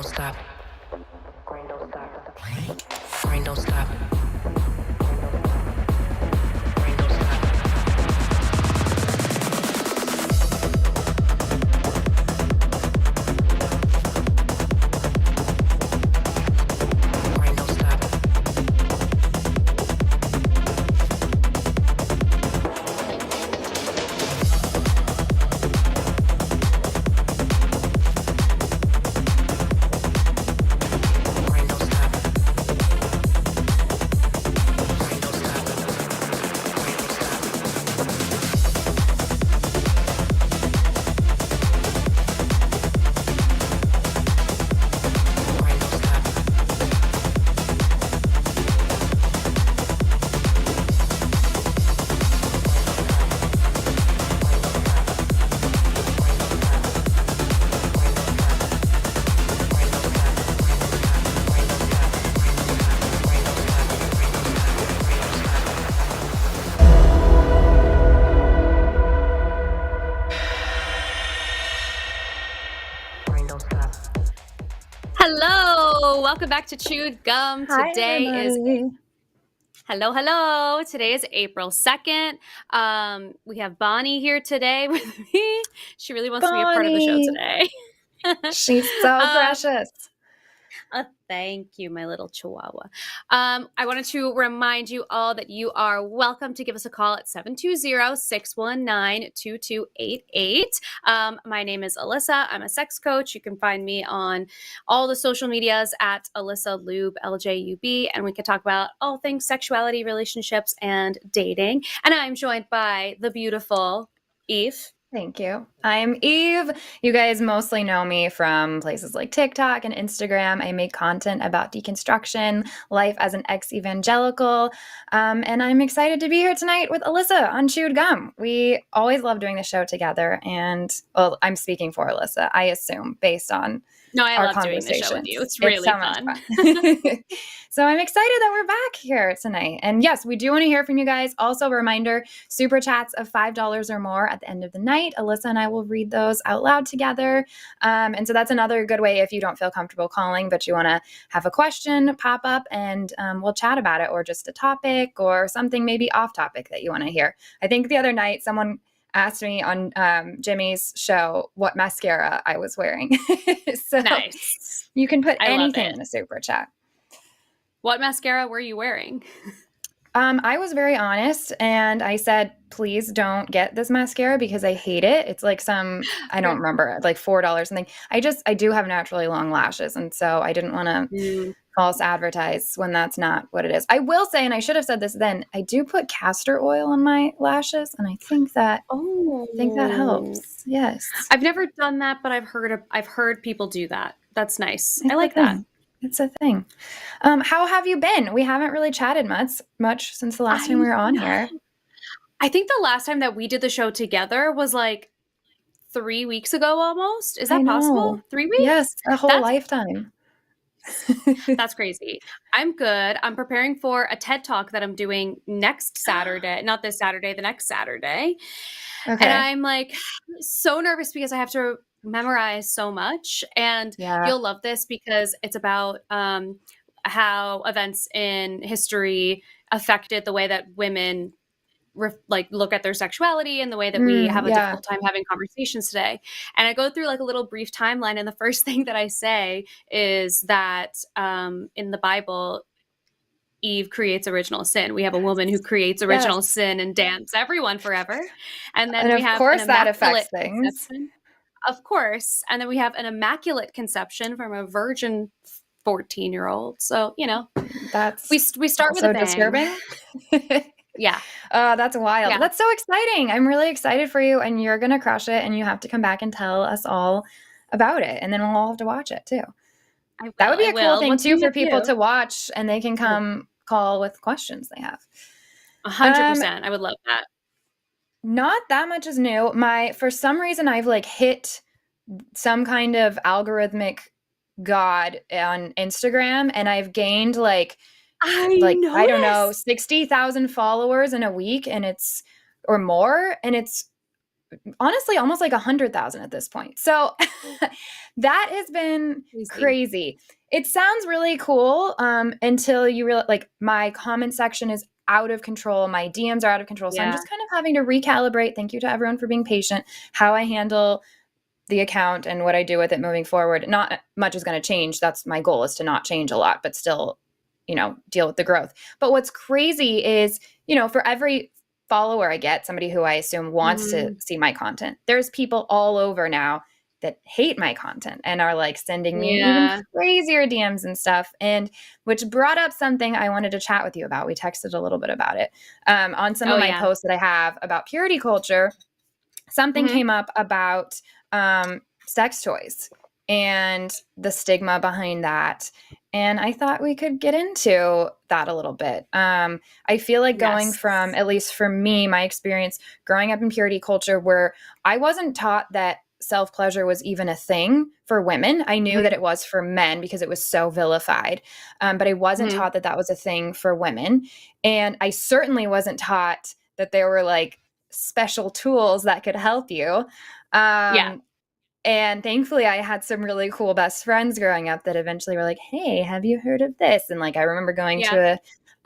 don't stop. Grind don't stop. Grind don't stop. Grind don't stop. Grind don't stop. Grind don't stop. Grind don't stop. Grind don't stop. Grind don't stop. Grind don't stop. Hello, welcome back to Chewed Gum. Hi, Today is everybody. hello. Today is April 2nd. We have Bonnie here today with me. She really wants to be a part of the show Bonnie. today. She's so Um, precious. Thank you, my little chihuahua. I wanted to remind you all that you are welcome to give us a call at 720-619-2288. My name is Alyssa. I'm a sex coach. You can find me on all the social medias at Alyssa Ljub, LJUB, and we can talk about all things sexuality, relationships, and dating. And I'm joined by the beautiful Eve. Thank you. I'm Eve. You guys mostly know me from places like TikTok and Instagram. I make content about deconstruction, life as an ex-evangelical, and I'm excited to be here tonight with Alyssa on Chewed Gum. We always love doing the show together, and well, I'm speaking for Alyssa, I assume, based on No, I our love doing the show with you. It's really so much fun. fun. So I'm excited that we're back here tonight. And yes, we do want to hear from you guys. Also, a reminder, super chats of $5 or more at the end of the night. Alyssa and I will read those out loud together. And so that's another good way if you don't feel comfortable calling, but you want to have a question pop up and we'll chat about it, or just a topic or something maybe off topic that you want to hear. I think the other night someone asked me on Jimmy's show what mascara I was wearing. So Nice. you can put I love anything it. in the super chat. What mascara were you wearing? I was very honest and I said, please don't get this mascara because I hate it. It's like I don't remember, like $4 something. I do have naturally long lashes. And so I didn't want to false advertise when that's not what it is. I will say, and I should have said this then, I do put castor oil on my lashes. And I think that helps. Yes. I've never done that, but I've heard people do that. That's nice. It's I like a that. thing. It's a thing. How have you been? We haven't really chatted much since the last time we were on here. I think the last time that we did the show together was like 3 weeks ago almost. Is I that possible? know. 3 weeks? Yes, a whole lifetime. That's crazy. I'm good. I'm preparing for a TED Talk that I'm doing next Saturday. Not this Saturday, the next Saturday. Okay. And I'm like so nervous because I have to memorize so much. And Yeah. you'll love this because it's about how events in history affected the way that women look at their sexuality and the way that we have a difficult time having conversations today. And I go through like a little brief timeline. And the first thing that I say is that in the Bible, Eve creates original sin. We have a woman who creates original sin and damns everyone forever. And then we have that affects things. Conception. Of course. And then we have an immaculate conception from a virgin 14-year-old. So, you know, we start with a bang. Disturbing. Yeah. That's wild. Yeah. That's so exciting. I'm really excited for you, and you're going to crush it, and you have to come back and tell us all about it, and then we'll all have to watch it too. That would be a cool thing too for people to watch, and they can come call with questions they have. 100%. I would love that. Not that much is new. For some reason, I've like hit some kind of algorithmic god on Instagram, and I've gained like I don't know, 60,000 followers in a week, and or more, and it's honestly almost like 100,000 at this point. So that has been crazy. It sounds really cool until you realize, like, my comment section is out of control. My DMs are out of control. So I'm just kind of having to recalibrate. Thank you to everyone for being patient. How I handle the account and what I do with it moving forward. Not much is going to change. That's my goal, is to not change a lot, but still, you know, deal with the growth. But what's crazy is, you know, for every follower I get, somebody who I assume wants to see my content, there's people all over now that hate my content and are like sending me even crazier DMs and stuff. And which brought up something I wanted to chat with you about. We texted a little bit about it on some of my posts that I have about purity culture. Something came up about sex toys and the stigma behind that. And I thought we could get into that a little bit. I feel like going from, at least for me, my experience growing up in purity culture, where I wasn't taught that self-pleasure was even a thing for women. I knew that it was for men because it was so vilified. But I wasn't taught that that was a thing for women. And I certainly wasn't taught that there were like special tools that could help you. And thankfully I had some really cool best friends growing up that eventually were like, hey, have you heard of this? And like, I remember going to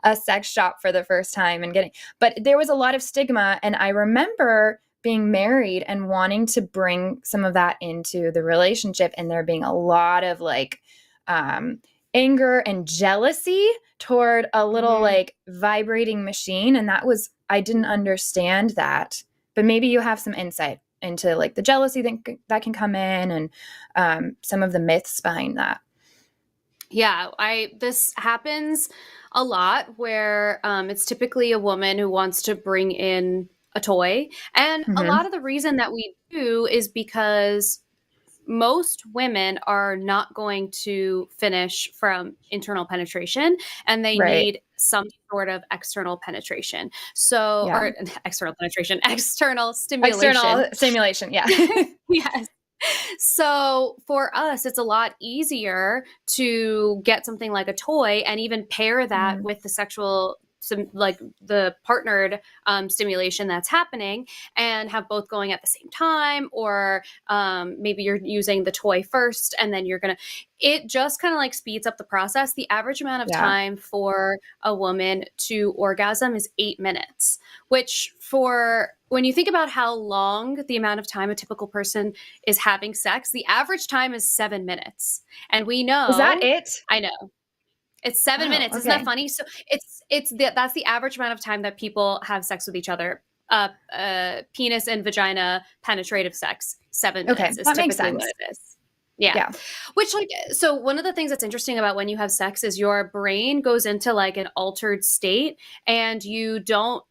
a sex shop for the first time and but there was a lot of stigma. And I remember being married and wanting to bring some of that into the relationship, and there being a lot of like anger and jealousy toward a little like vibrating machine. And that was, I didn't understand that, but maybe you have some insight into like the jealousy that can come in, and some of the myths behind that. Yeah, this happens a lot where it's typically a woman who wants to bring in a toy. And a lot of the reason that we do is because most women are not going to finish from internal penetration, and they need some sort of external penetration. So, or external penetration, external stimulation. External stimulation, Yes. So for us, it's a lot easier to get something like a toy and even pair that with the sexual, like the partnered stimulation that's happening, and have both going at the same time. Or maybe you're using the toy first and then it just kind of like speeds up the process. The average amount of time for a woman to orgasm is 8 minutes, which when you think about how long the amount of time a typical person is having sex, the average time is 7 minutes. And we know. Is that it? I know. It's 7 minutes. Okay. Isn't that funny? So that's the average amount of time that people have sex with each other. Penis and vagina penetrative sex, 7 minutes. Okay, is that makes typically sense. what it is. Yeah. Which so one of the things that's interesting about when you have sex is your brain goes into like an altered state, and you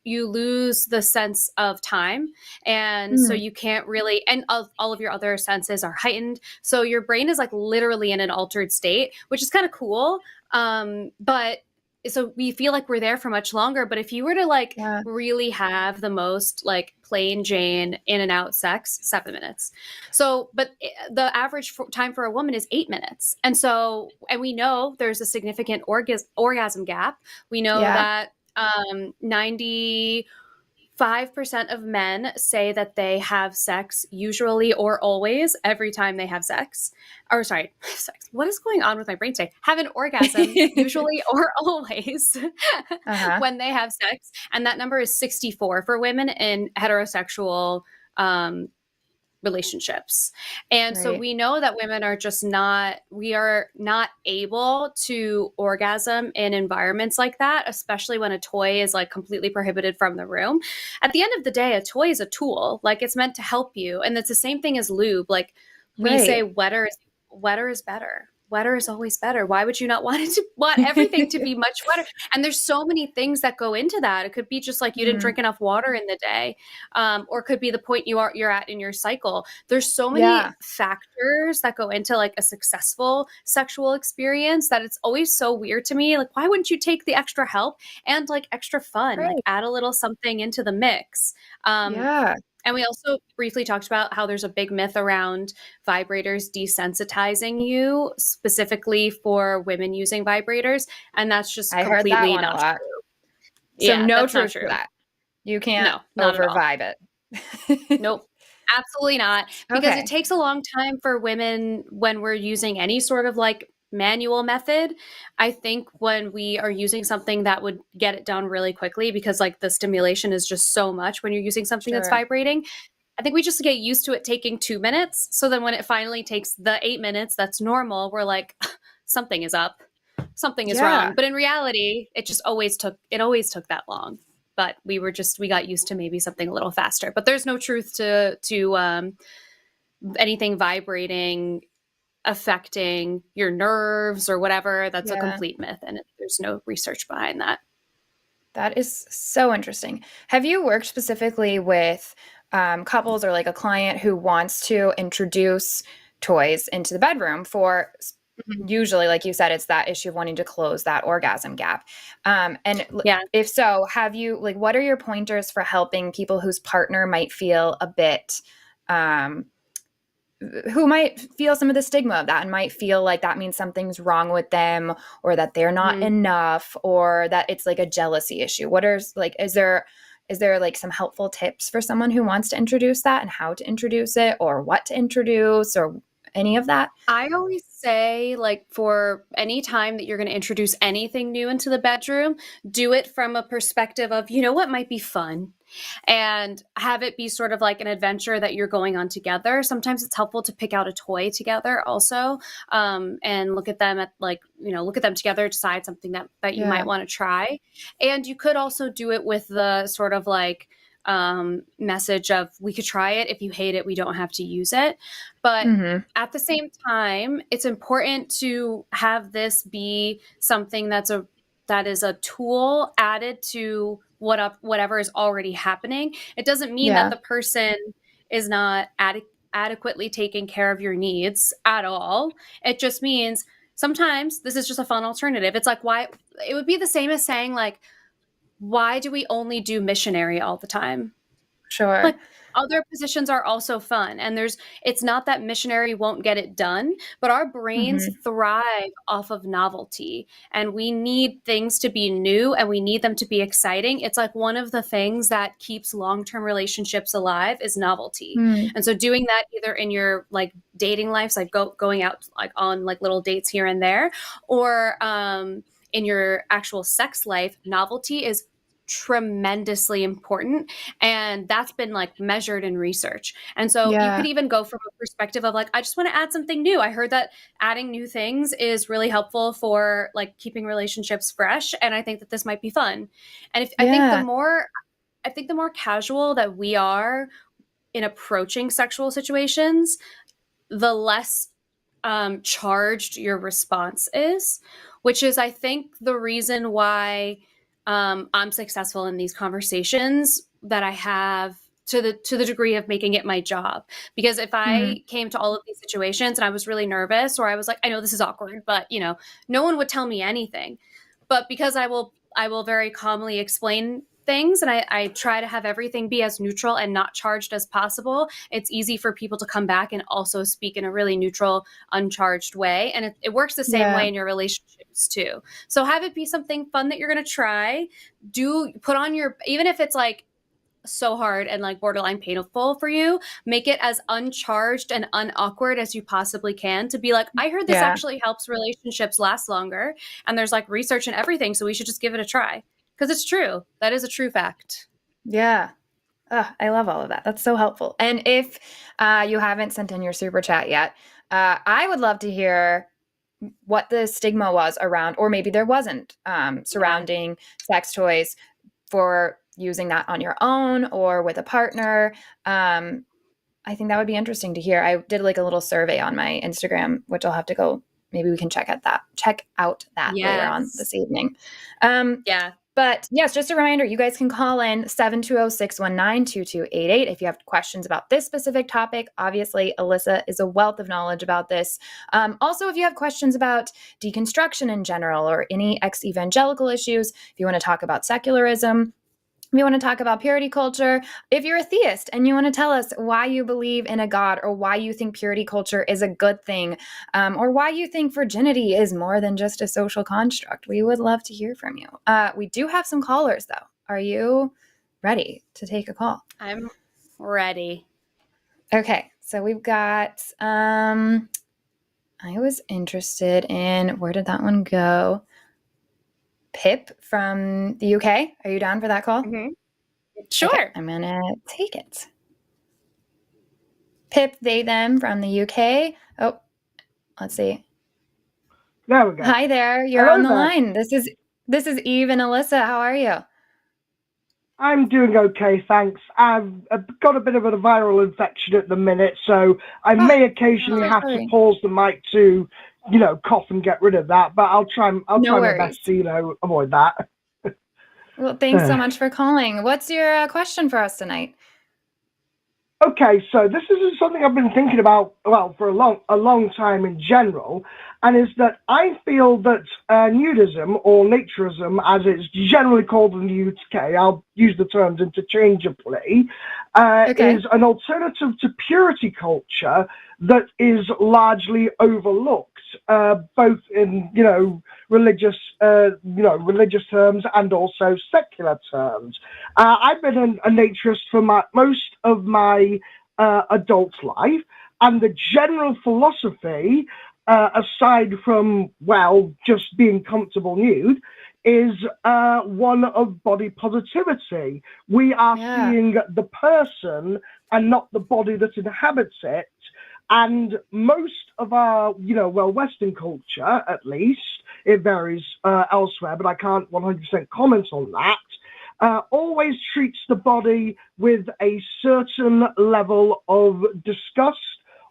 lose the sense of time. And so you can't really, and all of your other senses are heightened. So your brain is like literally in an altered state, which is kind of cool. But so we feel like we're there for much longer. But if you were to like really have the most like plain Jane in and out sex, 7 minutes. So, but the average time for a woman is 8 minutes. And so, and we know there's a significant orgasm gap. We know that 95% of men say that they have sex usually or always every time they have sex. Or sorry, sex. What is going on with my brain today? Have an orgasm usually or always when they have sex. And that number is 64 for women in heterosexual relationships. And so we know that women are we are not able to orgasm in environments like that, especially when a toy is like completely prohibited from the room. At the end of the day, a toy is a tool. Like, it's meant to help you. And it's the same thing as lube. Like we say wetter is better. Wetter is always better. Why would you not want everything to be much wetter? And there's so many things that go into that. It could be just like you didn't drink enough water in the day, or it could be the point you're at in your cycle. There's so many factors that go into like a successful sexual experience that it's always so weird to me. Like, why wouldn't you take the extra help and like extra fun, like add a little something into the mix? And we also briefly talked about how there's a big myth around vibrators desensitizing you, specifically for women using vibrators. And that's just completely not true. So no truth to that. You can't over vibe it. Nope. Absolutely not. Because Okay. it takes a long time for women when we're using any sort of like manual method. I think when we are using something that would get it done really quickly, because like the stimulation is just so much when you're using something that's Sure. vibrating, I think we just get used to it taking 2 minutes. So then when it finally takes the 8 minutes, that's normal. We're like, something is up, something is Yeah. wrong. But in reality, it always took that long. But we got used to maybe something a little faster. But there's no truth to anything vibrating affecting your nerves or whatever. That's a Yeah. complete myth, and there's no research behind that. That is so interesting. Have you worked specifically with couples or like a client who wants to introduce toys into the bedroom for usually, like you said, it's that issue of wanting to close that orgasm gap. Yeah. If so, have you like what are your pointers for helping people whose partner might feel a bit who might feel some of the stigma of that and might feel like that means something's wrong with them or that they're not enough or that it's like a jealousy issue? What are like is there like some helpful tips for someone who wants to introduce that and how to introduce it or what to introduce or any of that? I always say, like, for any time that you're going to introduce anything new into the bedroom, do it from a perspective of, you know, what might be fun, and have it be sort of like an adventure that you're going on together. Sometimes it's helpful to pick out a toy together also, and look at them look at them together, decide something that you might want to try. And you could also do it with the sort of like message of, we could try it. If you hate it, we don't have to use it. But at the same time, it's important to have this be something that is a tool added to whatever is already happening. It doesn't mean that the person is not adequately taking care of your needs at all. It just means sometimes this is just a fun alternative. It's like, why it would be the same as saying like, why do we only do missionary all the time? Sure. Like, other positions are also fun. And it's not that missionary won't get it done, but our brains thrive off of novelty, and we need things to be new and we need them to be exciting. It's like one of the things that keeps long-term relationships alive is novelty. And so doing that either in your like dating lives, like going out like on like little dates here and there, or in your actual sex life, novelty is tremendously important, and that's been like measured in research. And so you could even go from a perspective of like, I just want to add something new. I heard that adding new things is really helpful for like keeping relationships fresh, and I think that this might be fun. And I think the more casual that we are in approaching sexual situations, the less charged your response is, which is, I think, the reason why I'm successful in these conversations that I have, to the degree of making it my job. Because if I came to all of these situations and I was really nervous, or I was like, I know this is awkward, but you know, no one would tell me anything. But because I will very calmly explain things, and I try to have everything be as neutral and not charged as possible, it's easy for people to come back and also speak in a really neutral, uncharged way. And it works the same way in your relationships too. So have it be something fun that you're going to try. Put on even if it's like so hard and like borderline painful for you, make it as uncharged and unawkward as you possibly can, to be like, I heard this actually helps relationships last longer, and there's like research and everything, so we should just give it a try. Because it's true. That is a true fact. Yeah. I love all of that. That's so helpful. And if you haven't sent in your super chat yet, I would love to hear what the stigma was around, or maybe there wasn't, surrounding sex toys for using that on your own or with a partner. I think that would be interesting to hear. I did like a little survey on my Instagram, which I'll have to go. Maybe we can check out that later on this evening. But yes, just a reminder, you guys can call in 720-619-2288 if you have questions about this specific topic. Obviously, Alyssa is a wealth of knowledge about this. Also, if you have questions about deconstruction in general or any ex-evangelical issues, if you want to talk about secularism, if you want to talk about purity culture, if you're a theist and you want to tell us why you believe in a God, or why you think purity culture is a good thing, or why you think virginity is more than just a social construct, we would love to hear from you. We do have some callers, though. Are you ready to take a call? I'm ready. Okay, so we've got, I was interested in, where did that one go? Pip from the UK. Are you down for that call? Mm-hmm. Sure. Okay, I'm going to take it. Pip, they, them from the UK. Oh, let's see. There we go. Hi there. You're Hello on the there. line. This is Eve and Alyssa. How are you? I'm doing okay, thanks. I've got a bit of a viral infection at the minute, so I may occasionally so have sorry. to pause the mic to, cough and get rid of that. But I'll try my worries. best to, avoid that. Well, thanks so much for calling. What's your question for us tonight? Okay, so this is something I've been thinking about, for a long time in general, and is that I feel that nudism, or naturism, as it's generally called in the UK, I'll use the terms interchangeably, is an alternative to purity culture that is largely overlooked, both in religious terms and also secular terms. I've been a naturist for most of my adult life, and the general philosophy, aside from just being comfortable nude, is one of body positivity. We are seeing the person and not the body that inhabits it. And most of our, Western culture, at least, it varies elsewhere, but I can't 100% comment on that, always treats the body with a certain level of disgust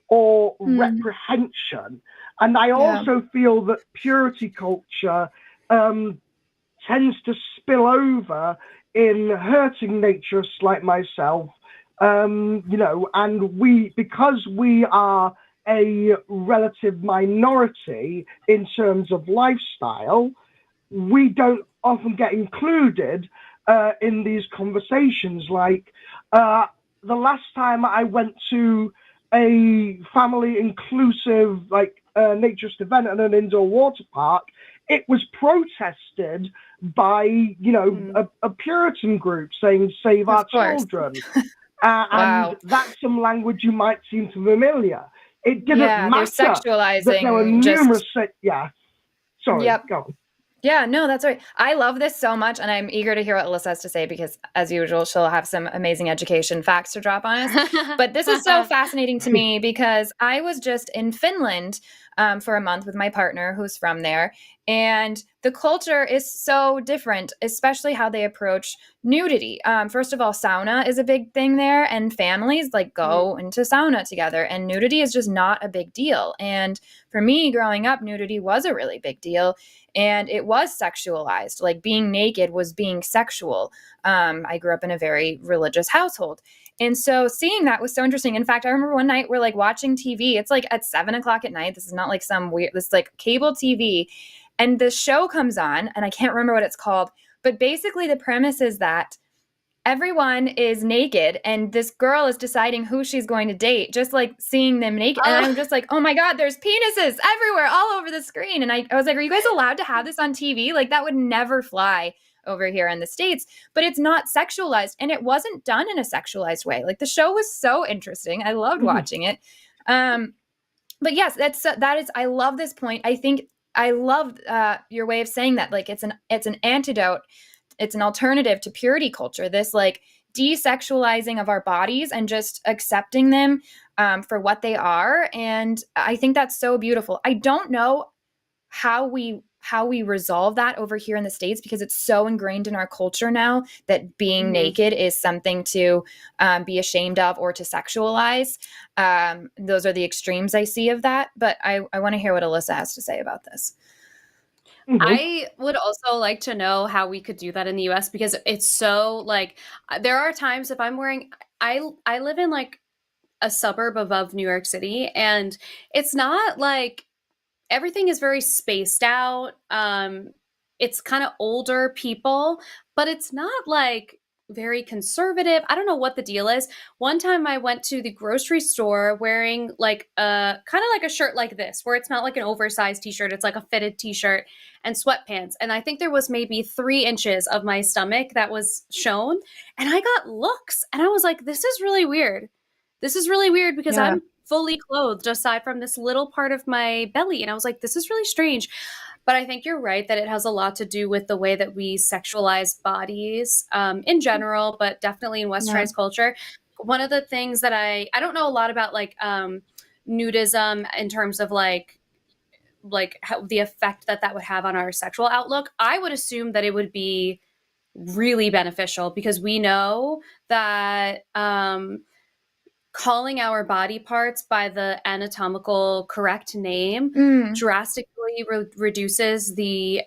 or reprehension. And I also feel that purity culture tends to spill over in hurting naturists like myself, and because we are a relative minority in terms of lifestyle, we don't often get included in these conversations. Like the last time I went to a family inclusive, naturist event at an indoor water park, it was protested by, a Puritan group saying, "Save our children." And that's some language you might seem familiar. It didn't matter they're sexualizing that there were numerous... Sorry, go on. Yeah, no, that's right. I love this so much, and I'm eager to hear what Alyssa has to say because, as usual, she'll have some amazing education facts to drop on us. But this is so fascinating to me because I was just in Finland for a month with my partner who's from there, and the culture is so different, especially how they approach nudity. First of all, sauna is a big thing there, and families go into sauna together, and nudity is just not a big deal. And for me, growing up, nudity was a really big deal. And it was sexualized, like being naked was being sexual. I grew up in a very religious household. And so seeing that was so interesting. In fact, I remember one night we're watching TV. It's at 7:00 at night. This is not some weird, this is cable TV. And the show comes on, and I can't remember what it's called. But basically the premise is that everyone is naked, and this girl is deciding who she's going to date, just seeing them naked. And I'm just oh my God, there's penises everywhere, all over the screen. And I was are you guys allowed to have this on TV? That would never fly over here in the States, but it's not sexualized, and it wasn't done in a sexualized way. The show was so interesting. I loved watching it. But yes, that is, I love this point. I think I love your way of saying that. It's an antidote. It's an alternative to purity culture, this desexualizing of our bodies and just accepting them for what they are. And I think that's so beautiful. I don't know how we resolve that over here in the States, because it's so ingrained in our culture now that being naked is something to be ashamed of or to sexualize. Those are the extremes I see of that. But I want to hear what Alyssa has to say about this. I would also like to know how we could do that in the US, because it's so there are times if I'm wearing, I live in a suburb above New York City, and it's not everything is very spaced out. It's kind of older people, but it's not very conservative. I don't know what the deal is. One time I went to the grocery store wearing a kind of a shirt like this, where it's not an oversized t-shirt. It's a fitted t-shirt and sweatpants. And I think there was maybe 3 inches of my stomach that was shown. And I got looks, and I was this is really weird. this is really weird because I'm fully clothed aside from this little part of my belly. And I was like, this is really strange. But I think you're right that it has a lot to do with the way that we sexualize bodies in general, but definitely in westernized culture. One of the things that I don't know a lot about like nudism in terms of like how the effect that would have on our sexual outlook. I would assume that it would be really beneficial because we know that calling our body parts by the anatomical correct name drastically reduces the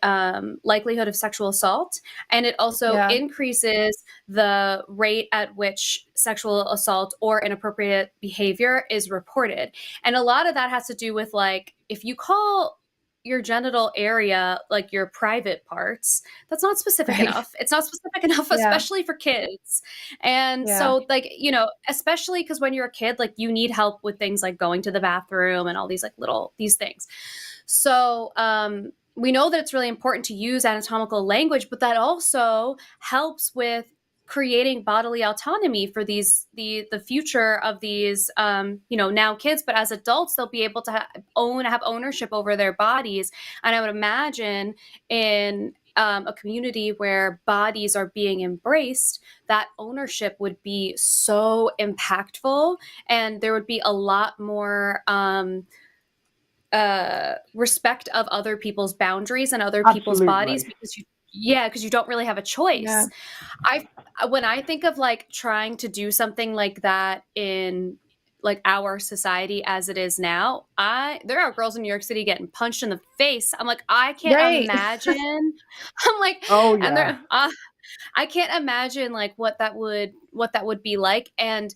likelihood of sexual assault. And it also increases the rate at which sexual assault or inappropriate behavior is reported. And a lot of that has to do with like, if you call your genital area like your private parts, that's not specific enough. It's not specific enough, especially for kids. And so like, you know, especially because when you're a kid, like you need help with things like going to the bathroom and all these like these things. So we know that it's really important to use anatomical language, but that also helps with creating bodily autonomy for the future of these you know, now kids, but as adults they'll be able to have ownership over their bodies. And I would imagine in a community where bodies are being embraced, that ownership would be so impactful, and there would be a lot more respect of other people's boundaries and other people's bodies, because you don't really have a choice. When I think of like trying to do something like that in like our society as it is now, there are girls in New York City getting punched in the face. I'm like, I can't imagine. I'm like, and I can't imagine like what that would be like. And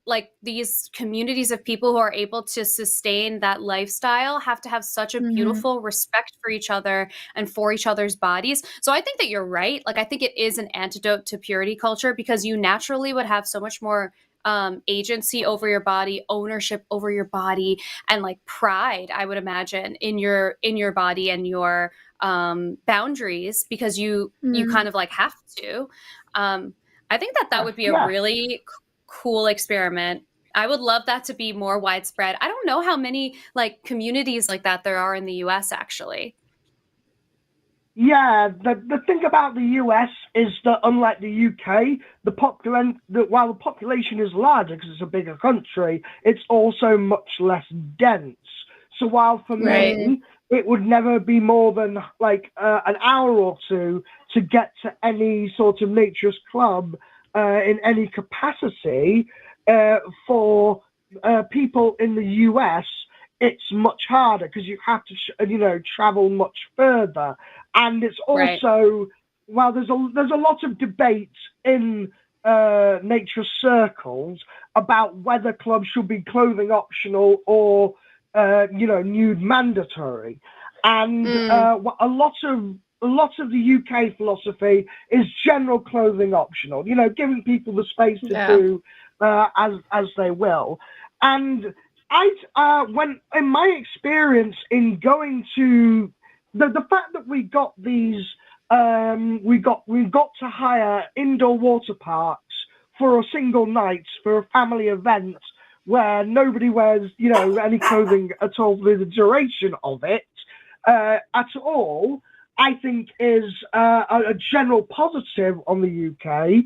like these communities of people who are able to sustain that lifestyle have to have such a beautiful respect for each other and for each other's bodies. So I think that you're right. Like, I think it is an antidote to purity culture, because you naturally would have so much more agency over your body, ownership over your body, and like pride, I would imagine, in your body and your boundaries, because you kind of like have to. I think that would be a really cool experiment. I would love that to be more widespread. I don't know how many like communities like that there are in the US actually. Yeah, the thing about the US is that unlike the UK, while the population is larger because it's a bigger country, it's also much less dense. So while for me, it would never be more than like an hour or two to get to any sort of naturist club in any capacity, for people in the US, it's much harder because you have to, travel much further. And it's also, well, there's a lot of debate in nature circles about whether clubs should be clothing optional or, nude mandatory. And a lot of the UK philosophy is general clothing optional, giving people the space to do as they will. And when in my experience in going to the fact that we got these, we got to hire indoor water parks for a single night for a family event where nobody wears, any clothing at all for the duration of it at all, I think is a general positive on the UK.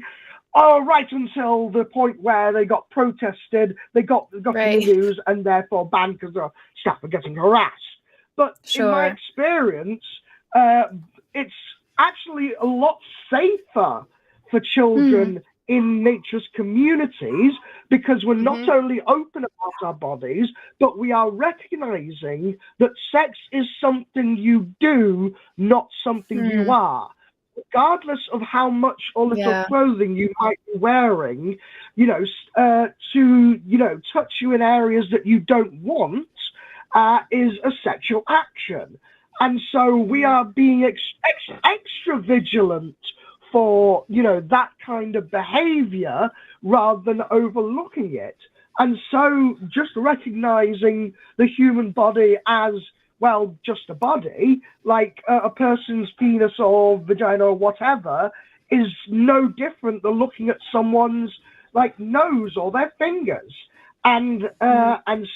Right until the point where they got protested, they got in the news and therefore banned because their staff were getting harassed. But in my experience, it's actually a lot safer for children in nature's communities, because we're not only open about our bodies, but we are recognizing that sex is something you do, not something you are. Regardless of how much or little clothing you might be wearing, to touch you in areas that you don't want is a sexual action. And so we are being extra vigilant for, that kind of behavior rather than overlooking it. And so just recognizing the human body as, well, just a body, like a person's penis or vagina or whatever, is no different than looking at someone's like nose or their fingers. And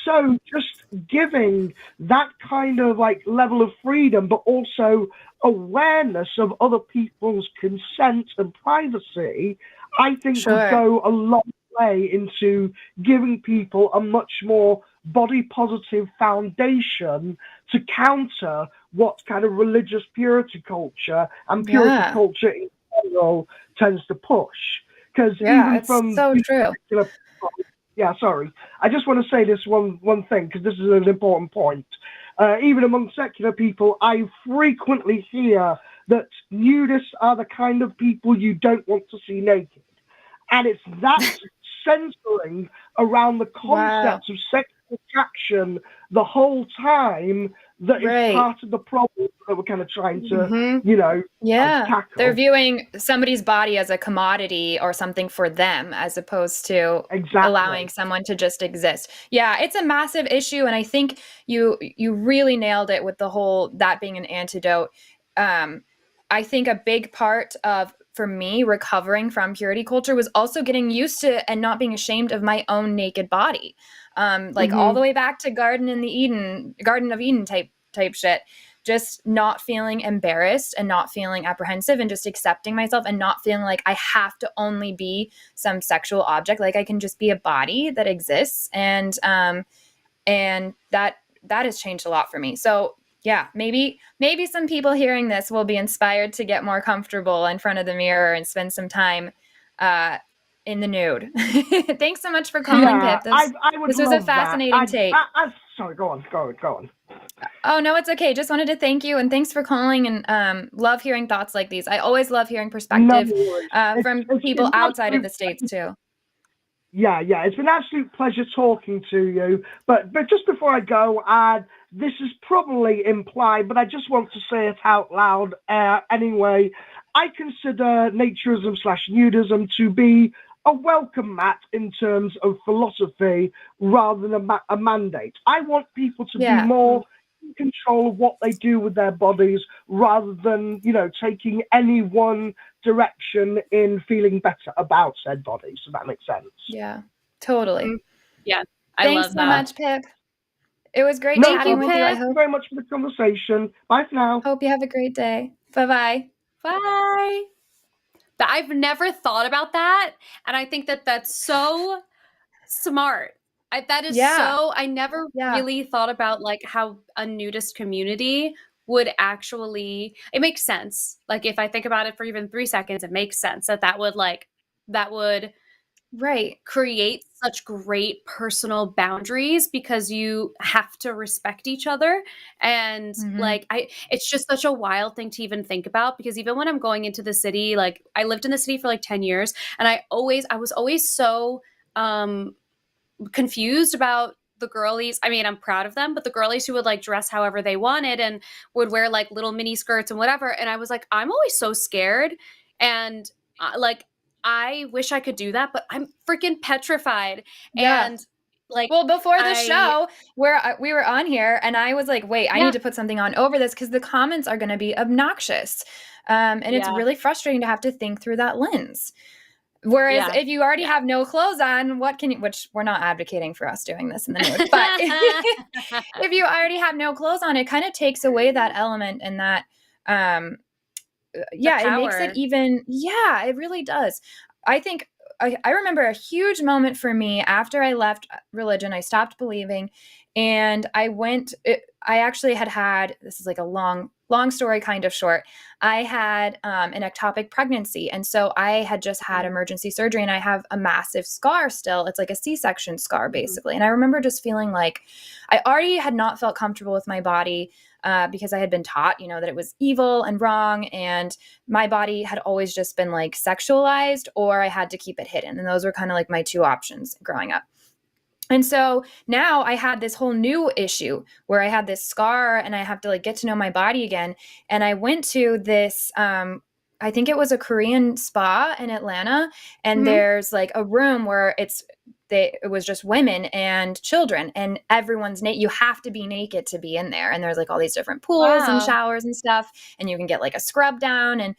so just giving that kind of like level of freedom, but also awareness of other people's consent and privacy, I think would go a long way into giving people a much more body positive foundation to counter what kind of religious purity culture and purity culture in general tends to push. Because even from so true. Yeah, sorry. I just want to say this one thing, because this is an important point. Even among secular people, I frequently hear that nudists are the kind of people you don't want to see naked. And it's that censoring around the concept of sexual attraction the whole time that is part of the problem that we're kind of trying to, tackle. They're viewing somebody's body as a commodity or something for them, as opposed to allowing someone to just exist. Yeah, it's a massive issue, and I think you really nailed it with the whole that being an antidote. I think a big part of, for me, recovering from purity culture was also getting used to and not being ashamed of my own naked body. All the way back to Garden of Eden type shit, just not feeling embarrassed and not feeling apprehensive and just accepting myself and not feeling like I have to only be some sexual object. Like I can just be a body that exists. And that has changed a lot for me. So yeah, maybe some people hearing this will be inspired to get more comfortable in front of the mirror and spend some time in the nude. Thanks so much for calling, Pip. This was a fascinating take. Sorry, go on. Oh, no, it's okay. Just wanted to thank you, and thanks for calling, and love hearing thoughts like these. I always love hearing perspective from people outside of the States, too. Yeah, it's been an absolute pleasure talking to you. But just before I go, this is probably implied, but I just want to say it out loud anyway. I consider naturism/nudism to be a welcome mat in terms of philosophy rather than a mandate. I want people to be more in control of what they do with their bodies rather than, taking any one direction in feeling better about said bodies. So that makes sense. Yeah, totally. Yeah, Thanks so much, Pip. It was great chatting with you. Thank you very much for the conversation. Bye for now. Hope you have a great day. Bye-bye. Bye. But I've never thought about that, and I think that that's so smart. I never really thought about like how a nudist community would actually, it makes sense. Like if I think about it for even 3 seconds, it makes sense that would create such great personal boundaries because you have to respect each other. And it's just such a wild thing to even think about, because even when I'm going into the city, like I lived in the city for like 10 years, and I was always so confused about the girlies. I mean, I'm proud of them, but the girlies who would like dress however they wanted and would wear like little mini skirts and whatever. And I was like, I'm always so scared. And I wish I could do that, but I'm freaking petrified. Yeah. And like, well, before the show where we were on here, and I was like, wait, I need to put something on over this because the comments are going to be obnoxious. And it's really frustrating to have to think through that lens. Whereas if you already have no clothes on, which we're not advocating for us doing this in the nude, but if you already have no clothes on, it kind of takes away that element and that, it makes it even, it really does. I think I remember a huge moment for me after I left religion. I stopped believing, and I actually had, this is like a long story, kind of short. I had an ectopic pregnancy. And so I had just had emergency surgery, and I have a massive scar still. It's like a C-section scar, basically. And I remember just feeling like I already had not felt comfortable with my body because I had been taught, that it was evil and wrong. And my body had always just been like sexualized, or I had to keep it hidden. And those were kind of like my two options growing up. And so now I had this whole new issue where I had this scar and I have to like get to know my body again. And I went to this, I think it was a Korean spa in Atlanta. And there's like a room where it was just women and children, and everyone's naked. You have to be naked to be in there. And there's like all these different pools and showers and stuff. And you can get like a scrub down. And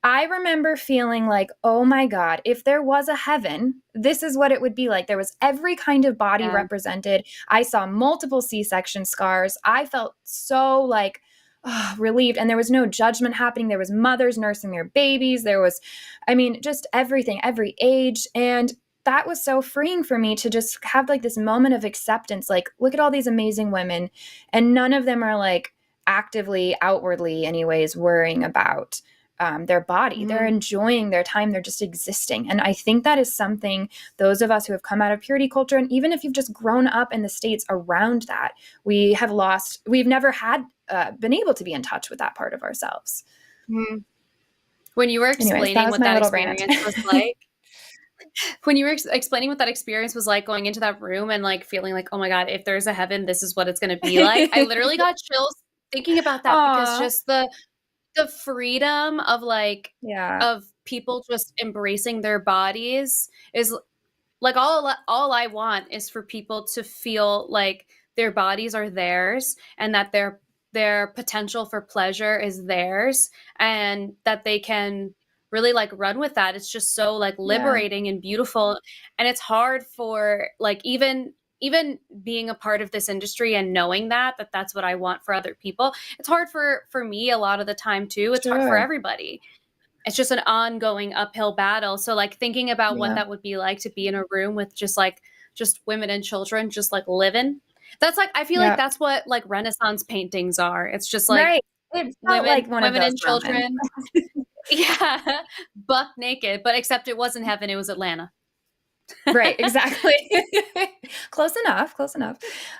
I remember feeling like, oh my God, if there was a heaven, this is what it would be like. There was every kind of body represented. I saw multiple C-section scars. I felt so like relieved, and there was no judgment happening. There was mothers nursing their babies. There was, I mean, just everything, every age. And that was so freeing for me to just have like this moment of acceptance. Like, look at all these amazing women, and none of them are like actively, outwardly anyways, worrying about their body. They're enjoying their time. They're just existing. And I think that is something those of us who have come out of purity culture, and even if you've just grown up in the States around that, we've never had been able to be in touch with that part of ourselves. When you were explaining what that experience was like, when you were explaining what that experience was like, going into that room and like feeling like, oh my God, if there's a heaven, this is what it's going to be like. I literally got chills thinking about that because just the freedom of like, of people just embracing their bodies is like, all I want is for people to feel like their bodies are theirs, and that their potential for pleasure is theirs, and that they can really like run with that. It's just so like liberating and beautiful. And it's hard for like, even being a part of this industry and knowing that that's what I want for other people. It's hard for me a lot of the time too. It's hard for everybody. It's just an ongoing uphill battle. So like thinking about what that would be like to be in a room with just women and children, just like living. That's like, I feel like that's what like Renaissance paintings are. It's just like women and children. Buck naked, but except it wasn't heaven, it was Atlanta. Right, exactly. Close enough.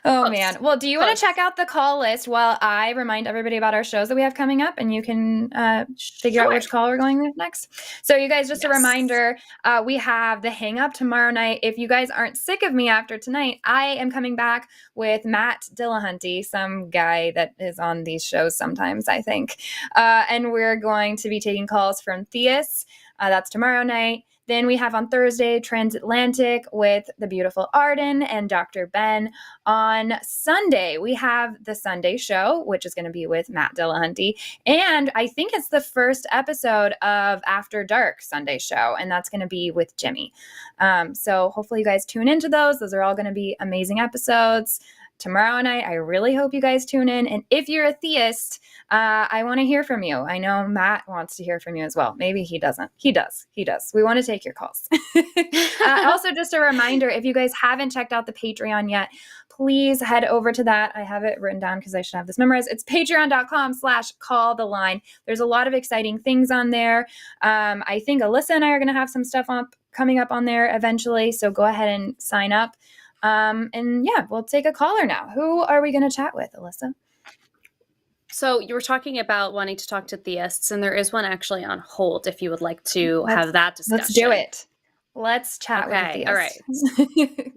Oh, man. Well, do you want to check out the call list while I remind everybody about our shows that we have coming up, and you can figure out which call we're going with next? So you guys, just a reminder, we have the Hang Up tomorrow night. If you guys aren't sick of me after tonight, I am coming back with Matt Dillahunty, some guy that is on these shows sometimes, I think. And we're going to be taking calls from theists. That's tomorrow night. Then we have on Thursday, Transatlantic with the beautiful Arden and Dr. Ben. On Sunday, we have the Sunday show, which is going to be with Matt Dillahunty. And I think it's the first episode of After Dark Sunday show, and that's going to be with Jimmy. So hopefully you guys tune into those. Those are all going to be amazing episodes. Tomorrow night, I really hope you guys tune in. And if you're a theist, I want to hear from you. I know Matt wants to hear from you as well. Maybe he doesn't. He does. We want to take your calls. Also, just a reminder, if you guys haven't checked out the Patreon yet, please head over to that. I have it written down because I should have this memorized. It's patreon.com/calltheline. There's a lot of exciting things on there. I think Alyssa and I are going to have some stuff coming up on there eventually. So go ahead and sign up. And yeah, we'll take a caller now. Who are we going to chat with, Alyssa? So you were talking about wanting to talk to theists, and there is one actually on hold if you would like to have that discussion. Let's do it. Let's chat with a theist. All right.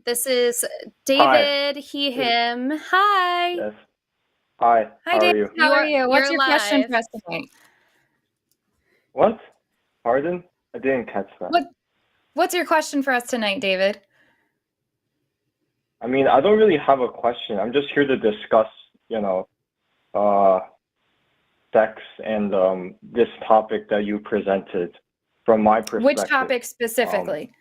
This is David, he, him. Hi. Yes. Hi. Hi, David. How are you? What's your question for us tonight? What? Pardon? I didn't catch that. What's your question for us tonight, David? I mean, I don't really have a question. I'm just here to discuss, sex and this topic that you presented from my perspective. Which topic specifically?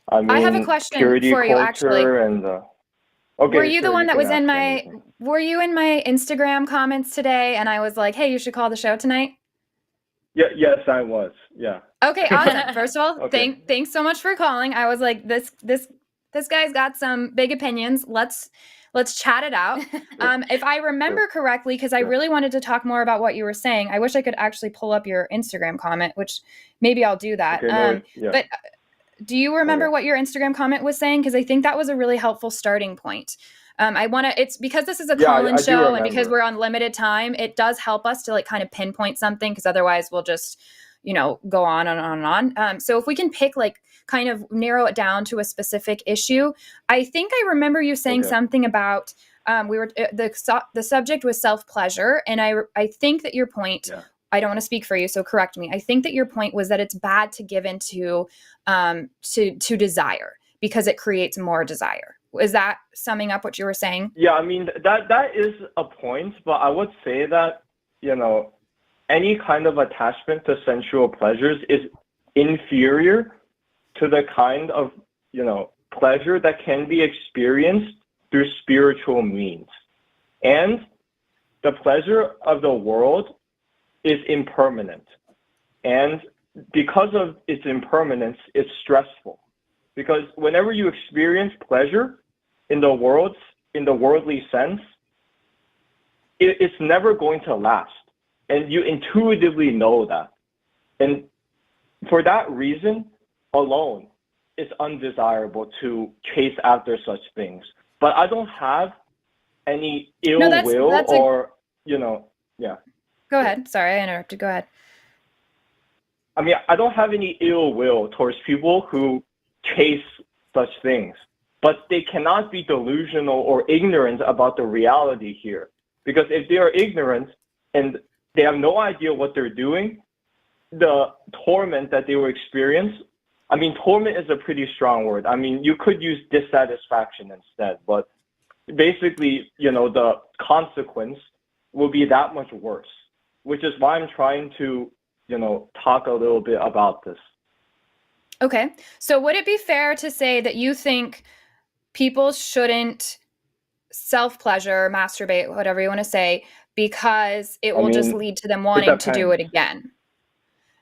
I mean, I have a question for you, actually. And, okay, were you the one that was in my Instagram comments today, and I was like, hey, you should call the show tonight? Yeah, yes, I was. Yeah. Okay, awesome. First of all, thanks so much for calling. I was like, this guy's got some big opinions. Let's chat it out. If I remember correctly, because I really wanted to talk more about what you were saying. I wish I could actually pull up your Instagram comment, which maybe I'll do that. But do you remember what your Instagram comment was saying? Because I think that was a really helpful starting point. It's because this is a call-in show, and because we're on limited time, it does help us to like kind of pinpoint something, because otherwise we'll just, go on and on and on. So if we can pick like kind of narrow it down to a specific issue. I think I remember you saying something about the subject was self-pleasure, and I think that your point, I don't want to speak for you, so correct me. I think that your point was that it's bad to give into to desire because it creates more desire. Is that summing up what you were saying? Yeah, I mean that is a point, but I would say that any kind of attachment to sensual pleasures is inferior to the kind of, pleasure that can be experienced through spiritual means. And the pleasure of the world is impermanent. And because of its impermanence, it's stressful. Because whenever you experience pleasure in the worldly sense, it's never going to last. And you intuitively know that. And for that reason alone, it's undesirable to chase after such things. But I don't have any ill will or, yeah. Go ahead. Sorry, I interrupted. Go ahead. I mean, I don't have any ill will towards people who chase such things, but they cannot be delusional or ignorant about the reality here. Because if they are ignorant and they have no idea what they're doing, the torment that they will experience, I mean, torment is a pretty strong word. I mean, you could use dissatisfaction instead, but basically, the consequence will be that much worse, which is why I'm trying to, talk a little bit about this. Okay. So would it be fair to say that you think people shouldn't self-pleasure, masturbate, whatever you want to say, because it will just lead to them wanting to do it again?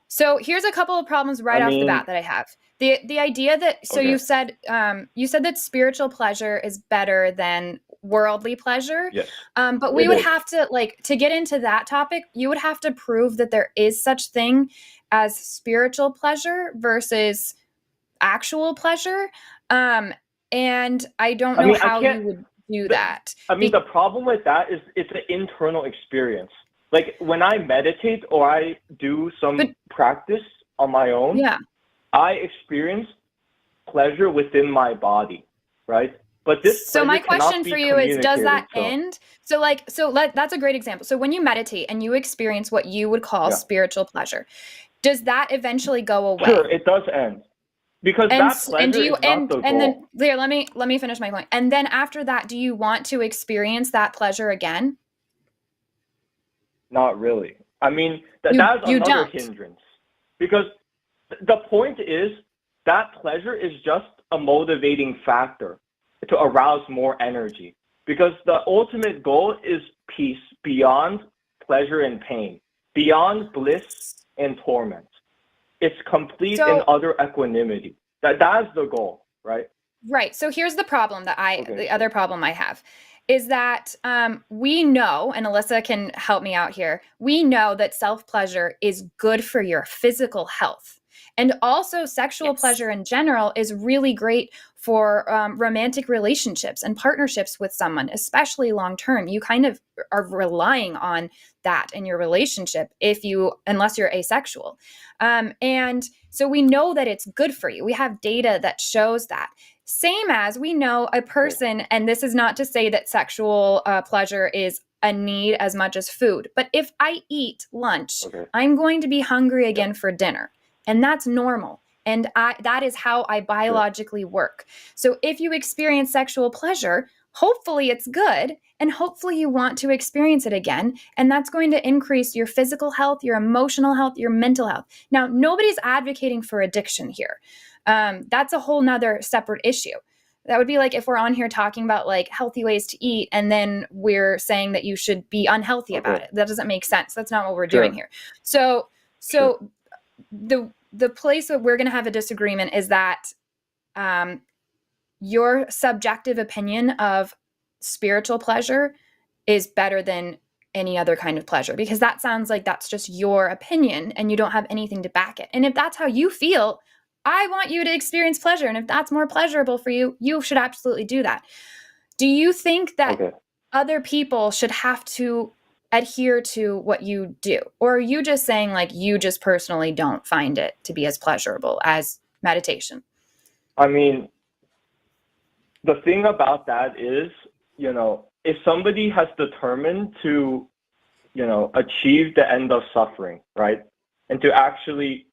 So here's a couple of problems off the bat that I have. The idea that, you said that spiritual pleasure is better than worldly pleasure. Yes. But we would have to, to get into that topic, you would have to prove that there is such thing as spiritual pleasure versus actual pleasure. And I don't know how you would do that. The problem with that is it's an internal experience. Like when I meditate or I do some practice on my own, I experience pleasure within my body, right? But this. So my question for you is, does that end? That's a great example. So when you meditate and you experience what you would call spiritual pleasure, does that eventually go away? Sure, it does end. Because that pleasure is not the goal. And then, Leah, let me finish my point. And then after that, do you want to experience that pleasure again? Not really. I mean, that's another hindrance. Because the point is that pleasure is just a motivating factor to arouse more energy. Because the ultimate goal is peace beyond pleasure and pain, beyond bliss and torment. It's complete and utter equanimity. That's the goal, right? Right. So here's the problem the other problem I have is that we know, and Alyssa can help me out here, we know that self-pleasure is good for your physical health. And also sexual pleasure in general is really great for romantic relationships and partnerships with someone, especially long-term. You kind of are relying on that in your relationship unless you're asexual. And so we know that it's good for you. We have data that shows that. Same as we know a person, and this is not to say that sexual pleasure is a need as much as food, but if I eat lunch, I'm going to be hungry again for dinner. And that's normal. And that is how I biologically work. So if you experience sexual pleasure, hopefully it's good. And hopefully you want to experience it again. And that's going to increase your physical health, your emotional health, your mental health. Now, nobody's advocating for addiction here. That's a whole nother separate issue. That would be like if we're on here talking about healthy ways to eat, and then we're saying that you should be unhealthy about it. That doesn't make sense. That's not what we're doing here. So the place that we're going to have a disagreement is that your subjective opinion of spiritual pleasure is better than any other kind of pleasure, because that sounds like that's just your opinion and you don't have anything to back it. And if that's how you feel, I want you to experience pleasure. And if that's more pleasurable for you, you should absolutely do that. Do you think that other people should have to adhere to what you do? Or are you just saying you just personally don't find it to be as pleasurable as meditation? I mean, the thing about that is, if somebody has determined to, achieve the end of suffering, right? And to actually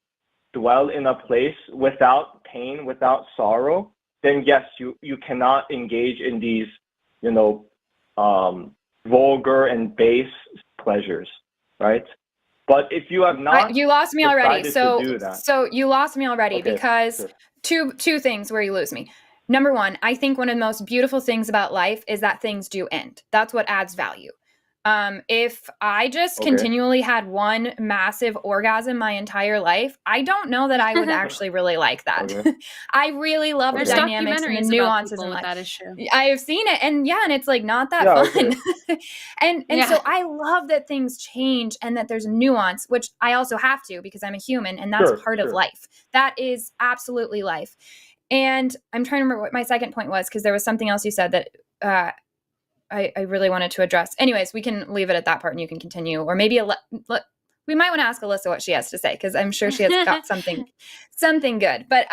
dwell in a place without pain, without sorrow, then yes, you cannot engage in these, vulgar and base pleasures, right? But if you have not, you lost me already. So you lost me already because two things where you lose me. Number one, I think one of the most beautiful things about life is that things do end. That's what adds value. If I just continually had one massive orgasm my entire life, I don't know that I would actually really like that. I really love the dynamics and the nuances in life. That issue. I have seen it, and it's like not that fun. and so I love that things change and that there's nuance, which I also have to because I'm a human, and that's part of life. That is absolutely life. And I'm trying to remember what my second point was because there was something else you said that I really wanted to address. Anyways, we can leave it at that part and you can continue. Or maybe we might want to ask Alyssa what she has to say because I'm sure she has got something good. But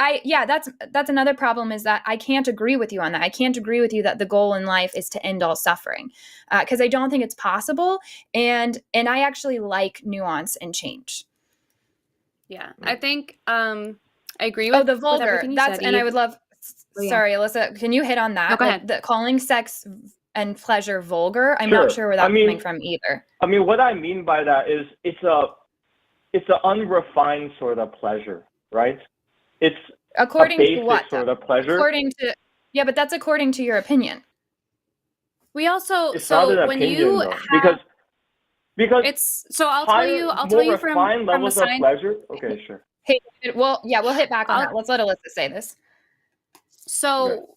that's another problem is that I can't agree with you on that. I can't agree with you that the goal in life is to end all suffering because I don't think it's possible. And I actually like nuance and change. Yeah, I think I agree with the vulgar. With that's and I would love. Sorry, Alyssa, can you hit on that? Go ahead. The calling sex and pleasure vulgar. I'm not sure where that's coming from either. I mean, what I mean by that is it's an unrefined sort of pleasure, right? It's according a basic to what sort of pleasure. According to but that's according to your opinion. We also it's not an when opinion, you though, because it's I'll tell you from levels the of pleasure. Okay, sure. Hey, we'll hit back on that. Let's let Alyssa say this. So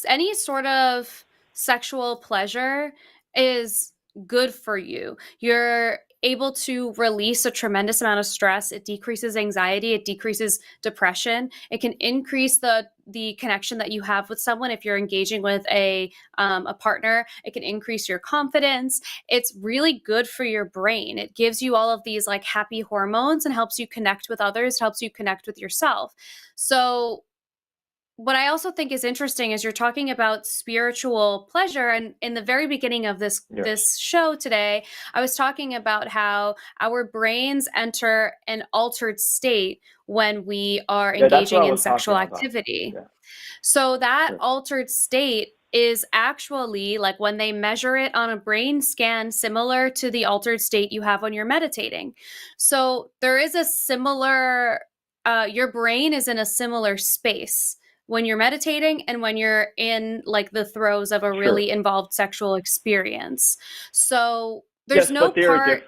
any sort of sexual pleasure is good for you. You're able to release a tremendous amount of stress. It decreases anxiety. It decreases depression. It can increase the connection that you have with someone. If you're engaging with a partner, it can increase your confidence. It's really good for your brain. It gives you all of these like happy hormones and helps you connect with others, helps you connect with yourself. So what I also think is interesting is you're talking about spiritual pleasure. And in the very beginning of this show today, I was talking about how our brains enter an altered state when we are engaging in sexual activity. Yeah. So that altered state is actually like when they measure it on a brain scan, similar to the altered state you have when you're meditating. So there is a similar, your brain is in a similar space when you're meditating and when you're in like the throes of a really involved sexual experience. So there's no part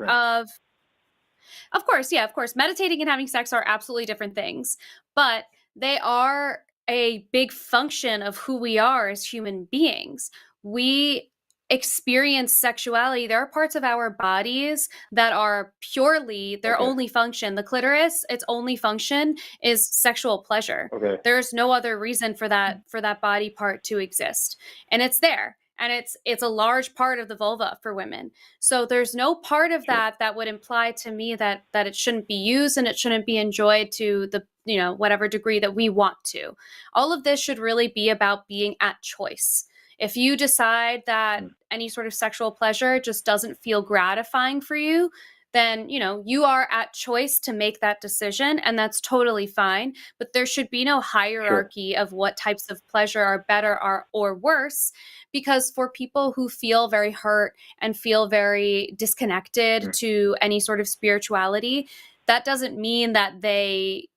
of course, meditating and having sex are absolutely different things, but they are a big function of who we are as human beings. We experience sexuality. There are parts of our bodies that are purely their only function. The clitoris, its only function is sexual pleasure. There's no other reason for that body part to exist. And it's there. And it's a large part of the vulva for women. So there's no part of that would imply to me that it shouldn't be used and it shouldn't be enjoyed to the whatever degree that we want to. All of this should really be about being at choice. If you decide that any sort of sexual pleasure just doesn't feel gratifying for you, then, you are at choice to make that decision, and that's totally fine. But there should be no hierarchy of what types of pleasure are better or worse, because for people who feel very hurt and feel very disconnected to any sort of spirituality, that doesn't mean that they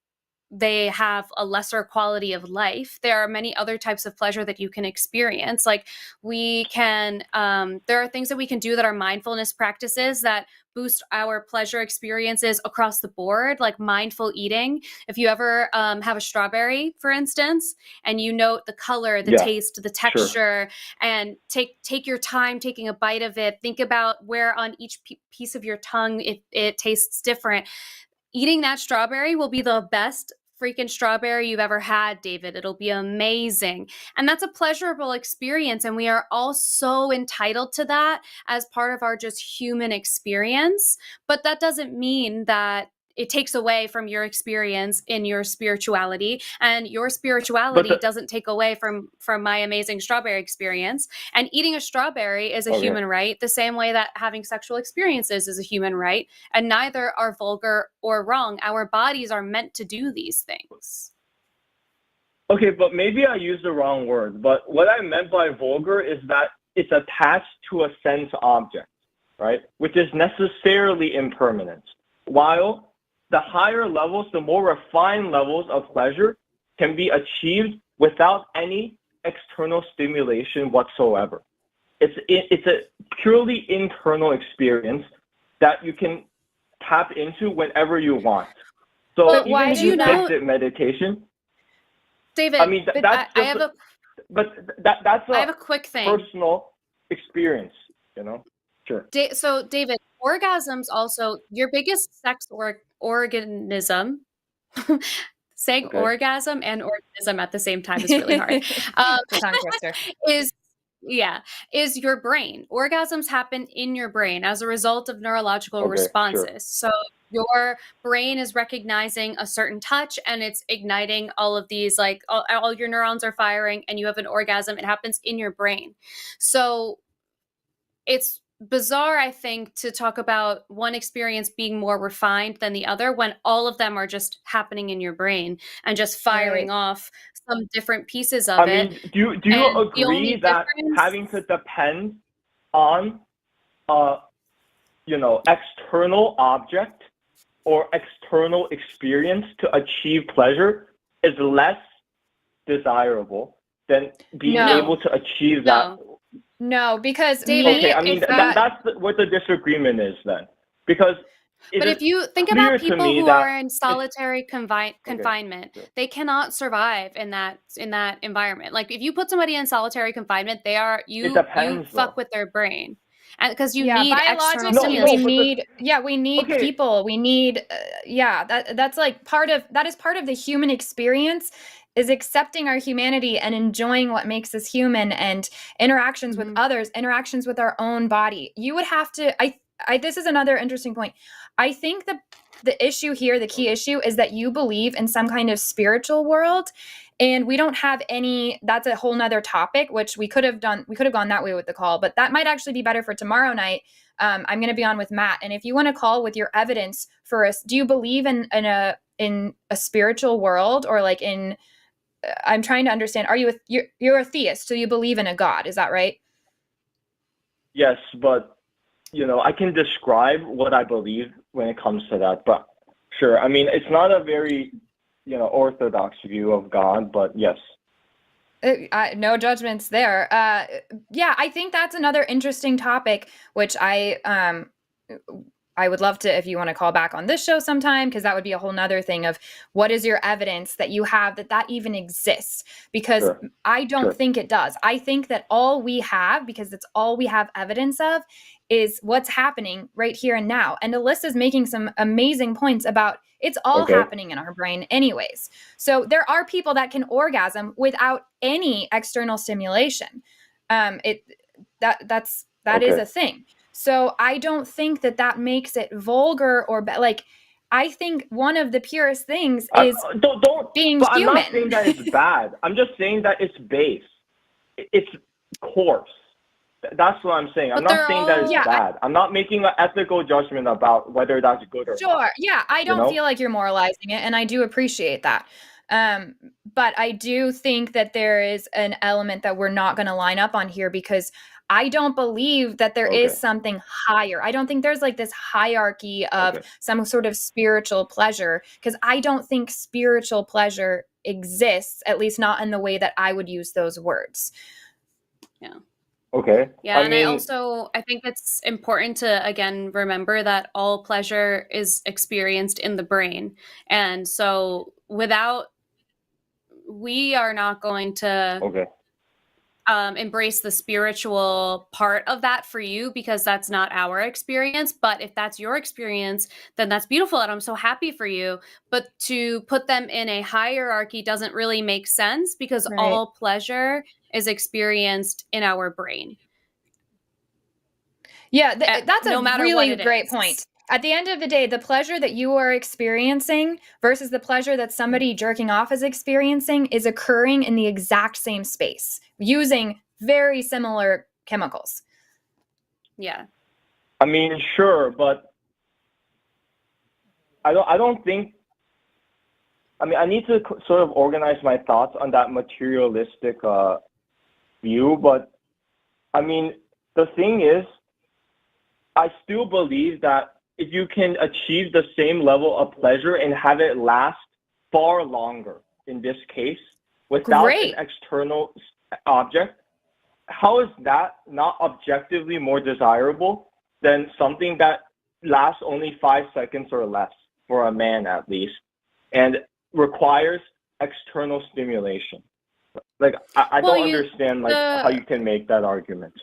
have a lesser quality of life. There are many other types of pleasure that you can experience. Like we can, there are things that we can do that are mindfulness practices that boost our pleasure experiences across the board, like mindful eating. If you ever have a strawberry, for instance, and you note the color, the taste, the texture, and take your time taking a bite of it, think about where on each piece of your tongue it tastes different. Eating that strawberry will be the best freaking strawberry you've ever had, David. It'll be amazing. And that's a pleasurable experience. And we are all so entitled to that as part of our just human experience. But that doesn't mean that it takes away from your experience in your spirituality, and your spirituality doesn't take away from my amazing strawberry experience. And eating a strawberry is a human right, the same way that having sexual experiences is a human right, and neither are vulgar or wrong. Our bodies are meant to do these things. Okay, but maybe I used the wrong word, but what I meant by vulgar is that it's attached to a sense object, right? Which is necessarily impermanent. while the higher levels, the more refined levels of pleasure can be achieved without any external stimulation whatsoever. It's a purely internal experience that you can tap into whenever you want. So But why even do you know- exit meditation, David, I mean, that's I have that's I have a quick thing. personal experience, you know? Sure. So David, orgasms also your biggest sex organism. Saying Okay. orgasm and organism at the same time is really hard. The tongue twister. Is your brain. Orgasms happen in your brain as a result of neurological Okay, responses. sure. So your brain is recognizing a certain touch and it's igniting all of these, like all your neurons are firing and you have an orgasm. It happens in your brain. So it's bizarre, I think, to talk about one experience being more refined than the other when all of them are just happening in your brain and just firing off some different pieces of it. I mean, do you And the only agree that difference- having to depend on external object or external experience to achieve pleasure is less desirable than being No. able to achieve that? No, because David, Okay, I mean, that's what the disagreement is then. Because but if you think clear about to people me who that are in solitary confinement, sure. they cannot survive in that environment. Like if you put somebody in solitary confinement, you depends, fuck though. with their brain, and because you need external biologically stimulus. we need Okay. people. We need that's like part of the human experience is accepting our humanity and enjoying what makes us human and interactions with others, interactions with our own body. You would have to this is another interesting point. I think the issue here, the key issue is that you believe in some kind of spiritual world and we don't have any. That's a whole nother topic, which we could have gone that way with the call, but that might actually be better for tomorrow night. I'm going to be on with Matt. And if you want to call with your evidence for us, do you believe in a spiritual world or like in, I'm trying to understand, you're a theist, so you believe in a God, is that right? Yes, but I can describe what I believe when it comes to that, but sure. I mean, it's not a very, orthodox view of God, but yes. No judgments there. I think that's another interesting topic, which I would love to, if you want to call back on this show sometime, because that would be a whole nother thing of what is your evidence that you have that even exists? Because Sure. I don't think it does. I think that all we have, because it's all we have evidence of, is what's happening right here and now. And Alyssa's making some amazing points about it's all happening in our brain anyways. So there are people that can orgasm without any external stimulation. That is a thing. So I don't think that makes it vulgar or I think one of the purest things is being but human. I'm not saying that it's bad. I'm just saying that it's base. It's coarse. That's what I'm saying. I'm not saying that it's bad. I'm not making an ethical judgment about whether that's good or not. Sure. Yeah, I don't feel like you're moralizing it, and I do appreciate that. But I do think that there is an element that we're not going to line up on here because I don't believe that there is something higher. I don't think there's like this hierarchy of some sort of spiritual pleasure because I don't think spiritual pleasure exists, at least not in the way that I would use those words. Yeah. Okay. Yeah, I think it's important to, again, remember that all pleasure is experienced in the brain. And so we are not going to embrace the spiritual part of that for you because that's not our experience. But if that's your experience, then that's beautiful. And I'm so happy for you. But to put them in a hierarchy doesn't really make sense because all pleasure is experienced in our brain. Yeah, that's no a matter really what it great is. point. At the end of the day, the pleasure that you are experiencing versus the pleasure that somebody jerking off is experiencing is occurring in the exact same space using very similar chemicals. Yeah. I mean, sure, but I don't think. I mean, I need to sort of organize my thoughts on that materialistic view, but I mean, the thing is, I still believe that if you can achieve the same level of pleasure and have it last far longer, in this case, without an external object, how is that not objectively more desirable than something that lasts only 5 seconds or less, for a man at least, and requires external stimulation? Like, I don't understand how you can make that argument.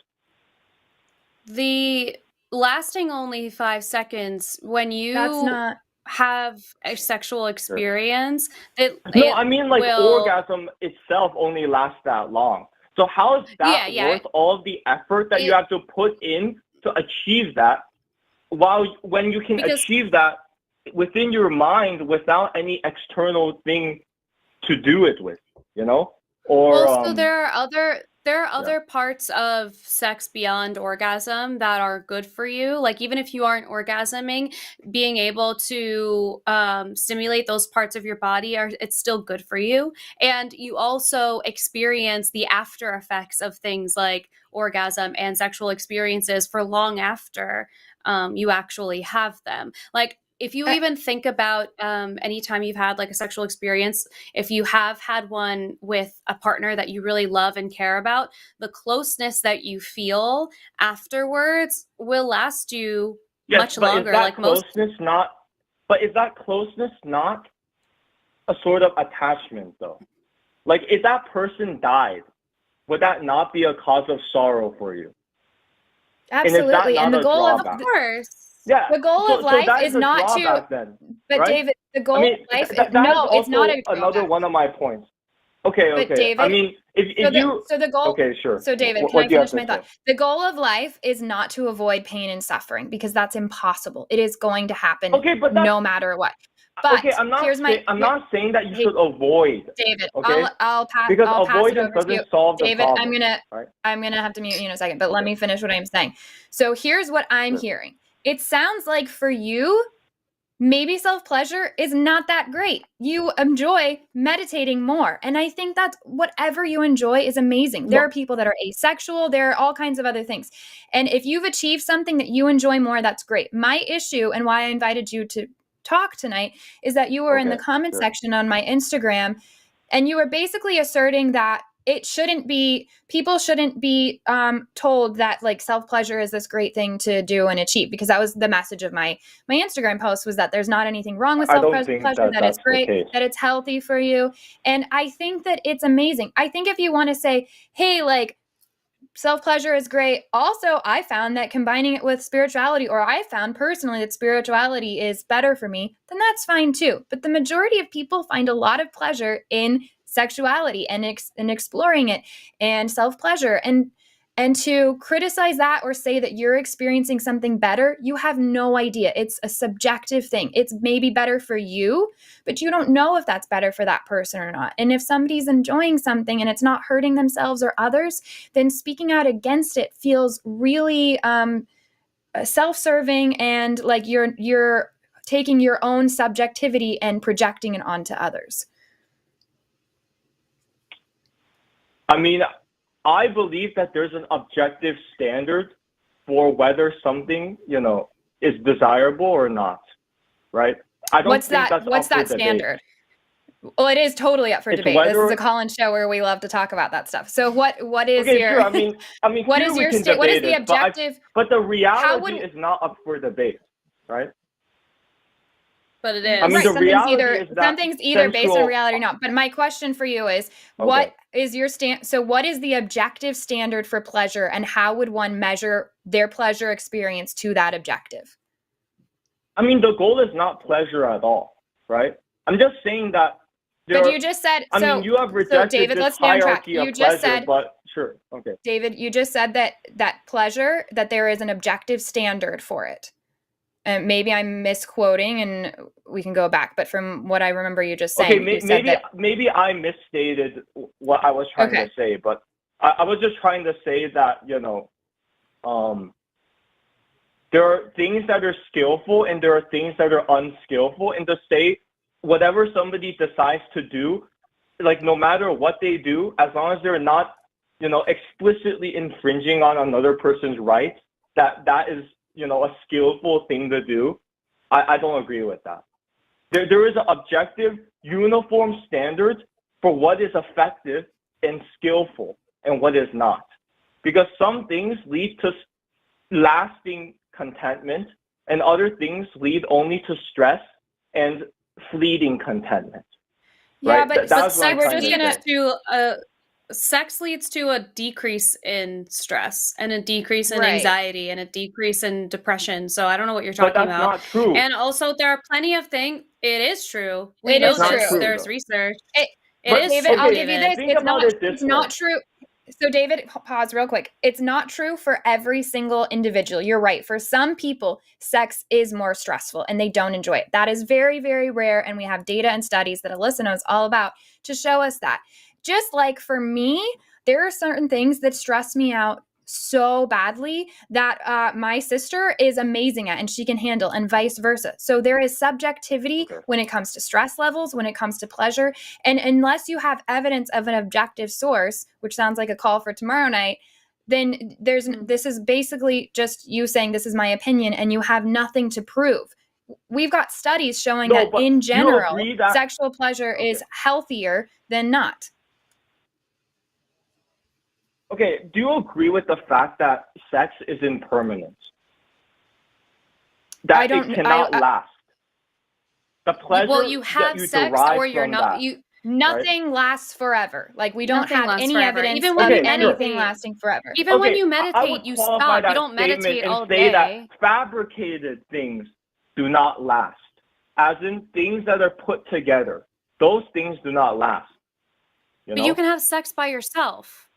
The lasting only 5 seconds, when you have a sexual experience, I mean, like, orgasm itself only lasts that long. So how is that worth all of the effort that you have to put in to achieve that, when you can achieve that within your mind without any external thing to do it with, you know? Or so there are other parts of sex beyond orgasm that are good for you. Like, even if you aren't orgasming, being able to stimulate those parts of your body, it's still good for you. And you also experience the after effects of things like orgasm and sexual experiences for long after you actually have them. Like, if you even think about anytime you've had like a sexual experience, if you have had one with a partner that you really love and care about, the closeness that you feel afterwards will last you much longer. Is that closeness not a sort of attachment, though? Like, if that person died, would that not be a cause of sorrow for you? Absolutely. And the goal of course. Yeah. The goal of life is not to. But right? David, the goal of life is it's not another one of my points. Okay. But David, I mean, so the goal. Okay, sure. So David, can I finish my thought? The goal of life is not to avoid pain and suffering, because that's impossible. It is going to happen. Okay, but no matter what. But I'm not saying that you should avoid. David, okay? I'll pass. Because I'll avoidance pass doesn't solve the David, problem. I'm gonna have to mute you in a second, but let me finish what I'm saying. So here's what I'm hearing. It sounds like for you, maybe self-pleasure is not that great. You enjoy meditating more. And I think that's whatever you enjoy is amazing. There are people that are asexual. There are all kinds of other things. And if you've achieved something that you enjoy more, that's great. My issue, and why I invited you to talk tonight, is that you were in the comment section on my Instagram, and you were basically asserting that people shouldn't be told that like self-pleasure is this great thing to do and achieve, because that was the message of my Instagram post, was that there's not anything wrong with self-pleasure, that it's great, that it's healthy for you. And I think that it's amazing. I think if you want to say, hey, like, self-pleasure is great. Also, I found that combining it with spirituality, or I found personally that spirituality is better for me, then that's fine too. But the majority of people find a lot of pleasure in sexuality and exploring it and self-pleasure, and to criticize that or say that you're experiencing something better, you have no idea. It's a subjective thing. It's maybe better for you, but you don't know if that's better for that person or not. And if somebody's enjoying something and it's not hurting themselves or others, then speaking out against it feels really self-serving, and like you're taking your own subjectivity and projecting it onto others. I mean, I believe that there's an objective standard for whether something, is desirable or not, right? I don't think that's What's that standard? Well, it is totally up for debate. This is a call-in show where we love to talk about that stuff. So what is your? Sure. I mean, what is your what is the objective? But the reality is not up for debate, right? But it is. I mean, the reality is that something's either based on reality or not. But my question for you is, what is your So what is the objective standard for pleasure, and how would one measure their pleasure experience to that objective? I mean, the goal is not pleasure at all, right? I'm just saying that. But you just said. I mean, you have rejected David, this let's stay on track. hierarchy of pleasure, but sure, okay. David, you just said that pleasure, that there is an objective standard for it. And maybe I'm misquoting, and we can go back. But from what I remember you just saying, maybe I misstated what I was trying to say. But I was just trying to say that there are things that are skillful and there are things that are unskillful. And to say whatever somebody decides to do, like no matter what they do, as long as they're not explicitly infringing on another person's rights, that is a skillful thing to do. I don't agree with that. There is an objective, uniform standards for what is effective and skillful and what is not. Because some things lead to lasting contentment and other things lead only to stress and fleeting contentment. Yeah, right? but That's what I'm sex trying to leads say. to sex leads to a decrease in stress and a decrease in Right. anxiety and a decrease in depression. So I don't know what you're But talking that's about. not true. And also, there are plenty of things. It is true. We It know is this. true. There's though. research. It- It is David, true, I'll give you David. this. Think It's about not. it this It's not way. true. So, David, pause real quick. It's not true for every single individual. You're right. For some people, sex is more stressful and they don't enjoy it. That is very, very rare. And we have data and studies that Alyssa knows all about to show us that. Just like for me, there are certain things that stress me out so badly that my sister is amazing at and she can handle, and vice versa. So there is subjectivity when it comes to stress levels, when it comes to pleasure. And unless you have evidence of an objective source, which sounds like a call for tomorrow night, then this is basically just you saying this is my opinion and you have nothing to prove. We've got studies showing that but in you general, agree that- sexual pleasure is healthier than not. Okay, do you agree with the fact that sex is impermanent? That it cannot last. The pleasure well, you that have you sex derive or you're from not. that, Nothing lasts forever. Like we don't Nothing have lasts any forever. evidence Even of when you anything meditate. lasting forever. Even when Okay, you I meditate, would you qualify stop. You that don't statement meditate and all say day. that fabricated things do not last. As in things that are put together. Those things do not last. But you can have sex by yourself.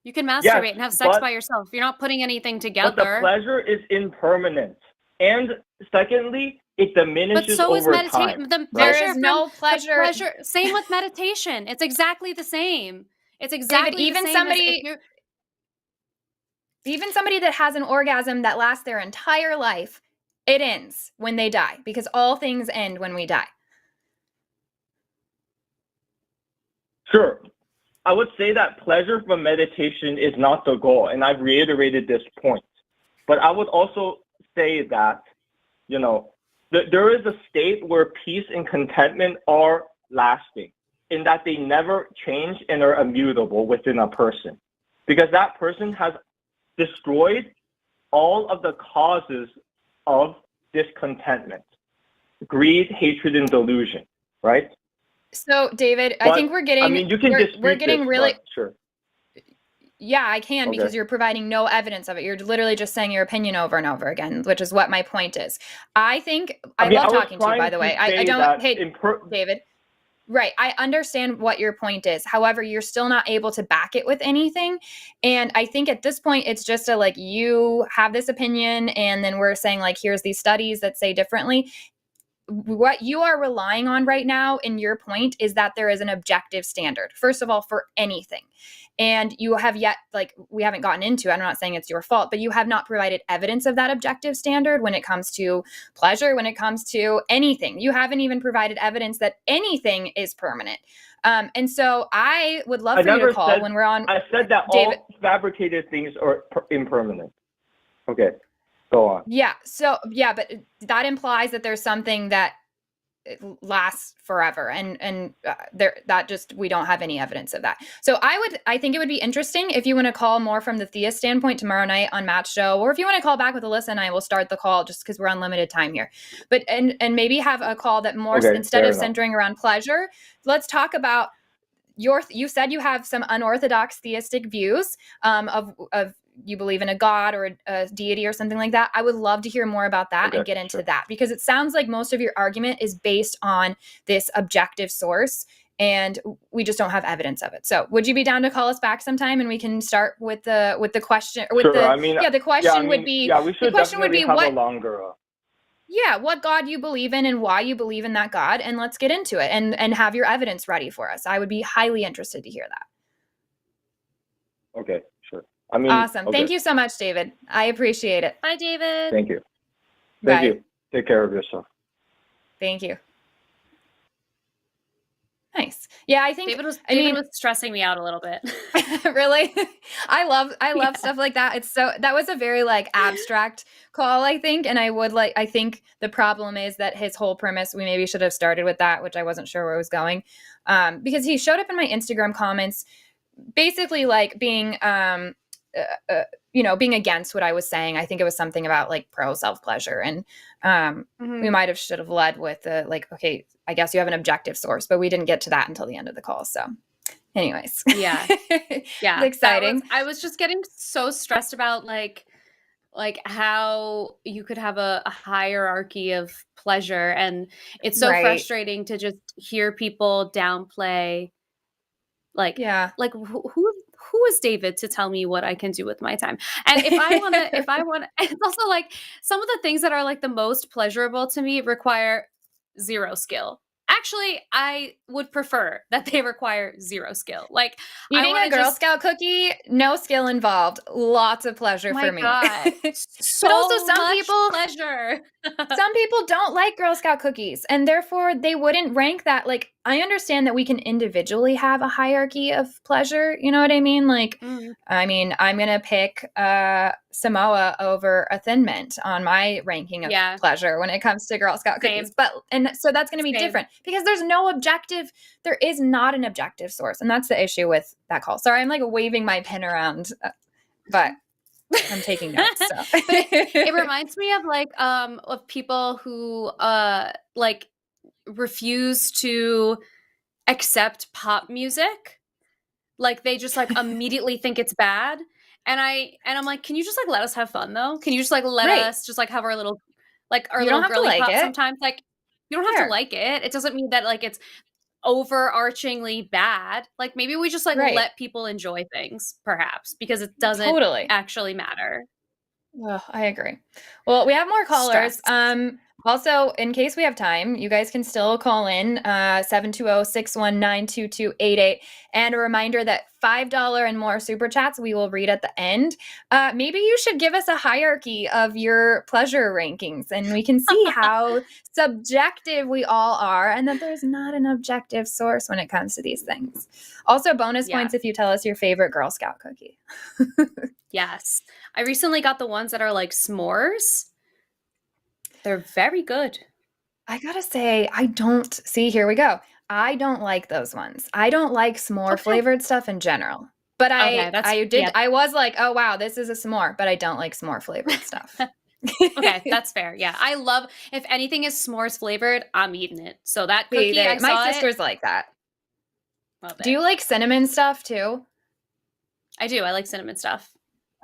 You can masturbate Yes, and have sex but- by yourself. You're not putting anything But together. the pleasure is impermanent. And secondly, it But diminishes so is over meditation. time. The There pleasure is no from- the pleasure- Same with meditation. It's exactly the same. It's exactly even the same somebody- as if you're, Even somebody that has an orgasm that lasts their entire life, it ends when they die because all things end when we die. Sure. I would say that pleasure from meditation is not the goal, and I've reiterated this point. But I would also say that, there is a state where peace and contentment are lasting, in that they never change and are immutable within a person. Because that person has destroyed all of the causes of discontentment, greed, hatred, and delusion, right? So, David, I think we're getting. I mean, you can we're getting this, really. sure. Yeah, I can because you're providing no evidence of it. You're literally just saying your opinion over and over again, which is what my point is. I think I love talking to you, by the way. I don't. Hey, David. Right. I understand what your point is. However, you're still not able to back it with anything. And I think at this point, it's just you have this opinion and then we're saying here's these studies that say differently. What you are relying on right now in your point is that there is an objective standard, first of all, for anything. And you have yet, we haven't gotten into it. I'm not saying it's your fault, but you have not provided evidence of that objective standard when it comes to pleasure, when it comes to anything. You haven't even provided evidence that anything is permanent. And so I would love for you to call when we're on. I said that David, all fabricated things are impermanent. Okay, go on. Yeah. So, but that implies that there's something that lasts forever, and we don't have any evidence of that. So I think it would be interesting if you want to call more from the theist standpoint tomorrow night on Matt's show, or if you want to call back with Alyssa and I will start the call just because we're on limited time here. But and maybe have a call that more instead of centering around pleasure, let's talk about you said you have some unorthodox theistic views of you believe in a god or a deity or something like that. I would love to hear more about that and get into that, because it sounds like most of your argument is based on this objective source and we just don't have evidence of it. So would you be down to call us back sometime and we can start with the question or with the question would be we should definitely have a longer what God you believe in and why you believe in that God, and let's get into it and have your evidence ready for us. I would be highly interested to hear that. Okay, sure. Awesome. Thank you so much, David. I appreciate it. Bye, David. Thank you. Bye. Thank you. Take care of yourself. Thank you. Nice. Yeah, I think David was stressing me out a little bit. Really? I love stuff like that. That was a very like abstract call, I think. And I think the problem is that his whole premise, we maybe should have started with that, which I wasn't sure where it was going. Because he showed up in my Instagram comments basically like being, being against what I was saying. I think it was something about like pro self-pleasure. And we should have led with like, okay, I guess you have an objective source, but we didn't get to that until the end of the call. So anyways. Yeah. It's exciting. I was just getting so stressed about like how you could have a hierarchy of pleasure. And it's so frustrating to just hear people downplay like who is David to tell me what I can do with my time? And if I want to, it's also like some of the things that are like the most pleasurable to me require zero skill. Actually, I would prefer that they require zero skill. Like eating a Girl Scout cookie, no skill involved. Lots of pleasure for me. God. But also pleasure. Some people don't like Girl Scout cookies, and therefore they wouldn't rank that. Like, I understand that we can individually have a hierarchy of pleasure. You know what I mean? Like, I mean, I'm going to pick Samoa over a Thin Mint on my ranking of pleasure when it comes to Girl Scout cookies. And so that's going to be different because there is not an objective source. And that's the issue with that call. Sorry, I'm like waving my pen around, but I'm taking notes. So. It reminds me of like of people who like refuse to accept pop music. Like they just like immediately think it's bad. And I'm like, can you just like let us have fun though? Can you just like let us just like have our little like our little girly pop sometimes? Like you don't have to like it. It doesn't mean that like it's overarchingly bad. Like maybe we just like let people enjoy things perhaps because it doesn't actually matter. Oh, I agree. Well, we have more callers. Also, in case we have time, you guys can still call in 720-619-2288. And a reminder that $5 and more super chats we will read at the end. Maybe you should give us a hierarchy of your pleasure rankings and we can see how subjective we all are and that there's not an objective source when it comes to these things. Also, bonus points if you tell us your favorite Girl Scout cookie. Yes. I recently got the ones that are like s'mores. They're very good. I gotta say, here we go. I don't like those ones. I don't like s'more flavored stuff in general. But I was like, oh wow, this is a s'more, but I don't like s'more flavored stuff. Okay, that's fair. Yeah. I love, if anything is s'mores flavored, I'm eating it. So that cookie, my sister's like that. Do you like cinnamon stuff too? I do. I like cinnamon stuff.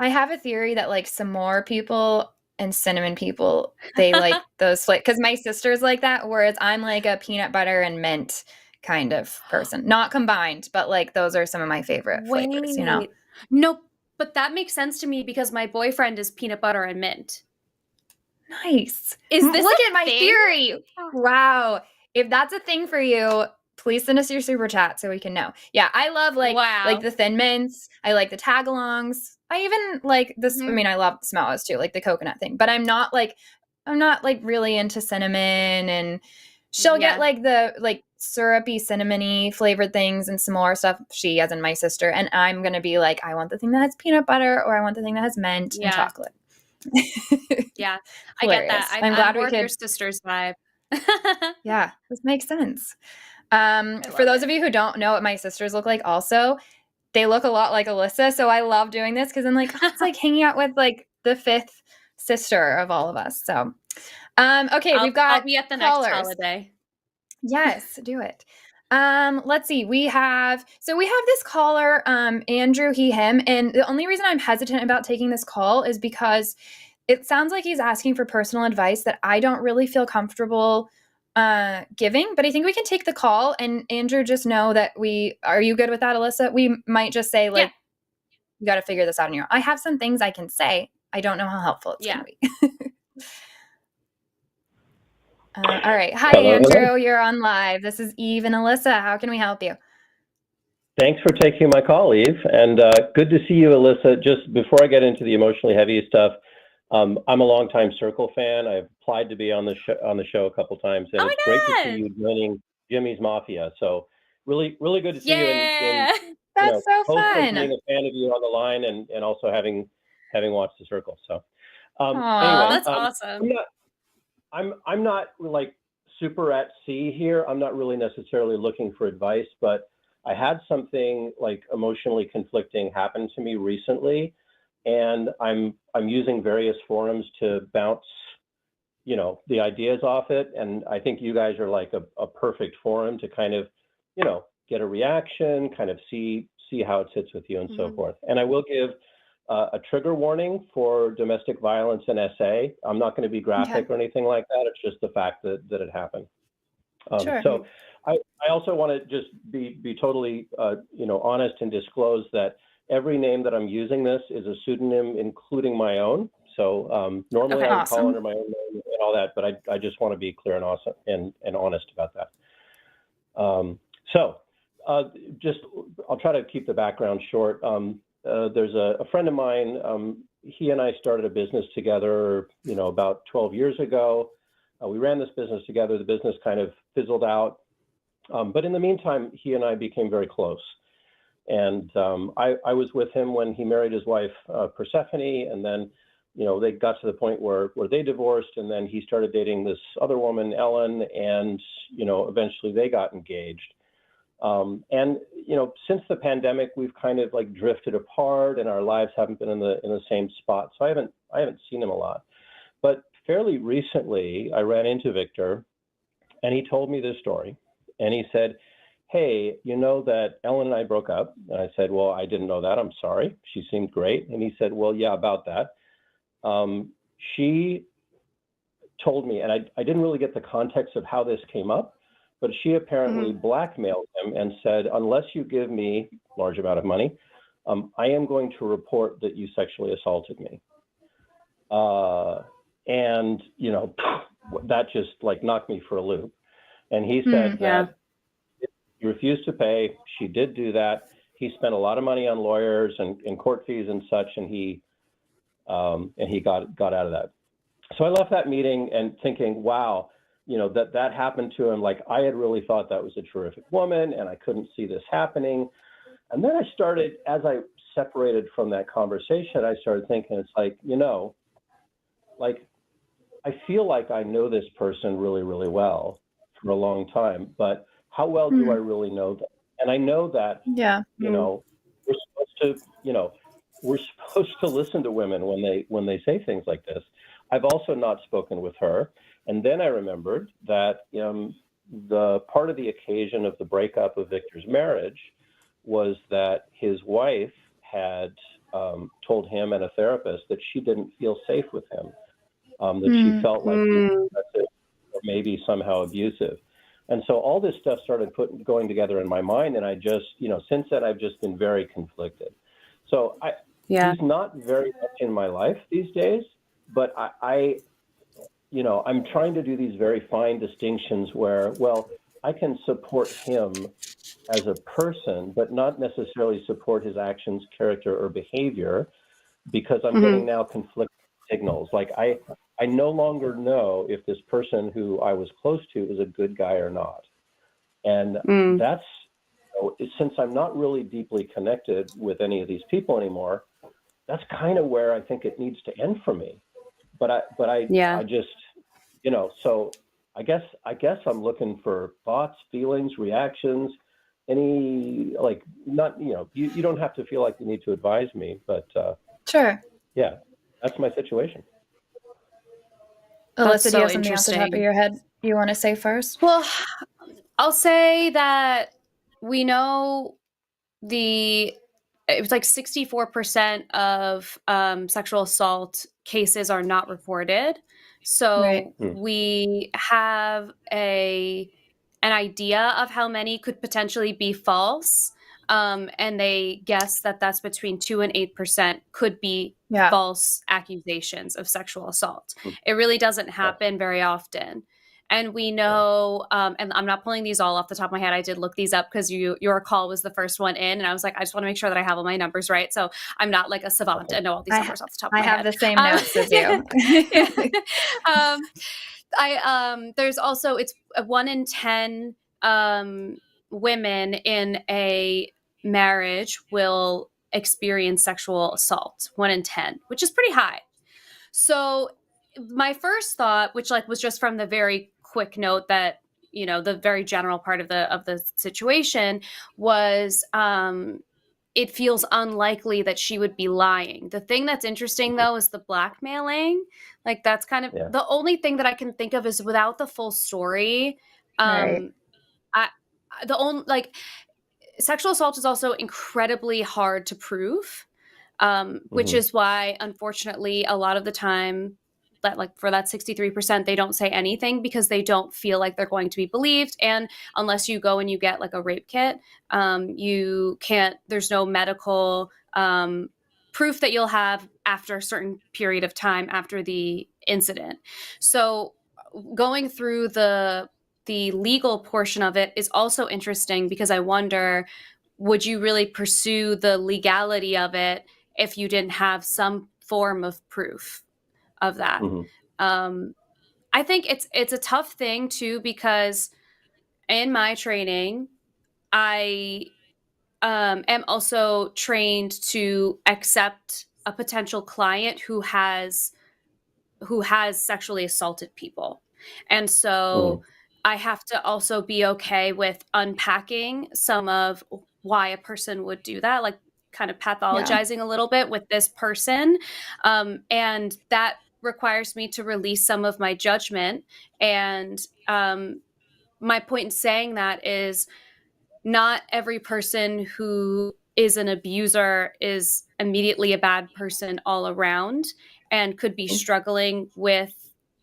I have a theory that like s'more people and cinnamon people, they like those because my sister's like that, whereas I'm like a peanut butter and mint kind of person. Not combined, but like those are some of my favorite flavors, you know? No, but that makes sense to me because my boyfriend is peanut butter and mint. Nice. Look at my theory. Wow. If that's a thing for you, please send us your super chat so we can know. Yeah, I love like the Thin Mints. I like the tag-alongs. I even like this. I mean, I love s'mores too, like the coconut thing. But I'm not like really into cinnamon. And she'll get like the like syrupy, cinnamony flavored things and some more stuff. She, as in my sister, and I'm gonna be like, I want the thing that has peanut butter, or I want the thing that has mint and chocolate. Yeah, I get that. I'm glad we could. Your sister's vibe. Yeah, this makes sense. For those of you who don't know what my sisters look like, also. They look a lot like Alyssa, so I love doing this because I'm like, it's like hanging out with like the fifth sister of all of us. So, okay, I'll be at the callers. Next holiday. Yes, do it. Let's see. We have this caller, Andrew, he, him, and the only reason I'm hesitant about taking this call is because it sounds like he's asking for personal advice that I don't really feel comfortable giving, but I think we can take the call. And Andrew, just know that are you good with that, Alyssa? We might just say like, you got to figure this out on your own. I have some things I can say. I don't know how helpful it's going to be. All right. Hi, Andrew. You're on live. This is Eve and Alyssa. How can we help you? Thanks for taking my call, Eve. And good to see you, Alyssa. Just before I get into the emotionally heavy stuff, I'm a longtime Circle fan. I've applied to be on the show a couple times, and it's great to see you joining Jimmy's Mafia. So really good to see you That's so both for fun. being a fan of you on the line and also having watched the circle. So Aw. anyway, That's awesome. I'm not like super at sea here. I'm not really necessarily looking for advice, but I had something like emotionally conflicting happen to me recently, and I'm using various forums to bounce, the ideas off it. And I think you guys are like a perfect forum to kind of, get a reaction, kind of see how it sits with you and so forth. And I will give a trigger warning for domestic violence and SA. I'm not going to be graphic or anything like that. It's just the fact that it happened. Sure. So I also want to just be totally, honest and disclose that every name that I'm using this is a pseudonym, including my own. So normally I would call under my own name and all that, but I just want to be clear and awesome and honest about that. I'll try to keep the background short. There's a friend of mine. He and I started a business together, about 12 years ago. We ran this business together. The business kind of fizzled out. But in the meantime, he and I became very close. And I was with him when he married his wife, Persephone. And then, they got to the point where they divorced. And then he started dating this other woman, Ellen. And, eventually they got engaged. Since the pandemic, we've kind of like drifted apart and our lives haven't been in the same spot. So I haven't seen him a lot. But fairly recently, I ran into Victor and he told me this story. And he said, hey, you know that Ellen and I broke up? And I said, well, I didn't know that. I'm sorry. She seemed great. And he said, well, yeah, about that. She told me, and I didn't really get the context of how this came up, but she apparently blackmailed him and said, unless you give me a large amount of money, I am going to report that you sexually assaulted me. And, that just like knocked me for a loop. And he said that he refused to pay. She did do that. He spent a lot of money on lawyers and court fees and such, and he got out of that. So I left that meeting and thinking, wow, that happened to him. Like I had really thought that was a terrific woman and I couldn't see this happening. And then I started, as I separated from that conversation, I started thinking, it's like, like I feel like I know this person really, really well for a long time, but how well do I really know them? And I know that, we're supposed to listen to women when they say things like this. I've also not spoken with her. And then I remembered that the part of the occasion of the breakup of Victor's marriage was that his wife had told him and a therapist that she didn't feel safe with him, that she felt like he was aggressive or maybe somehow abusive. And so all this stuff started going together in my mind. And I just, since then, I've just been very conflicted. So he's not very much in my life these days, but I'm trying to do these very fine distinctions where, well, I can support him as a person, but not necessarily support his actions, character, or behavior, because I'm getting now conflicting signals. Like I no longer know if this person who I was close to is a good guy or not. And that's, since I'm not really deeply connected with any of these people anymore, that's kind of where I think it needs to end for me. But I just, so I guess I'm looking for thoughts, feelings, reactions, any, like, not, you don't have to feel like you need to advise me, but sure. Yeah, that's my situation. Alyssa, do you have something off the top of your head you want to say first? Well, I'll say that we know it was like 64% of sexual assault cases are not reported. So we have an idea of how many could potentially be false. And they guess that that's between 2 and 8% could be false accusations of sexual assault. It really doesn't happen very often. And we know, and I'm not pulling these all off the top of my head. I did look these up because your call was the first one in. And I was like, I just want to make sure that I have all my numbers right. So I'm not like a savant and know all these numbers off the top of my head. I have the same notes as you. There's also, it's 1 in 10 women in a marriage will experience sexual assault, 1 in 10, which is pretty high. So my first thought, which like was just from the very quick note that, you know, the very general part of the situation was, it feels unlikely that she would be lying. The thing that's interesting though is the blackmailing. Like that's kind of the only thing that I can think of is without the full story. Right. The only like sexual assault is also incredibly hard to prove, which is why, unfortunately, a lot of the time, that like for that 63%, they don't say anything because they don't feel like they're going to be believed. And unless you go and you get like a rape kit, you can't. There's no medical proof that you'll have after a certain period of time after the incident. So going through the legal portion of it is also interesting because I wonder, would you really pursue the legality of it if you didn't have some form of proof of that? I think it's a tough thing too, because in my training, I am also trained to accept a potential client who has sexually assaulted people. And so I have to also be okay with unpacking some of why a person would do that, like kind of pathologizing a little bit with this person. And that requires me to release some of my judgment. And my point in saying that is not every person who is an abuser is immediately a bad person all around and could be struggling with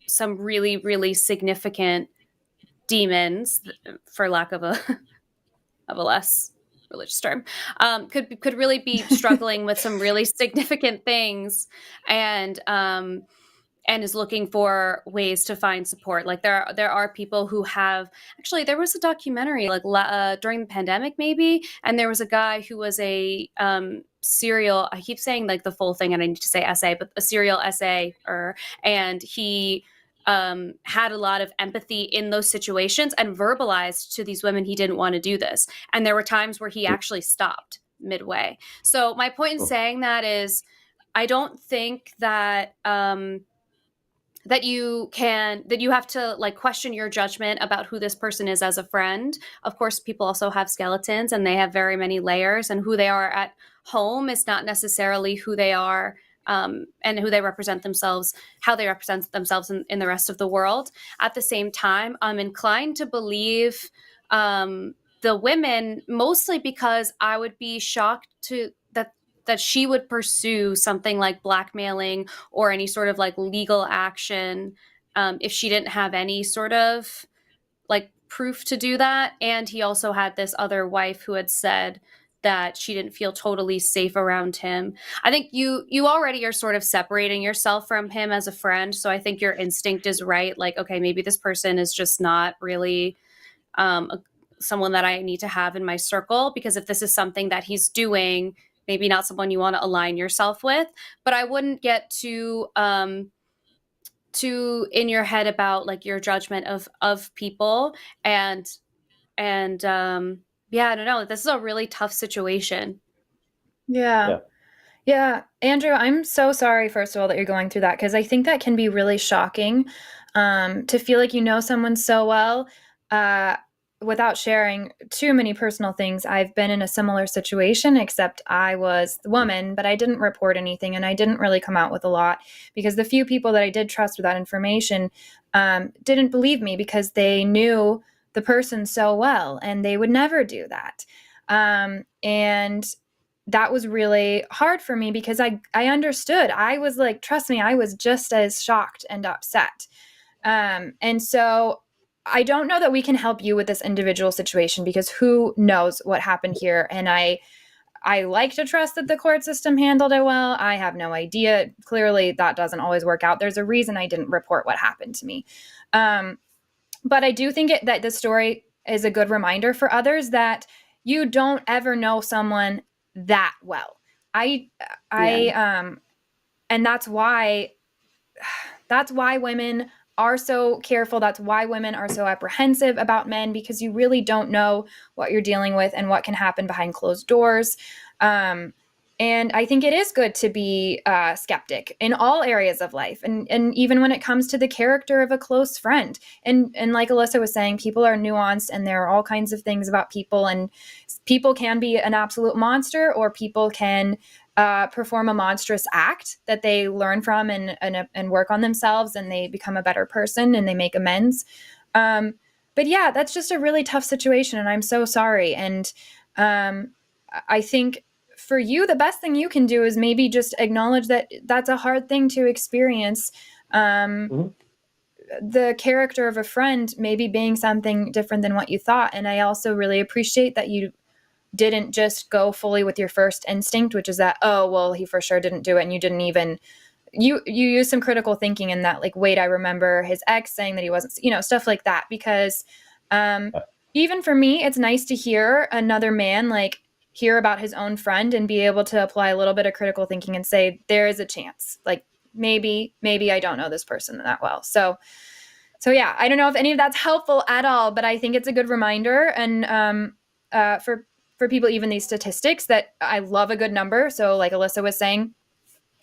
some really, really significant demons, for lack of a less religious term, could really be struggling with some really significant things, and is looking for ways to find support. Like there are people who have, actually there was a documentary like during the pandemic maybe, and there was a guy who was a serial, I keep saying like the full thing and I need to say essay, but a serial essayer, and he had a lot of empathy in those situations and verbalized to these women he didn't want to do this. And there were times where he actually stopped midway. So my point in saying that is, I don't think that that you have to like question your judgment about who this person is as a friend. Of course, people also have skeletons and they have very many layers, and who they are at home is not necessarily who they are, and who they represent themselves, how they represent themselves in the rest of the world. At the same time, I'm inclined to believe the women, mostly because I would be shocked that she would pursue something like blackmailing or any sort of like legal action if she didn't have any sort of like proof to do that. And he also had this other wife who had said that she didn't feel totally safe around him. I think you already are sort of separating yourself from him as a friend. So I think your instinct is right. Like, okay, maybe this person is just not really someone that I need to have in my circle, because if this is something that he's doing, maybe not someone you want to align yourself with. But I wouldn't get too in your head about like your judgment of people. And yeah, I don't know. This is a really tough situation. Yeah. Andrew, I'm so sorry, first of all, that you're going through that, because I think that can be really shocking, to feel like you know someone so well, without sharing too many personal things. I've been in a similar situation, except I was the woman, but I didn't report anything and I didn't really come out with a lot, because the few people that I did trust with that information didn't believe me because they knew the person so well and they would never do that. And that was really hard for me because I understood. I was like, trust me, I was just as shocked and upset. And so I don't know that we can help you with this individual situation, because who knows what happened here. And I like to trust that the court system handled it well. I have no idea. Clearly that doesn't always work out. There's a reason I didn't report what happened to me. But I do think that the story is a good reminder for others that you don't ever know someone that well. And that's why women are so careful. That's why women are so apprehensive about men, because you really don't know what you're dealing with and what can happen behind closed doors. And I think it is good to be skeptic in all areas of life, and even when it comes to the character of a close friend. And like Alyssa was saying, people are nuanced, and there are all kinds of things about people, and people can be an absolute monster, or people can perform a monstrous act that they learn from and work on themselves, and they become a better person and they make amends. But yeah, that's just a really tough situation, and I'm so sorry. And I think for you, the best thing you can do is maybe just acknowledge that that's a hard thing to experience. The character of a friend maybe being something different than what you thought. And I also really appreciate that you didn't just go fully with your first instinct, which is that, oh, well, he for sure didn't do it. And you didn't even, you use some critical thinking in that, like, wait, I remember his ex saying that he wasn't, stuff like that. Because even for me, it's nice to hear another man, like, hear about his own friend and be able to apply a little bit of critical thinking and say, there is a chance, like, maybe I don't know this person that well. So yeah, I don't know if any of that's helpful at all, but I think it's a good reminder. And for people, even these statistics, that I love a good number. So like Alyssa was saying,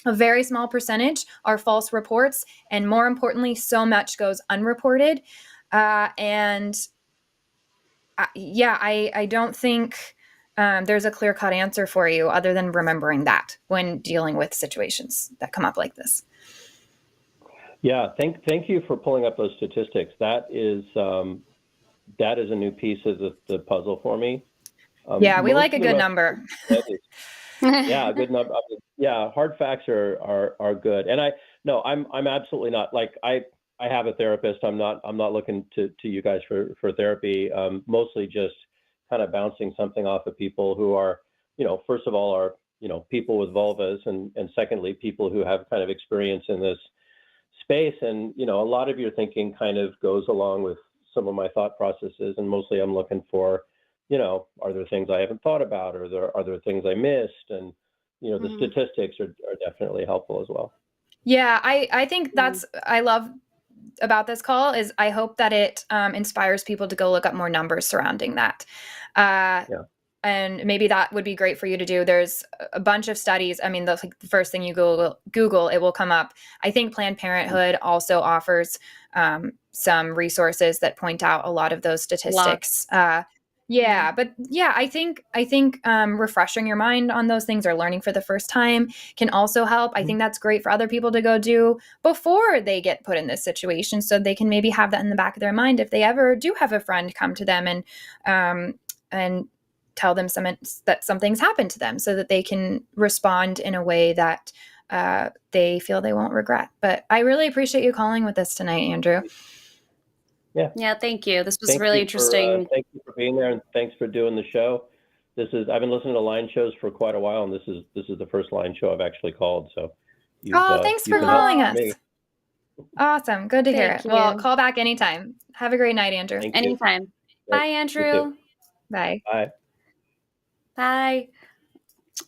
a very small percentage are false reports. And more importantly, so much goes unreported. I don't think there's a clear-cut answer for you other than remembering that when dealing with situations that come up like this. Yeah, thank you for pulling up those statistics. That is a new piece of the puzzle for me. Yeah, we like a good number. Yeah, a good number. Yeah, hard facts are good. And I'm absolutely not, like, I have a therapist. I'm not looking to you guys for therapy. Mostly just kind of bouncing something off of people who are, first of all, are, people with vulvas, and secondly, people who have kind of experience in this space. And, a lot of your thinking kind of goes along with some of my thought processes. And mostly I'm looking for, are there things I haven't thought about, or are there things I missed? And, the statistics are definitely helpful as well. Yeah, I think that's, I love about this call is I hope that it inspires people to go look up more numbers surrounding that. And maybe that would be great for you to do. There's a bunch of studies. I mean, the first thing you Google, it will come up. I think Planned Parenthood also offers some resources that point out a lot of those statistics. But yeah, I think refreshing your mind on those things, or learning for the first time, can also help. I think that's great for other people to go do before they get put in this situation, so they can maybe have that in the back of their mind if they ever do have a friend come to them and tell them that something's happened to them, so that they can respond in a way that they feel they won't regret. But I really appreciate you calling with us tonight, Andrew. Yeah, thank you. This was really interesting. Thank you for being there, and thanks for doing the show. I've been listening to line shows for quite a while, and this is the first line show I've actually called. So, thanks for calling us. Awesome, good to hear it. Well, call back anytime. Have a great night, Andrew. Anytime. Bye, Andrew. Bye. Bye. Bye.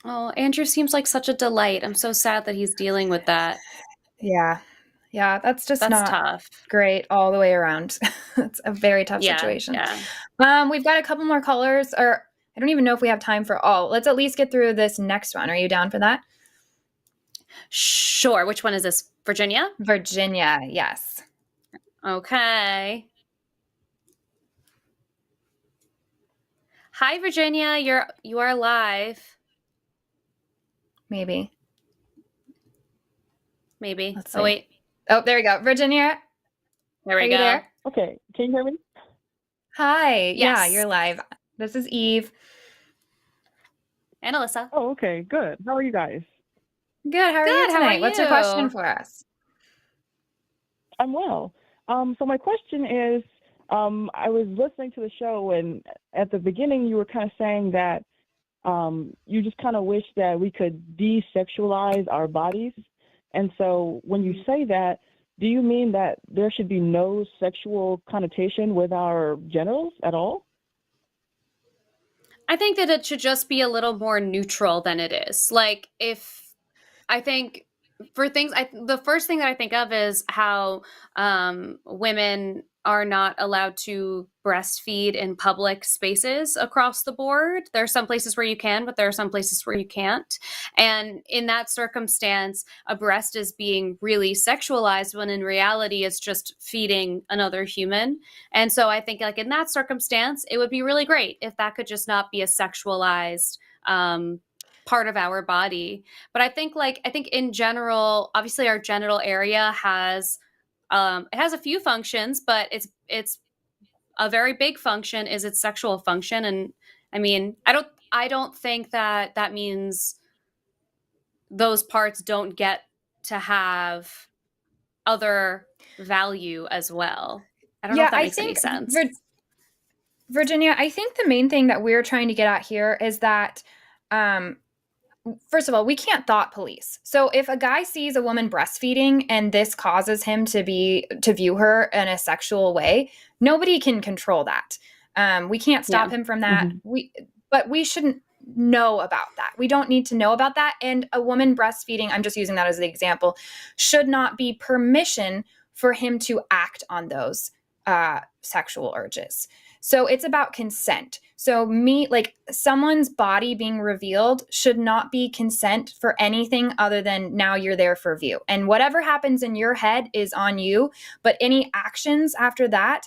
Oh, Andrew seems like such a delight. I'm so sad that he's dealing with that. Yeah, that's not tough. Great all the way around. It's a very tough situation. Yeah. We've got a couple more callers, or I don't even know if we have time for all. Let's at least get through this next one. Are you down for that? Sure. Which one is this? Virginia? Virginia, yes. Okay. Hi, Virginia. You are live. Maybe. Let's see. Oh, wait. Oh, there we go. Virginia. There we go. There? Okay. Can you hear me? Hi. Yes. Yeah, you're live. This is Eve. And Alyssa. Oh, okay. Good. How are you guys? Good. How are you tonight? What's your question for us? I'm well. So my question is, I was listening to the show, and at the beginning you were kind of saying that you just kind of wish that we could desexualize our bodies. And so when you say that, do you mean that there should be no sexual connotation with our genitals at all? I think that it should just be a little more neutral than it is. Like, I think for things, the first thing that I think of is how women are not allowed to breastfeed in public spaces across the board. There are some places where you can, but there are some places where you can't. And in that circumstance, a breast is being really sexualized when in reality it's just feeding another human. And so I think like in that circumstance, it would be really great if that could just not be a sexualized part of our body. But I think in general, obviously our genital area has it has a few functions, but it's a very big function is its sexual function. And I mean, I don't think that means those parts don't get to have other value as well. I don't know if that makes any sense. Virginia, I think the main thing that we're trying to get at here is that first of all, we can't thought police. So if a guy sees a woman breastfeeding and this causes him to view her in a sexual way, nobody can control that. We can't stop him from that. But we shouldn't know about that. We don't need to know about that. And a woman breastfeeding, I'm just using that as an example, should not be permission for him to act on those sexual urges. So it's about consent. So someone's body being revealed should not be consent for anything other than now you're there for view. And whatever happens in your head is on you, but any actions after that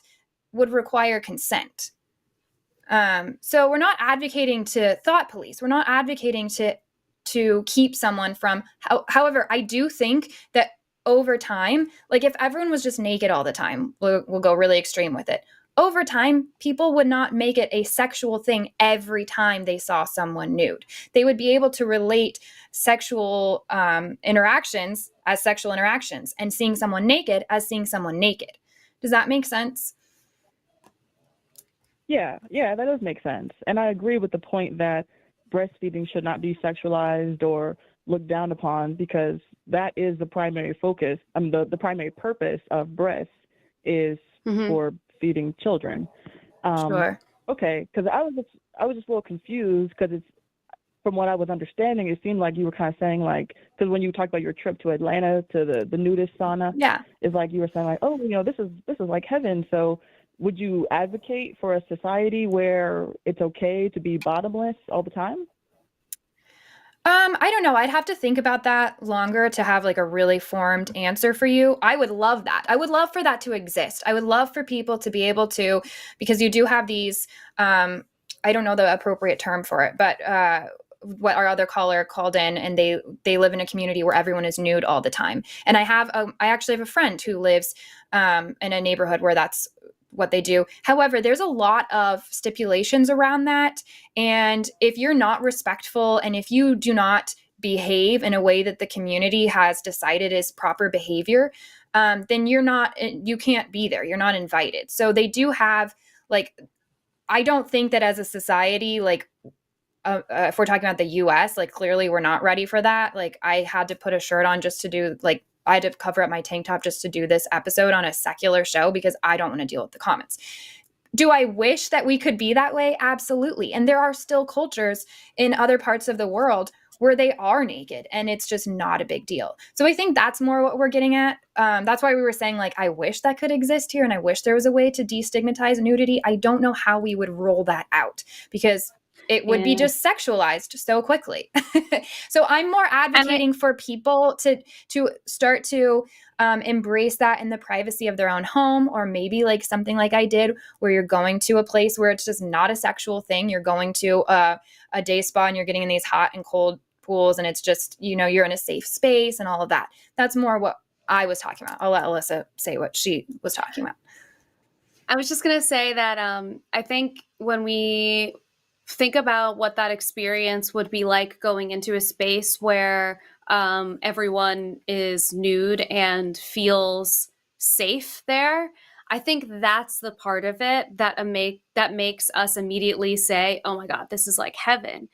would require consent. So we're not advocating to thought police. We're not advocating to keep someone from, however, I do think that over time, like if everyone was just naked all the time, we'll go really extreme with it. Over time, people would not make it a sexual thing every time they saw someone nude. They would be able to relate sexual interactions as sexual interactions and seeing someone naked as seeing someone naked. Does that make sense? Yeah, that does make sense. And I agree with the point that breastfeeding should not be sexualized or looked down upon, because that is the primary focus. The primary purpose of breasts is for feeding children. Sure. Okay, because I was just a little confused, because it's, from what I was understanding, it seemed like you were kind of saying, like, because when you talked about your trip to Atlanta to the nudist sauna, it's like you were saying like, oh, this is like heaven. So would you advocate for a society where it's okay to be bottomless all the time? I don't know. I'd have to think about that longer to have like a really formed answer for you. I would love that. I would love for that to exist. I would love for people to be able to, because you do have these, I don't know the appropriate term for it, but what our other caller called in, and they live in a community where everyone is nude all the time. And I actually have a friend who lives in a neighborhood where that's what they do. However, there's a lot of stipulations around that. And if you're not respectful and if you do not behave in a way that the community has decided is proper behavior, then you can't be there. You're not invited. So they do have, like, I don't think that as a society, like, if we're talking about the US, like, clearly we're not ready for that. Like, I had to put a shirt on just to do, like, I had to cover up my tank top just to do this episode on a secular show because I don't want to deal with the comments. Do I wish that we could be that way? Absolutely. And there are still cultures in other parts of the world where they are naked and it's just not a big deal. So I think that's more what we're getting at. That's why we were saying, like, I wish that could exist here and I wish there was a way to destigmatize nudity. I don't know how we would roll that out because it would be just sexualized so quickly. So I'm more advocating for people to start to embrace that in the privacy of their own home, or maybe like something like I did, where you're going to a place where it's just not a sexual thing. You're going to a day spa and you're getting in these hot and cold pools and it's just, you're in a safe space and all of that. That's more what I was talking about. I'll let Alyssa say what she was talking about. I was just going to say that I think when we think about what that experience would be like going into a space where everyone is nude and feels safe there, I think that's the part of it that makes us immediately say, oh my God, this is like heaven.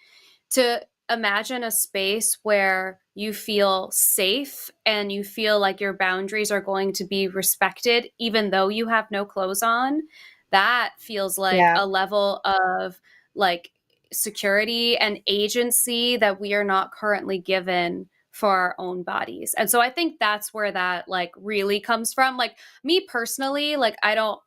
To imagine a space where you feel safe and you feel like your boundaries are going to be respected, even though you have no clothes on, that feels like a level of like security and agency that we are not currently given for our own bodies. And so I think that's where that like really comes from. Like me personally, like I don't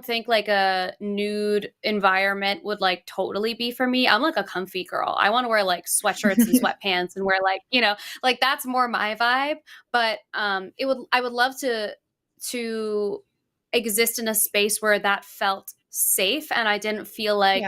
think like a nude environment would like totally be for me. I'm like a comfy girl. I want to wear like sweatshirts and sweatpants and wear like, you know, like that's more my vibe. But I would love to exist in a space where that felt safe and I didn't feel like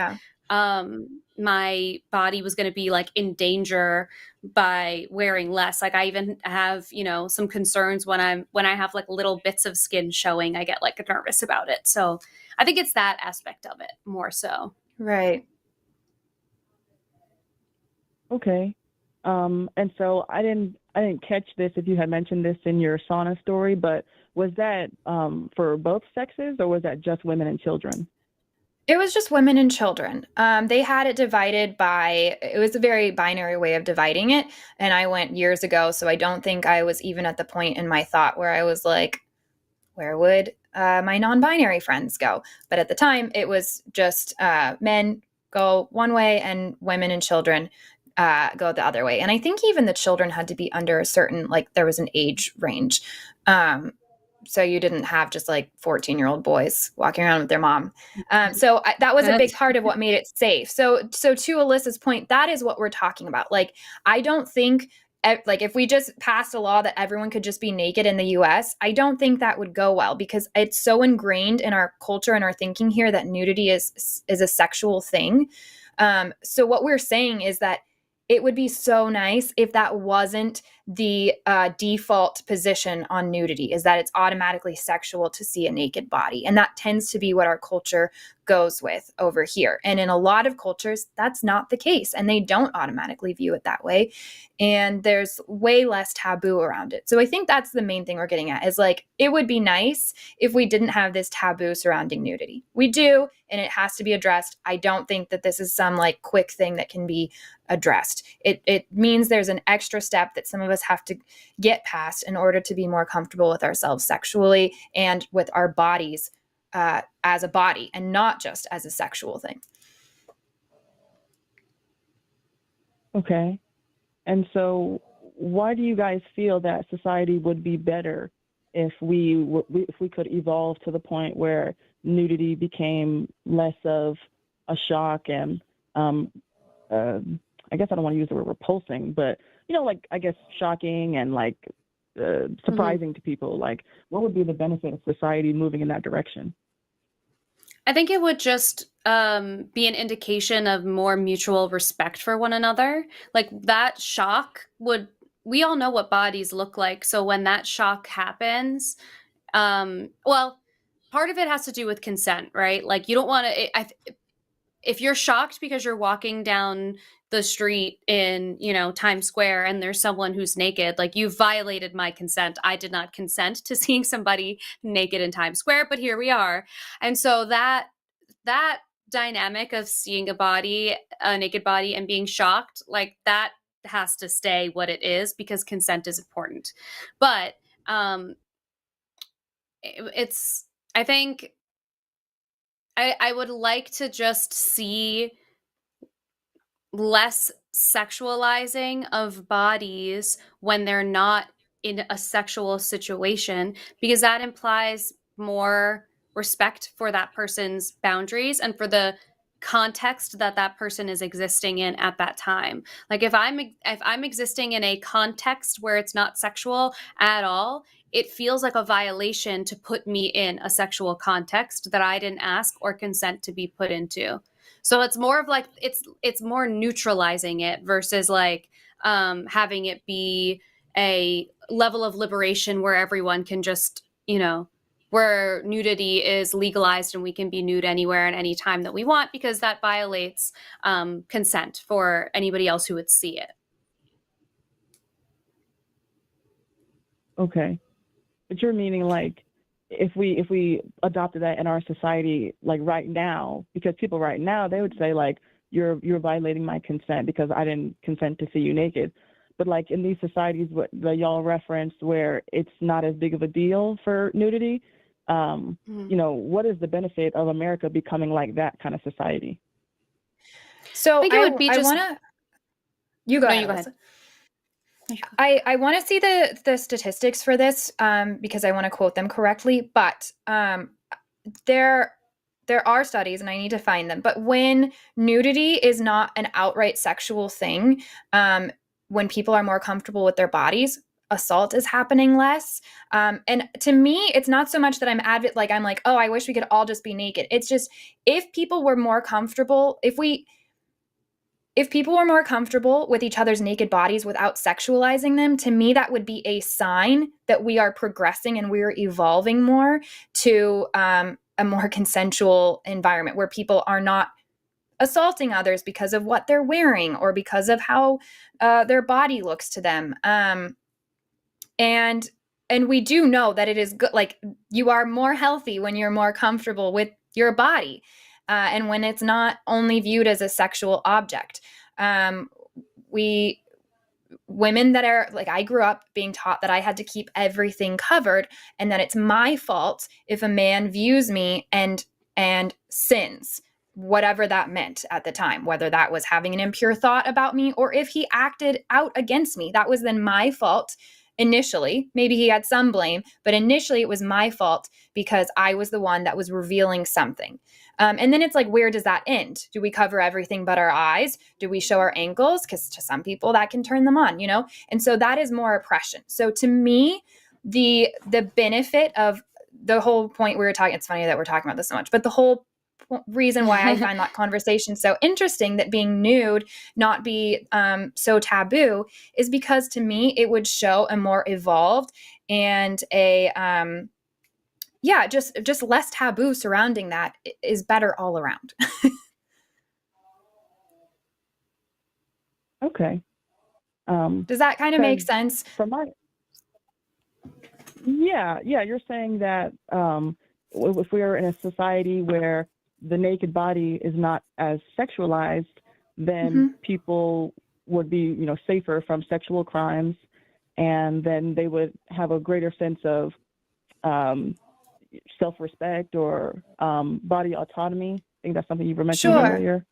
my body was going to be like in danger by wearing less. Like I even have, you know, some concerns when I have like little bits of skin showing, I get like nervous about it. So I think it's that aspect of it more so. Right. Okay. And so I didn't catch this if you had mentioned this in your sauna story, but was that for both sexes or was that just women and children? It was just women and children. They had it divided by, it was a very binary way of dividing it. And I went years ago, so I don't think I was even at the point in my thought where I was like, where would my non-binary friends go? But at the time, it was just men go one way and women and children go the other way. And I think even the children had to be under a certain, like there was an age range. So you didn't have just like 14-year-old boys walking around with their mom. That was a big part of what made it safe. So to Alyssa's point, that is what we're talking about. Like, I don't think like if we just passed a law that everyone could just be naked in the US, I don't think that would go well because it's so ingrained in our culture and our thinking here that nudity is a sexual thing. So what we're saying is that it would be so nice if that wasn't the default position on nudity, is that it's automatically sexual to see a naked body. And that tends to be what our culture goes with over here. And in a lot of cultures, that's not the case. And they don't automatically view it that way. And there's way less taboo around it. So I think that's the main thing we're getting at is like, it would be nice if we didn't have this taboo surrounding nudity. We do, and it has to be addressed. I don't think that this is some like quick thing that can be addressed. It means there's an extra step that some of us have to get past in order to be more comfortable with ourselves sexually and with our bodies as a body and not just as a sexual thing. Okay. And so why do you guys feel that society would be better if we could evolve to the point where nudity became less of a shock and I guess I don't want to use the word repulsing, but you know, like I guess shocking and like surprising to people. Like, what would be the benefit of society moving in that direction? I think it would just be an indication of more mutual respect for one another. Like that shock would, we all know what bodies look like. So when that shock happens, well, part of it has to do with consent, right? Like you don't want to, if you're shocked because you're walking down the street in, you know, Times Square and there's someone who's naked, like you've violated my consent. I did not consent to seeing somebody naked in Times Square, but here we are. And so that dynamic of seeing a naked body and being shocked, like that has to stay what it is because consent is important. But I think I would like to just see less sexualizing of bodies when they're not in a sexual situation, because that implies more respect for that person's boundaries and for the context that that person is existing in at that time. Like if I'm existing in a context where it's not sexual at all, it feels like a violation to put me in a sexual context that I didn't ask or consent to be put into. So it's more of like, it's more neutralizing it versus like having it be a level of liberation where everyone can just, you know, where nudity is legalized and we can be nude anywhere and any time that we want, because that violates consent for anybody else who would see it. Okay. But you're meaning like if we adopted that in our society, like right now, because people right now, they would say like, you're violating my consent because I didn't consent to see you naked. But like in these societies that y'all referenced where it's not as big of a deal for nudity, you know, what is the benefit of America becoming like that kind of society? So I think it would be just... You go ahead. Go ahead. I want to see the statistics for this because I want to quote them correctly, but there are studies, and I need to find them. But when nudity is not an outright sexual thing, when people are more comfortable with their bodies, assault is happening less. And to me, it's not so much that I'm like, oh, I wish we could all just be naked. It's just if people were more comfortable, if people were more comfortable with each other's naked bodies without sexualizing them, to me, that would be a sign that we are progressing and we're evolving more to a more consensual environment where people are not assaulting others because of what they're wearing or because of how their body looks to them. And we do know that it is good. Like, you are more healthy when you're more comfortable with your body. And when it's not only viewed as a sexual object. Women that are like, I grew up being taught that I had to keep everything covered and that it's my fault if a man views me and sins, whatever that meant at the time, whether that was having an impure thought about me or if he acted out against me, that was then my fault. Initially, maybe he had some blame, but initially it was my fault because I was the one that was revealing something. And then it's like, where does that end? Do we cover everything but our eyes? Do we show our ankles? Because to some people that can turn them on, you know? And so that is more oppression. So to me, the benefit of the whole point we were talking, it's funny that we're talking about this so much, but the whole reason why I find that conversation so interesting, that being nude not be so taboo, is because to me it would show a more evolved and a just less taboo surrounding that is better all around. Okay. Does that kind of make sense? Yeah, you're saying that if we are in a society where the naked body is not as sexualized, then people would be, safer from sexual crimes, and then they would have a greater sense of self-respect or body autonomy. I think that's something you were mentioning earlier.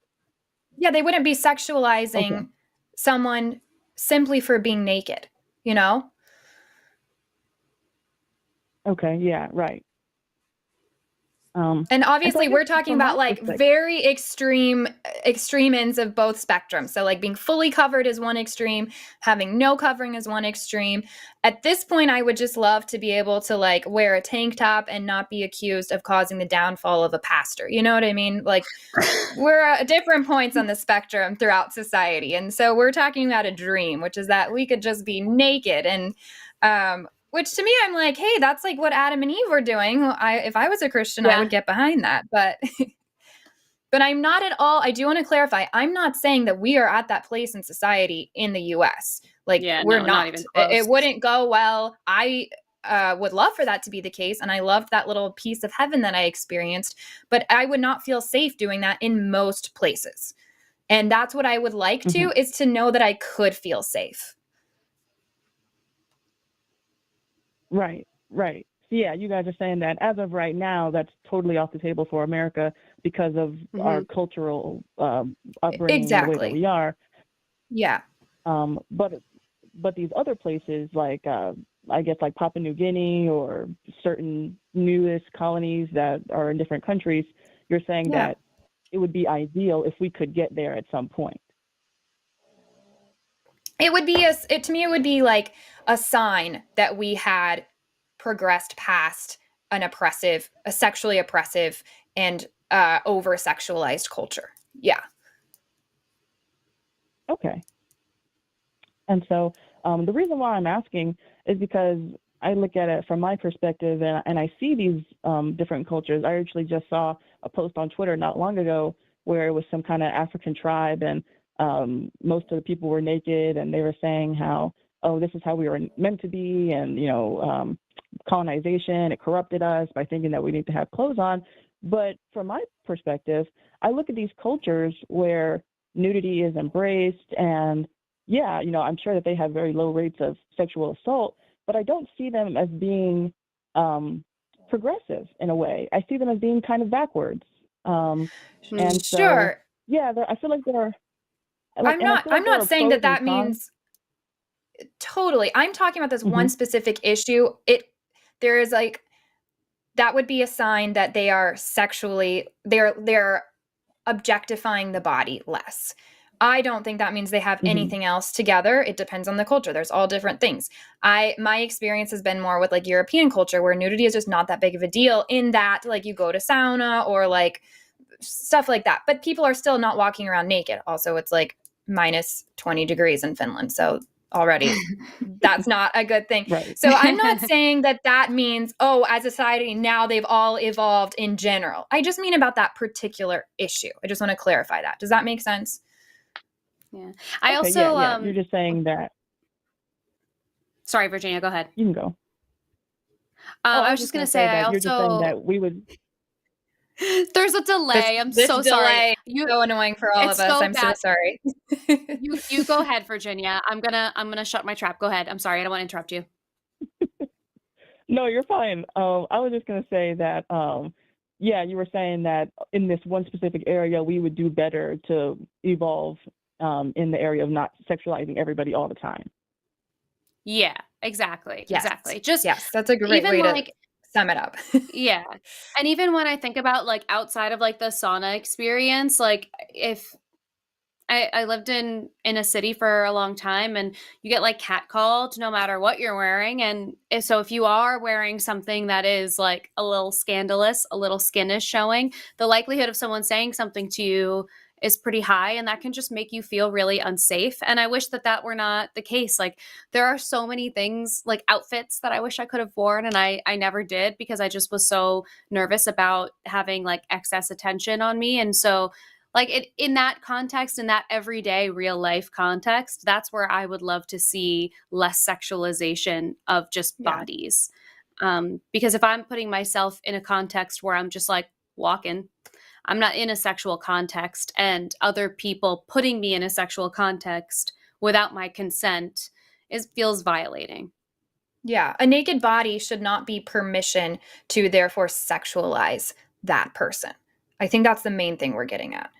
Yeah, they wouldn't be sexualizing someone simply for being naked, you know? Okay, yeah, right. And obviously so we're talking about like very extreme ends of both spectrums. So like being fully covered is one extreme, having no covering is one extreme. At this point, I would just love to be able to like wear a tank top and not be accused of causing the downfall of a pastor. You know what I mean? Like we're at different points on the spectrum throughout society. And so we're talking about a dream, which is that we could just be naked and, which to me, I'm like, hey, that's like what Adam and Eve were doing. If I was a Christian, I would get behind that. But but I'm not at all. I do want to clarify. I'm not saying that we are at that place in society in the U.S. Like we're not even close. It wouldn't go well. I would love for that to be the case. And I loved that little piece of heaven that I experienced. But I would not feel safe doing that in most places. And that's what I would like to, is to know that I could feel safe. Right. Yeah, you guys are saying that as of right now, that's totally off the table for America because of our cultural upbringing, the way that we are. Yeah. But these other places, like I guess like Papua New Guinea or certain newest colonies that are in different countries, you're saying that it would be ideal if we could get there at some point. It would be to me, it would be like a sign that we had progressed past a sexually oppressive and over-sexualized culture. Yeah. Okay. And so the reason why I'm asking is because I look at it from my perspective and I see these different cultures. I actually just saw a post on Twitter not long ago where it was some kind of African tribe and most of the people were naked and they were saying how, oh, this is how we were meant to be. And, colonization, it corrupted us by thinking that we need to have clothes on. But from my perspective, I look at these cultures where nudity is embraced and I'm sure that they have very low rates of sexual assault, but I don't see them as being progressive in a way. I see them as being kind of backwards. And sure. So, I feel like they're. I'm not saying that means. totally. I'm talking about this one specific issue. There is like, that would be a sign that they are sexually, they're objectifying the body less. I don't think that means they have anything else together. It depends on the culture. There's all different things. My experience has been more with like European culture, where nudity is just not that big of a deal, in that like you go to sauna or like stuff like that. But people are still not walking around naked. Also, it's like minus 20 degrees in Finland. So already that's not a good thing. Right. So I'm not saying that means, oh, as a society, now they've all evolved in general. I just mean about that particular issue. I just want to clarify that. Does that make sense? Yeah. I Okay, also, yeah. You're just saying that. Sorry, Virginia, go ahead. You can go. I was just going to say, I you're just saying also, that we would. there's a delay. I'm This so delay sorry. so annoying for all of It's us. so I'm so bad. sorry. You go ahead, Virginia. I'm gonna shut my trap. Go ahead. I'm sorry. I don't want to interrupt you. No, you're fine. I was just going to say that, yeah, you were saying that in this one specific area, we would do better to evolve in the area of not sexualizing everybody all the time. Yeah, exactly. Yes. Exactly. Just Yes, that's a great even way like, to sum it up. yeah. And even when I think about like outside of like the sauna experience, like if I lived in a city for a long time, and you get like catcalled no matter what you're wearing. And so if you are wearing something that is like a little scandalous, a little skin is showing, the likelihood of someone saying something to you is pretty high, and that can just make you feel really unsafe. And I wish that were not the case. Like there are so many things, like outfits that I wish I could have worn, and I never did, because I just was so nervous about having like excess attention on me. And so like in that context, in that everyday real life context, that's where I would love to see less sexualization of just bodies. Because if I'm putting myself in a context where I'm just like walking, I'm not in a sexual context, and other people putting me in a sexual context without my consent feels violating. Yeah. A naked body should not be permission to therefore sexualize that person. I think that's the main thing we're getting at.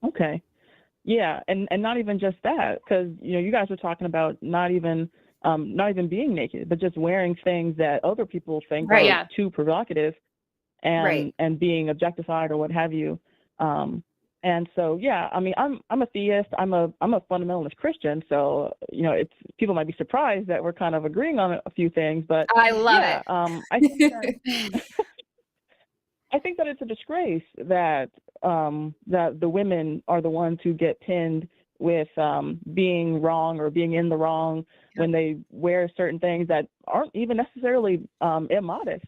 Okay. Yeah, and not even just that, because you guys were talking about not even being naked, but just wearing things that other people think are too provocative, and being objectified or what have you. And so yeah, I mean, I'm a theist. I'm a fundamentalist Christian. So it's, people might be surprised that we're kind of agreeing on a few things, but I love it. I think that, I think that it's a disgrace that that the women are the ones who get pinned with being wrong or being in the wrong when they wear certain things that aren't even necessarily immodest.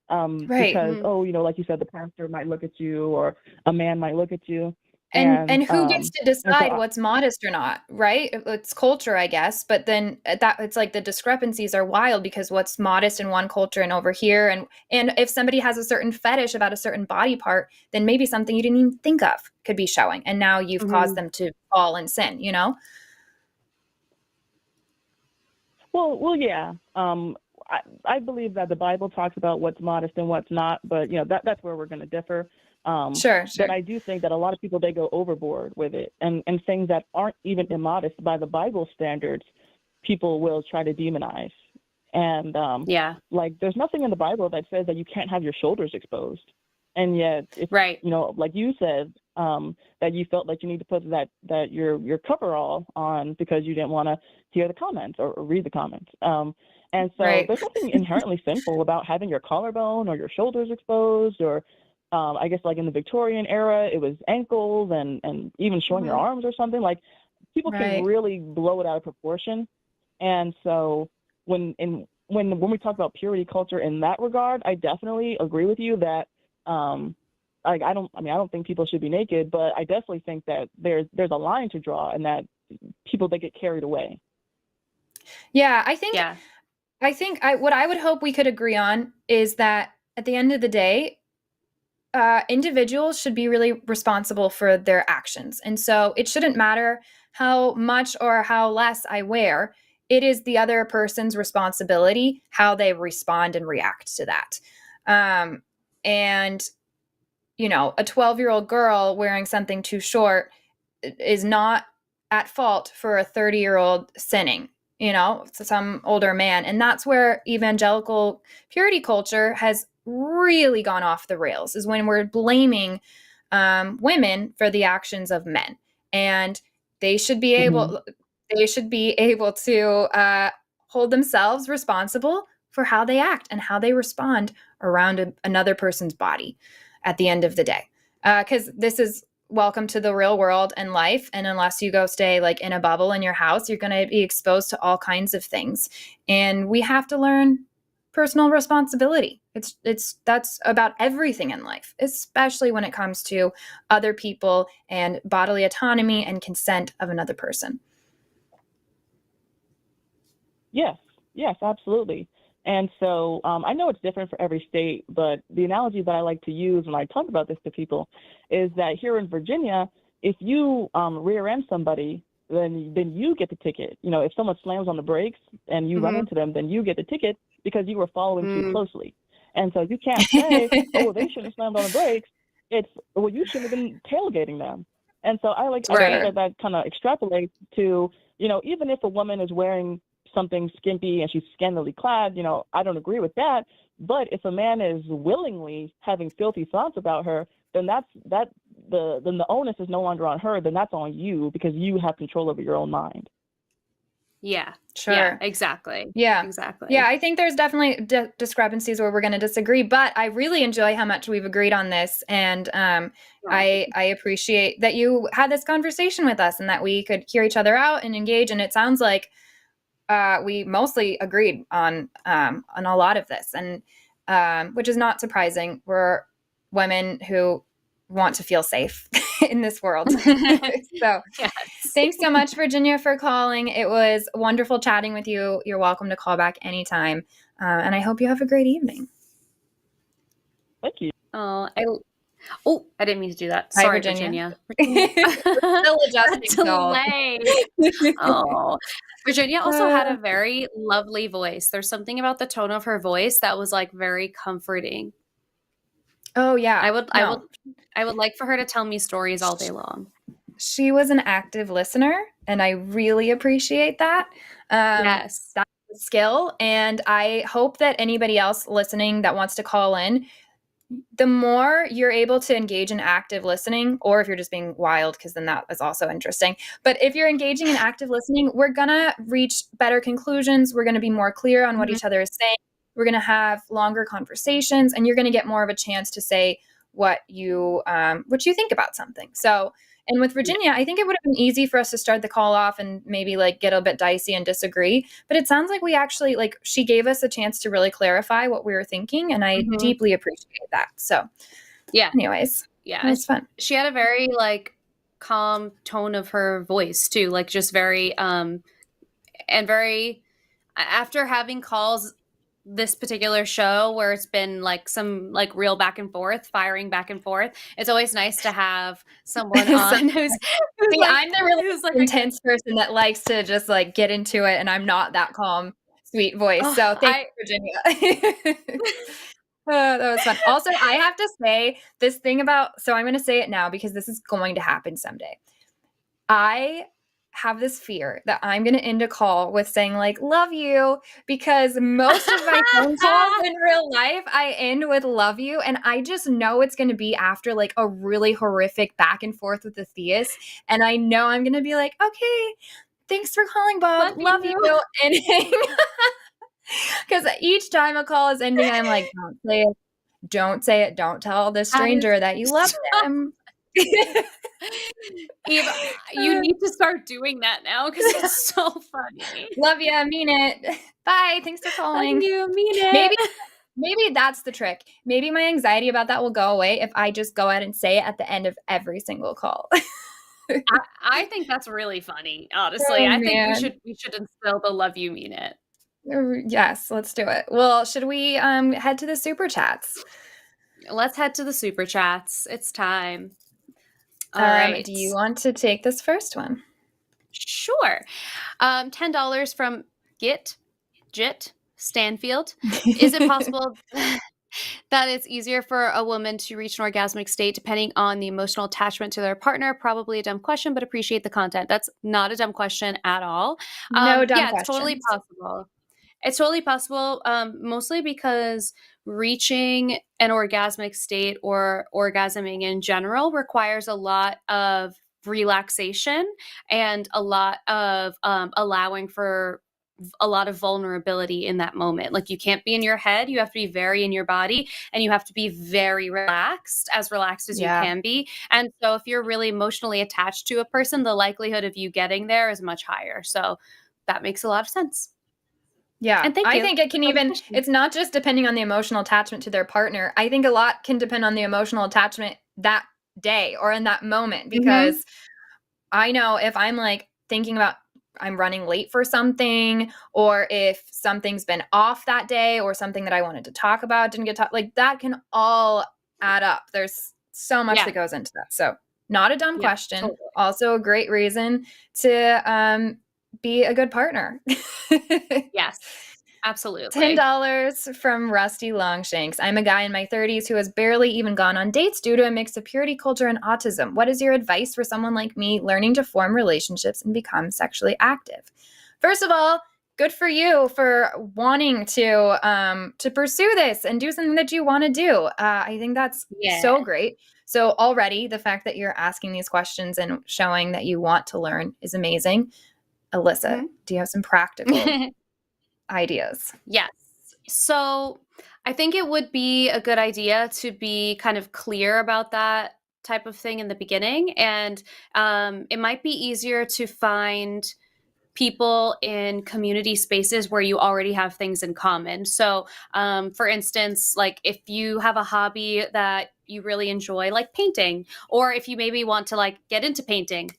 Because, like you said, the pastor might look at you, or a man might look at you. And who gets to decide what's modest or not, right? It's culture, I guess. But then it's like the discrepancies are wild, because what's modest in one culture and over here. And if somebody has a certain fetish about a certain body part, then maybe something you didn't even think of could be showing. And now you've caused them to fall in sin, Well, yeah. I believe that the Bible talks about what's modest and what's not, but that's where we're going to differ. Sure. But I do think that a lot of people, they go overboard with it, and things that aren't even immodest by the Bible standards, people will try to demonize. And like there's nothing in the Bible that says that you can't have your shoulders exposed, and yet it's like you said, that you felt like you need to put that your coverall on because you didn't want to hear the comments or read the comments. And so there's nothing inherently sinful about having your collarbone or your shoulders exposed, or I guess like in the Victorian era, it was ankles and even showing your arms or something. Like people can really blow it out of proportion. And so when we talk about purity culture in that regard, I definitely agree with you that I don't think people should be naked, but I definitely think that there's a line to draw, and that people, they get carried away. Yeah, I think what I would hope we could agree on is that at the end of the day, individuals should be really responsible for their actions. And so it shouldn't matter how much or how less I wear. It is the other person's responsibility how they respond and react to that. And, a 12-year-old girl wearing something too short is not at fault for a 30-year-old sinning, some older man. And that's where evangelical purity culture has really gone off the rails, is when we're blaming women for the actions of men. And they should be able to hold themselves responsible for how they act and how they respond around another person's body at the end of the day. Because this is welcome to the real world and life. And unless you go stay like in a bubble in your house, you're going to be exposed to all kinds of things. And we have to learn personal responsibility. That's about everything in life, especially when it comes to other people and bodily autonomy and consent of another person. Yes, absolutely. And so I know it's different for every state, but the analogy that I like to use when I talk about this to people is that here in Virginia, if you rear end somebody, then you get the ticket. If someone slams on the brakes and you run into them, then you get the ticket because you were following too closely. And so you can't say, oh, well, they shouldn't have slammed on the brakes. It's, well, you shouldn't have been tailgating them. And so I think that kind of extrapolates to, even if a woman is wearing something skimpy and she's scantily clad, I don't agree with that. But if a man is willingly having filthy thoughts about her, then then the onus is no longer on her. Then that's on you because you have control over your own mind. Yeah, sure. Yeah, exactly. Yeah, exactly. Yeah, I think there's definitely discrepancies where we're going to disagree, but I really enjoy how much we've agreed on this. And I appreciate that you had this conversation with us and that we could hear each other out and engage. And it sounds like we mostly agreed on a lot of this, and which is not surprising. We're women who want to feel safe in this world. So thanks so much, Virginia, for calling. It was wonderful chatting with you. You're welcome to call back anytime. And I hope you have a great evening. Thank you. I didn't mean to do that. Hi, Sorry, Virginia. Still adjusting. Delay. Virginia also had a very lovely voice. There's something about the tone of her voice that was like very comforting. Oh yeah. I would like for her to tell me stories all day long. She was an active listener, and I really appreciate that. Yes. That's a skill. And I hope that anybody else listening that wants to call in, the more you're able to engage in active listening, or if you're just being wild, because then that is also interesting. But if you're engaging in active listening, we're going to reach better conclusions. We're going to be more clear on what each other is saying. We're going to have longer conversations, and you're going to get more of a chance to say what you think about something. So, and with Virginia, I think it would have been easy for us to start the call off and maybe like get a bit dicey and disagree. But it sounds like we actually, like, she gave us a chance to really clarify what we were thinking, and I deeply appreciate that. So, anyways, it was fun. She had a very like calm tone of her voice too, like just very and very. After having calls this particular show where it's been like some like real back and forth, firing back and forth, it's always nice to have someone on who's like, I'm the really like intense person that likes to just like get into it, and I'm not that calm, sweet voice. So thank you, Virginia. That was fun. Also, I have to say this thing about, so I'm going to say it now because this is going to happen someday. I have this fear that I'm going to end a call with saying like, love you, because most of my phone calls in real life, I end with love you. And I just know it's going to be after like a really horrific back and forth with the theist. And I know I'm going to be like, okay, thanks for calling, Bob. Love you. And because each time a call is ending, I'm like, don't say it. Don't tell this stranger that you love them. Eve, you need to start doing that now because it's so funny. Love you, mean it. Bye. Thanks for calling. Love you, mean it. Maybe that's the trick. Maybe my anxiety about that will go away if I just go ahead and say it at the end of every single call. I think that's really funny. Honestly, I think we should instill the love you, mean it. Yes, let's do it. Well, should we head to the super chats? Let's head to the super chats. It's time. All right. Do you want to take this first one? Sure. $10 from Jit Stanfield. Is it possible That it's easier for a woman to reach an orgasmic state depending on the emotional attachment to their partner. Probably a dumb question, but appreciate the content. That's not a dumb question at all. No dumb yeah, it's totally questions. possible. It's totally possible, mostly because reaching an orgasmic state or orgasming in general requires a lot of relaxation and a lot of allowing for a lot of vulnerability in that moment. Like, you can't be in your head, you have to be very in your body, and you have to be very relaxed as you can be. And so if you're really emotionally attached to a person, the likelihood of you getting there is much higher. So that makes a lot of sense. Yeah. And I think it can even, it's not just depending on the emotional attachment to their partner. I think a lot can depend on the emotional attachment that day or in that moment, because I know if I'm like thinking about I'm running late for something, or if something's been off that day, or something that I wanted to talk about didn't get talked, like that can all add up. There's so much that goes into that. So not a dumb question. Totally. Also a great reason to be a good partner. Yes. Absolutely. $10 from Rusty Longshanks. I'm a guy in my 30s who has barely even gone on dates due to a mix of purity culture and autism. What is your advice for someone like me learning to form relationships and become sexually active? First of all, good for you for wanting to pursue this and do something that you want to do. I think that's so great. So already the fact that you're asking these questions and showing that you want to learn is amazing. Alyssa, do you have some practical ideas? Yes. So I think it would be a good idea to be kind of clear about that type of thing in the beginning. And it might be easier to find people in community spaces where you already have things in common. So for instance, like if you have a hobby that you really enjoy, like painting, or if you maybe want to like get into painting,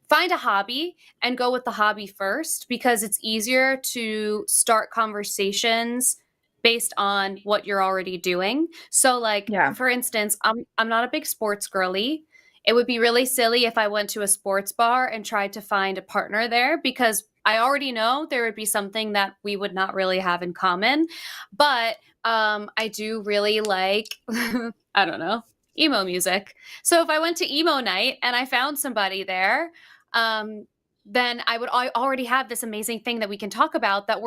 find a hobby and go with the hobby first, because it's easier to start conversations based on what you're already doing. So like, for instance, I'm not a big sports girly. It would be really silly if I went to a sports bar and tried to find a partner there, because I already know there would be something that we would not really have in common. But I do really like, I don't know, emo music. So if I went to emo night and I found somebody there, then I already have this amazing thing that we can talk about that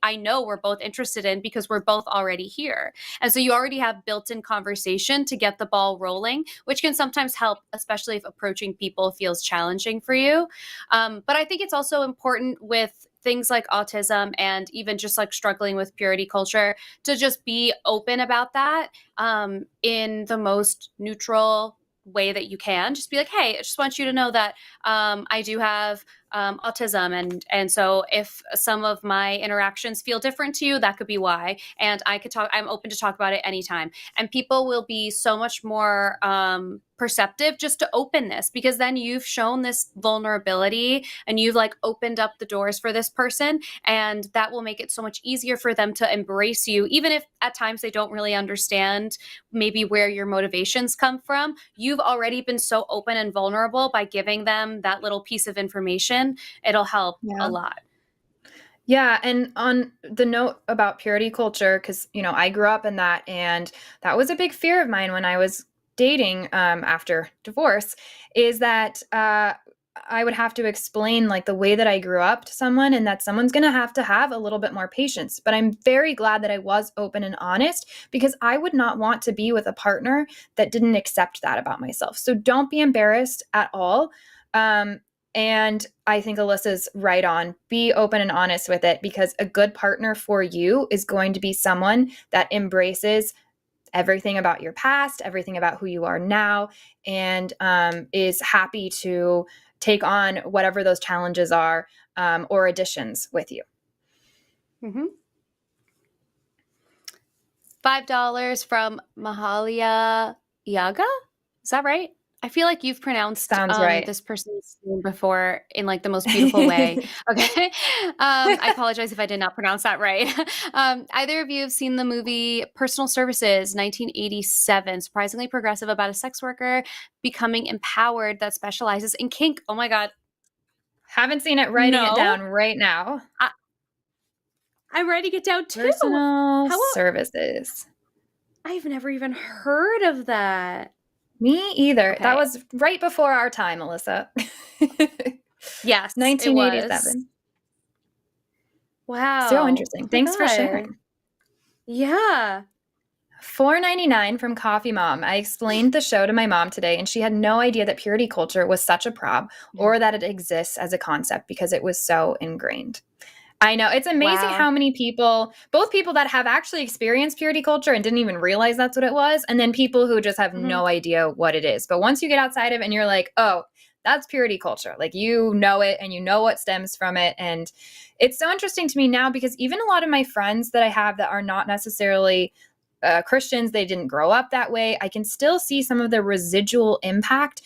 I know we're both interested in, because we're both already here. And so you already have built-in conversation to get the ball rolling, which can sometimes help, especially if approaching people feels challenging for you. But I think it's also important with things like autism and even just like struggling with purity culture to just be open about that in the most neutral way that you can. Just be like, hey, I just want you to know that I do have autism, and so if some of my interactions feel different to you, that could be why. And I'm open to talk about it anytime. And people will be so much more perceptive just to openness, because then you've shown this vulnerability and you've like opened up the doors for this person, and that will make it so much easier for them to embrace you, even if at times they don't really understand maybe where your motivations come from. You've already been so open and vulnerable by giving them that little piece of information. It'll help a lot. Yeah. And on the note about purity culture, because, I grew up in that, and that was a big fear of mine when I was dating after divorce, is that I would have to explain like the way that I grew up to someone, and that someone's going to have a little bit more patience. But I'm very glad that I was open and honest, because I would not want to be with a partner that didn't accept that about myself. So don't be embarrassed at all. And I think Alyssa's right on. Be open and honest with it, because a good partner for you is going to be someone that embraces everything about your past, everything about who you are now, and is happy to take on whatever those challenges are or additions with you. $5 from Mahalia Yaga. Is that right? I feel like you've pronounced right. this person's name before in like the most beautiful way. Okay. I apologize if I did not pronounce that right. Either of you have seen the movie Personal Services, 1987, surprisingly progressive, about a sex worker becoming empowered that specializes in kink. Oh my God. Haven't seen it. Writing it down right now. I'm writing it down too. Personal Services. I've never even heard of that. Me either. Okay. That was right before our time, Alyssa. Yes, 1987. Wow. So interesting. Oh Thanks for sharing. Yeah. $4.99 from Coffee Mom. I explained the show to my mom today, and she had no idea that purity culture was such a prob or that it exists as a concept because it was so ingrained. I know. It's amazing how many people, both people that have actually experienced purity culture and didn't even realize that's what it was, and then people who just have no idea what it is. But once you get outside of it and you're like, oh, that's purity culture. Like, you know it and you know what stems from it. And it's so interesting to me now because even a lot of my friends that I have that are not necessarily Christians, they didn't grow up that way, I can still see some of the residual impact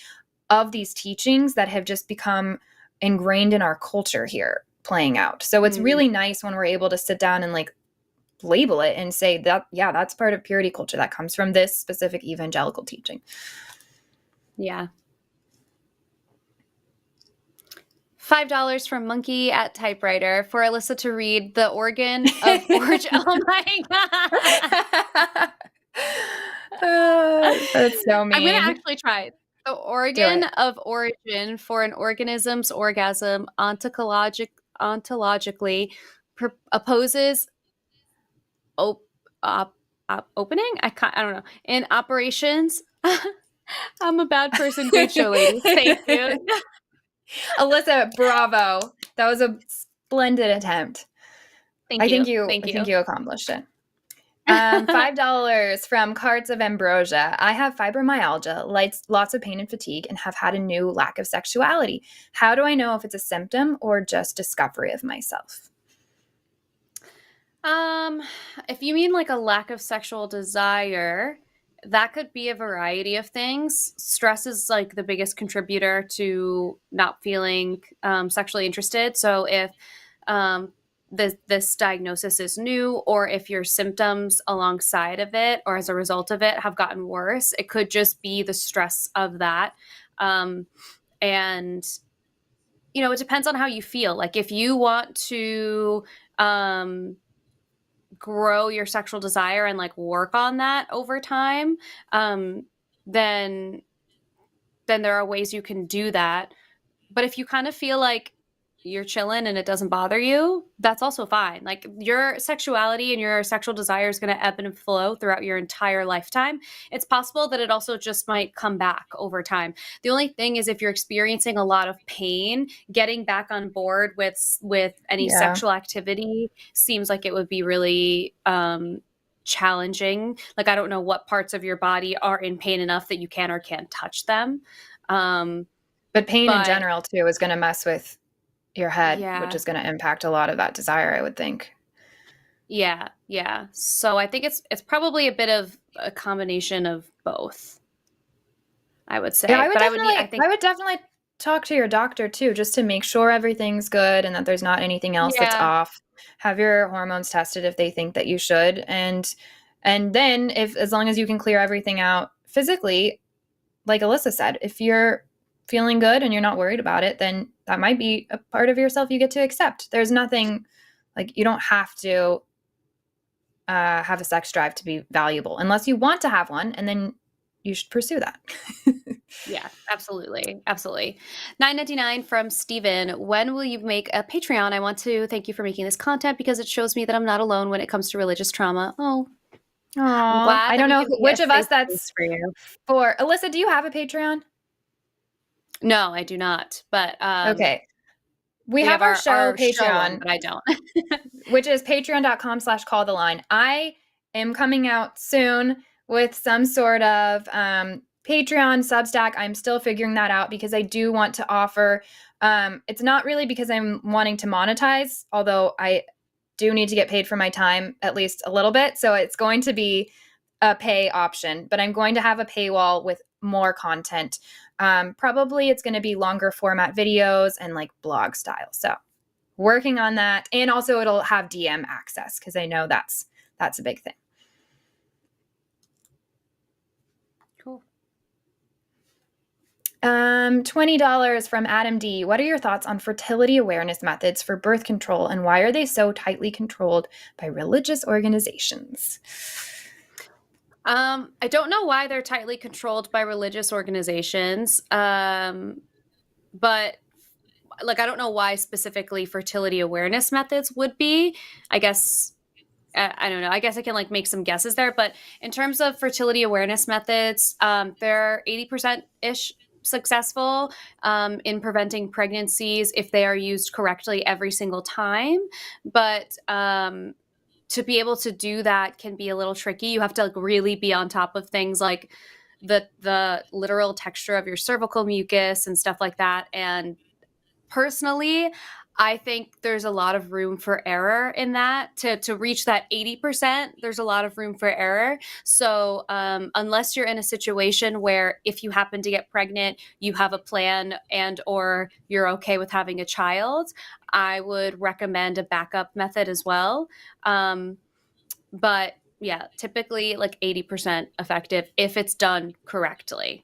of these teachings that have just become ingrained in our culture here playing out. So it's really nice when we're able to sit down and like label it and say that, yeah, that's part of purity culture that comes from this specific evangelical teaching. Yeah. $5 from Monkey at Typewriter for Alyssa to read The Organ of Origin. Oh my God. That's so mean. I'm going to actually try it. The organ of origin for an organism's orgasm ontologically opposes opening? I don't know. In operations. I'm a bad person, good show lady. Thank you. Alyssa, bravo. That was a splendid attempt. I think you accomplished it. $5 from Carts of Ambrosia. I have fibromyalgia, lots of pain and fatigue, and have had a new lack of sexuality. How do I know if it's a symptom or just discovery of myself? If you mean like a lack of sexual desire, that could be a variety of things. Stress is like the biggest contributor to not feeling sexually interested. So if this diagnosis is new, or if your symptoms alongside of it or as a result of it have gotten worse, it could just be the stress of that. And, you know, it depends on how you feel. Like if you want to grow your sexual desire and like work on that over time, then there are ways you can do that. But if you kind of feel like you're chilling and it doesn't bother you, that's also fine. Like your sexuality and your sexual desire is going to ebb and flow throughout your entire lifetime. It's possible that it also just might come back over time. The only thing is if you're experiencing a lot of pain, getting back on board with any sexual activity seems like it would be really challenging. Like, I don't know what parts of your body are in pain enough that you can or can't touch them. But pain in general too is going to mess with your head, which is going to impact a lot of that desire, I would think. Yeah. So I think it's probably a bit of a combination of both, I would say. Yeah, I would definitely talk to your doctor too, just to make sure everything's good and that there's not anything else that's off. Have your hormones tested if they think that you should. And then as long as you can clear everything out physically, like Alyssa said, if you're feeling good and you're not worried about it, then that might be a part of yourself you get to accept. There's nothing, like, you don't have to have a sex drive to be valuable unless you want to have one, and then you should pursue that. Yeah, absolutely. $9.99 from Steven. When will you make a Patreon? I want to thank you for making this content because it shows me that I'm not alone when it comes to religious trauma. I'm glad I don't know which of us that's for you. For Alyssa, do you have a Patreon? No, I do not. But okay. We have our show Patreon, but I don't. which is patreon.com/calltheline. I am coming out soon with some sort of Patreon Substack. I'm still figuring that out because I do want to offer, it's not really because I'm wanting to monetize, although I do need to get paid for my time at least a little bit. So it's going to be a pay option, but I'm going to have a paywall with more content. Probably it's going to be longer format videos and like blog style. So working on that. And also it'll have DM access because I know that's a big thing. Cool. $20 from Adam D. What are your thoughts on fertility awareness methods for birth control and why are they so tightly controlled by religious organizations? I don't know why they're tightly controlled by religious organizations, but like I don't know why specifically fertility awareness methods would be. I guess I don't know. I guess I can like make some guesses there, but in terms of fertility awareness methods, they're 80%-ish successful in preventing pregnancies if they are used correctly every single time. But to be able to do that can be a little tricky. You have to like really be on top of things like the literal texture of your cervical mucus and stuff like that. And personally, I think there's a lot of room for error in that. To reach that 80%, there's a lot of room for error. So unless you're in a situation where if you happen to get pregnant, you have a plan and or you're okay with having a child, I would recommend a backup method as well. But yeah, typically like 80% effective if it's done correctly.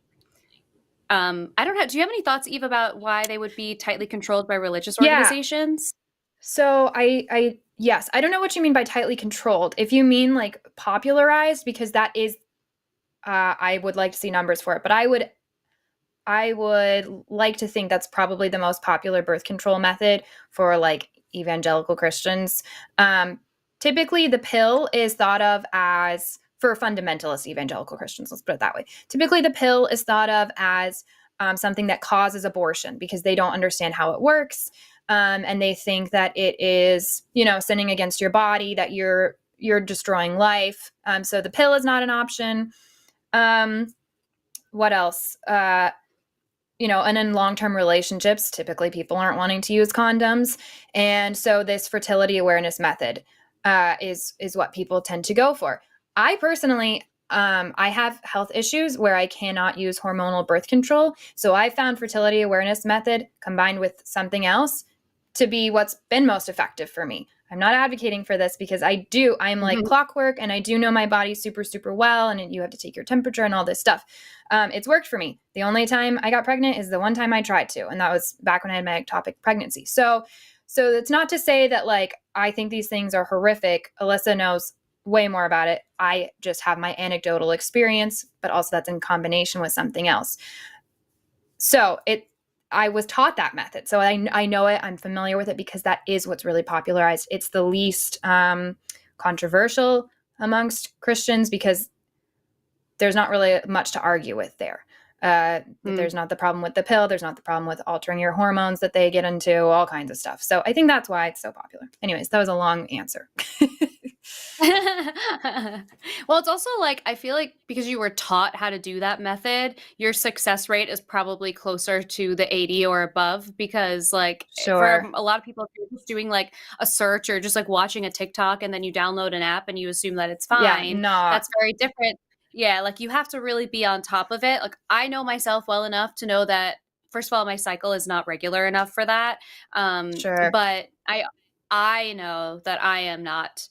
I don't know. Do you have any thoughts, Eve, about why they would be tightly controlled by religious organizations? So yes, I don't know what you mean by tightly controlled. If you mean like popularized, because that is, I would like to see numbers for it, but I would like to think that's probably the most popular birth control method for like evangelical Christians. Typically, the pill is thought of as, for fundamentalist evangelical Christians, let's put it that way. Typically, the pill is thought of as something that causes abortion because they don't understand how it works. And they think that it is, sinning against your body, that you're destroying life. So the pill is not an option. What else? And in long-term relationships, typically people aren't wanting to use condoms. And so this fertility awareness method is what people tend to go for. I personally, I have health issues where I cannot use hormonal birth control. So I found fertility awareness method combined with something else to be what's been most effective for me. I'm not advocating for this because I'm like clockwork and I do know my body super, super well. And you have to take your temperature and all this stuff. It's worked for me. The only time I got pregnant is the one time I tried to. And that was back when I had my ectopic pregnancy. So it's not to say that like, I think these things are horrific. Alyssa knows way more about it. I just have my anecdotal experience, but also that's in combination with something else. So I was taught that method. So I know it. I'm familiar with it because that is what's really popularized. It's the least controversial amongst Christians because there's not really much to argue with there. There's not the problem with the pill. There's not the problem with altering your hormones that they get into, all kinds of stuff. So I think that's why it's so popular. Anyways, that was a long answer. Well, it's also like, I feel like because you were taught how to do that method, your success rate is probably closer to the 80 or above because like for a lot of people, if you're just doing like a search or just like watching a TikTok and then you download an app and you assume that it's fine, that's very different. Yeah, like you have to really be on top of it. Like I know myself well enough to know that, first of all, my cycle is not regular enough for that. But I know that I am not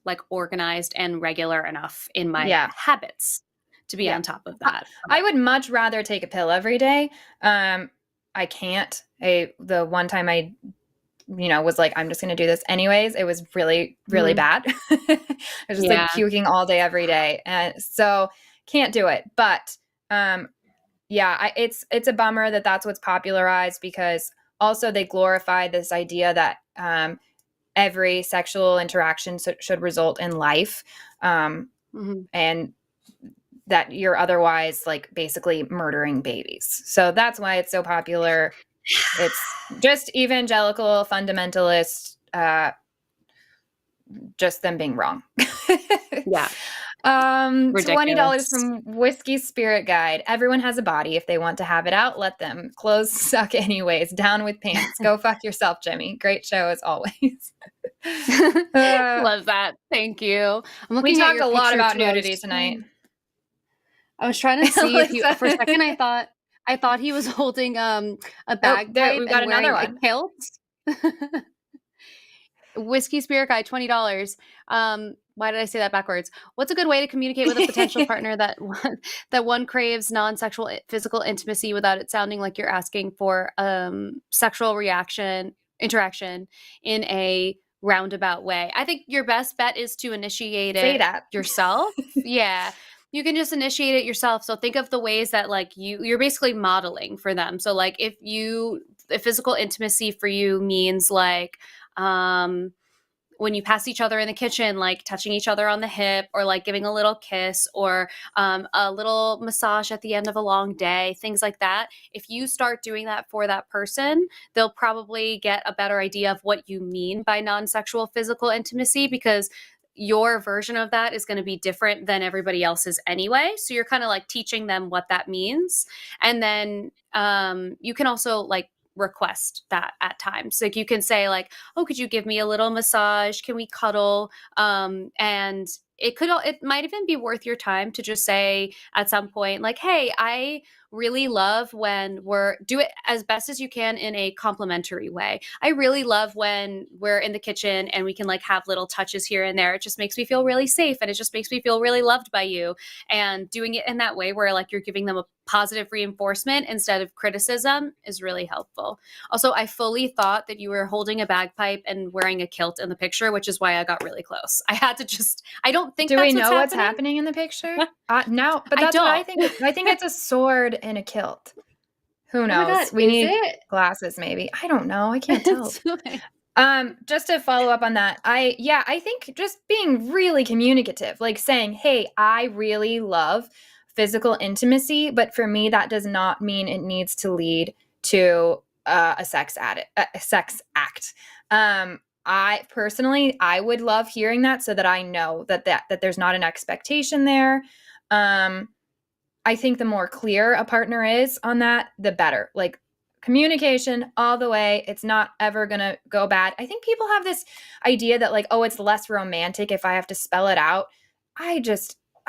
like organized and regular enough in my habits to be on top of that. I would much rather take a pill every day. I can't. The one time I was like, I'm just going to do this anyways. It was really, really bad. I was just like puking all day, every day. And so can't do it. But it's a bummer that that's what's popularized because also they glorify this idea that every sexual interaction should result in life. And that you're otherwise like basically murdering babies. So that's why it's so popular. It's just evangelical fundamentalist, just them being wrong. $20 from Whiskey Spirit Guide. Everyone has a body. If they want to have it out, let them. Clothes suck anyways. Down with pants. Go fuck yourself, Jimmy. Great show as always. Love that. Thank you. We talked a lot about nudity tonight. I was trying to see if you, for a second I thought he was holding a bagpipe. We've got another one. A kilt. Whiskey Spirit Guide, $20. Why did I say that backwards? What's a good way to communicate with a potential partner that one craves non-sexual physical intimacy without it sounding like you're asking for sexual interaction in a roundabout way. I think your best bet is to initiate Say it that. yourself. Yeah. You can just initiate it yourself. So think of the ways that like you're basically modeling for them. So like if physical intimacy for you means like when you pass each other in the kitchen, like touching each other on the hip, or like giving a little kiss, or a little massage at the end of a long day, things like that. If you start doing that for that person, they'll probably get a better idea of what you mean by non-sexual physical intimacy, because your version of that is going to be different than everybody else's anyway. So you're kind of like teaching them what that means. And then you can also like request that at times. Like you can say like, oh, could you give me a little massage? Can we cuddle? And it might even be worth your time to just say at some point like, hey, I really love when do it as best as you can in a complimentary way. I really love when we're in the kitchen and we can like have little touches here and there. It just makes me feel really safe, and it just makes me feel really loved by you. And doing it in that way where like you're giving them a positive reinforcement instead of criticism is really helpful. Also, I fully thought that you were holding a bagpipe and wearing a kilt in the picture, which is why I got really close. I don't think Do that's we know what's happening. happening in the picture? No, but that's what I think. I think it's a sword and a kilt. Who knows? Oh my God, we is need it? glasses, maybe. I don't know. I can't tell. Just to follow up on that, I think just being really communicative, like saying, hey, I really love physical intimacy, but for me, that does not mean it needs to lead to a sex act. I personally, I would love hearing that so that I know that there's not an expectation there. I think the more clear a partner is on that, the better. Like communication all the way. It's not ever going to go bad. I think people have this idea that like, oh, it's less romantic if I have to spell it out. I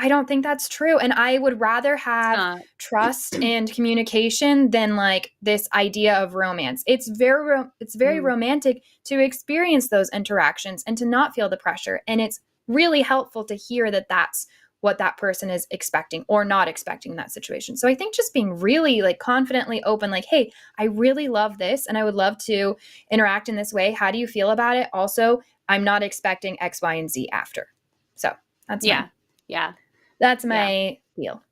don't think that's true. And I would rather have trust and communication than like this idea of romance. It's very romantic to experience those interactions and to not feel the pressure. And it's really helpful to hear that that's what that person is expecting or not expecting in that situation. So I think just being really like confidently open, like, hey, I really love this and I would love to interact in this way. How do you feel about it? Also, I'm not expecting X, Y, and Z after. So that's that's my deal.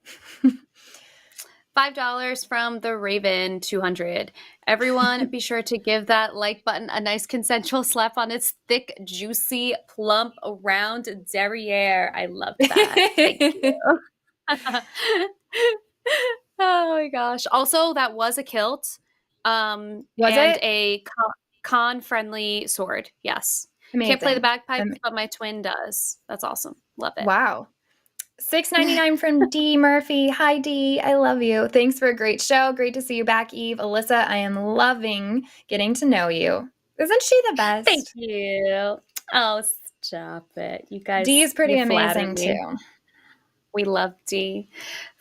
$5 from the Raven 200. Everyone, be sure to give that like button a nice consensual slap on its thick, juicy, plump, round derriere. I love that. Thank you. Oh my gosh. Also, that was a kilt. Was and it? a con-friendly sword. Yes. Amazing. Can't play the bagpipes, but my twin does. That's awesome. Love it. Wow. $6.99 from D Murphy. Hi D, I love you. Thanks for a great show. Great to see you back, Eve. Alyssa, I am loving getting to know you. Isn't she the best? Thank you. Oh, stop it. You guys. D is pretty amazing too. We love D.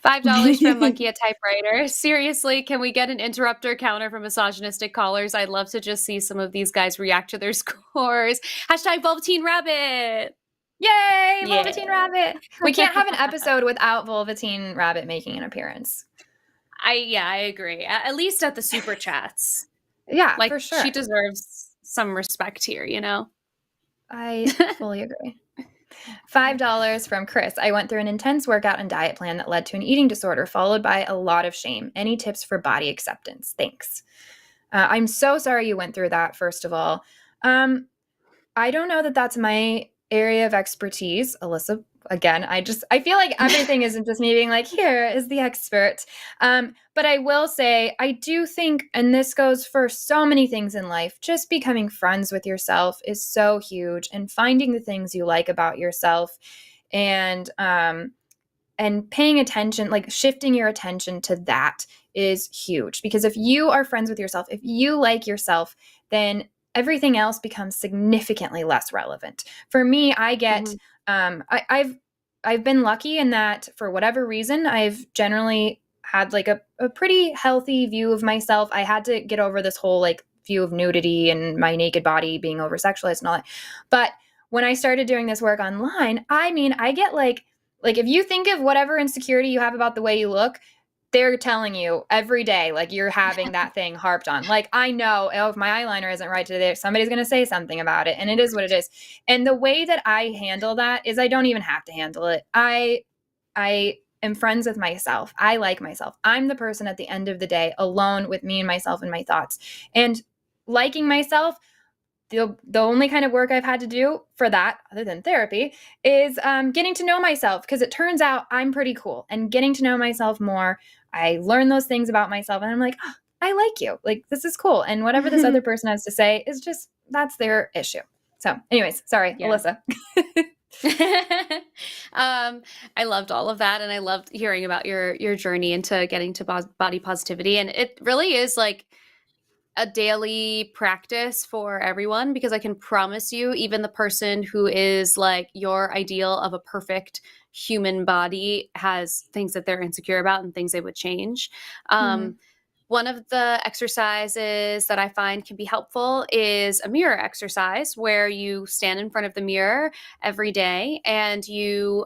$5 from Monkey a Typewriter. Seriously, can we get an interrupter counter for misogynistic callers? I'd love to just see some of these guys react to their scores. #, Velveteen Rabbit. Yay, Velveteen Rabbit. We can't have an episode without Velveteen Rabbit making an appearance. I agree. At least at the super chats. Yeah, like, for sure. She deserves some respect here, you know? I fully agree. $5 from Chris. I went through an intense workout and diet plan that led to an eating disorder, followed by a lot of shame. Any tips for body acceptance? Thanks. I'm so sorry you went through that, first of all. I don't know that that's my area of expertise. Alyssa, again, I feel like everything isn't just me being like, here is the expert. But I will say, I do think, and this goes for so many things in life, just becoming friends with yourself is so huge, and finding the things you like about yourself and paying attention, like shifting your attention to that is huge. Because if you are friends with yourself, if you like yourself, then everything else becomes significantly less relevant. For me, I get, I've been lucky in that for whatever reason, I've generally had like a pretty healthy view of myself. I had to get over this whole like view of nudity and my naked body being over sexualized and all that. But when I started doing this work online, I mean, I get like if you think of whatever insecurity you have about the way you look, they're telling you every day, like you're having that thing harped on. Like, I know, oh, if my eyeliner isn't right today, somebody's going to say something about it. And it is what it is. And the way that I handle that is I don't even have to handle it. I am friends with myself. I like myself. I'm the person at the end of the day alone with me and myself and my thoughts. And liking myself, the only kind of work I've had to do for that, other than therapy, is getting to know myself, because it turns out I'm pretty cool. And getting to know myself more, I learn those things about myself, and I'm like, oh, I like you. Like, this is cool. And whatever this other person has to say is just, that's their issue. So anyways, sorry, yeah. Alyssa. I loved all of that, and I loved hearing about your journey into getting to body positivity. And it really is like a daily practice for everyone, because I can promise you, even the person who is like your ideal of a perfect human body has things that they're insecure about and things they would change. One of the exercises that I find can be helpful is a mirror exercise, where you stand in front of the mirror every day and you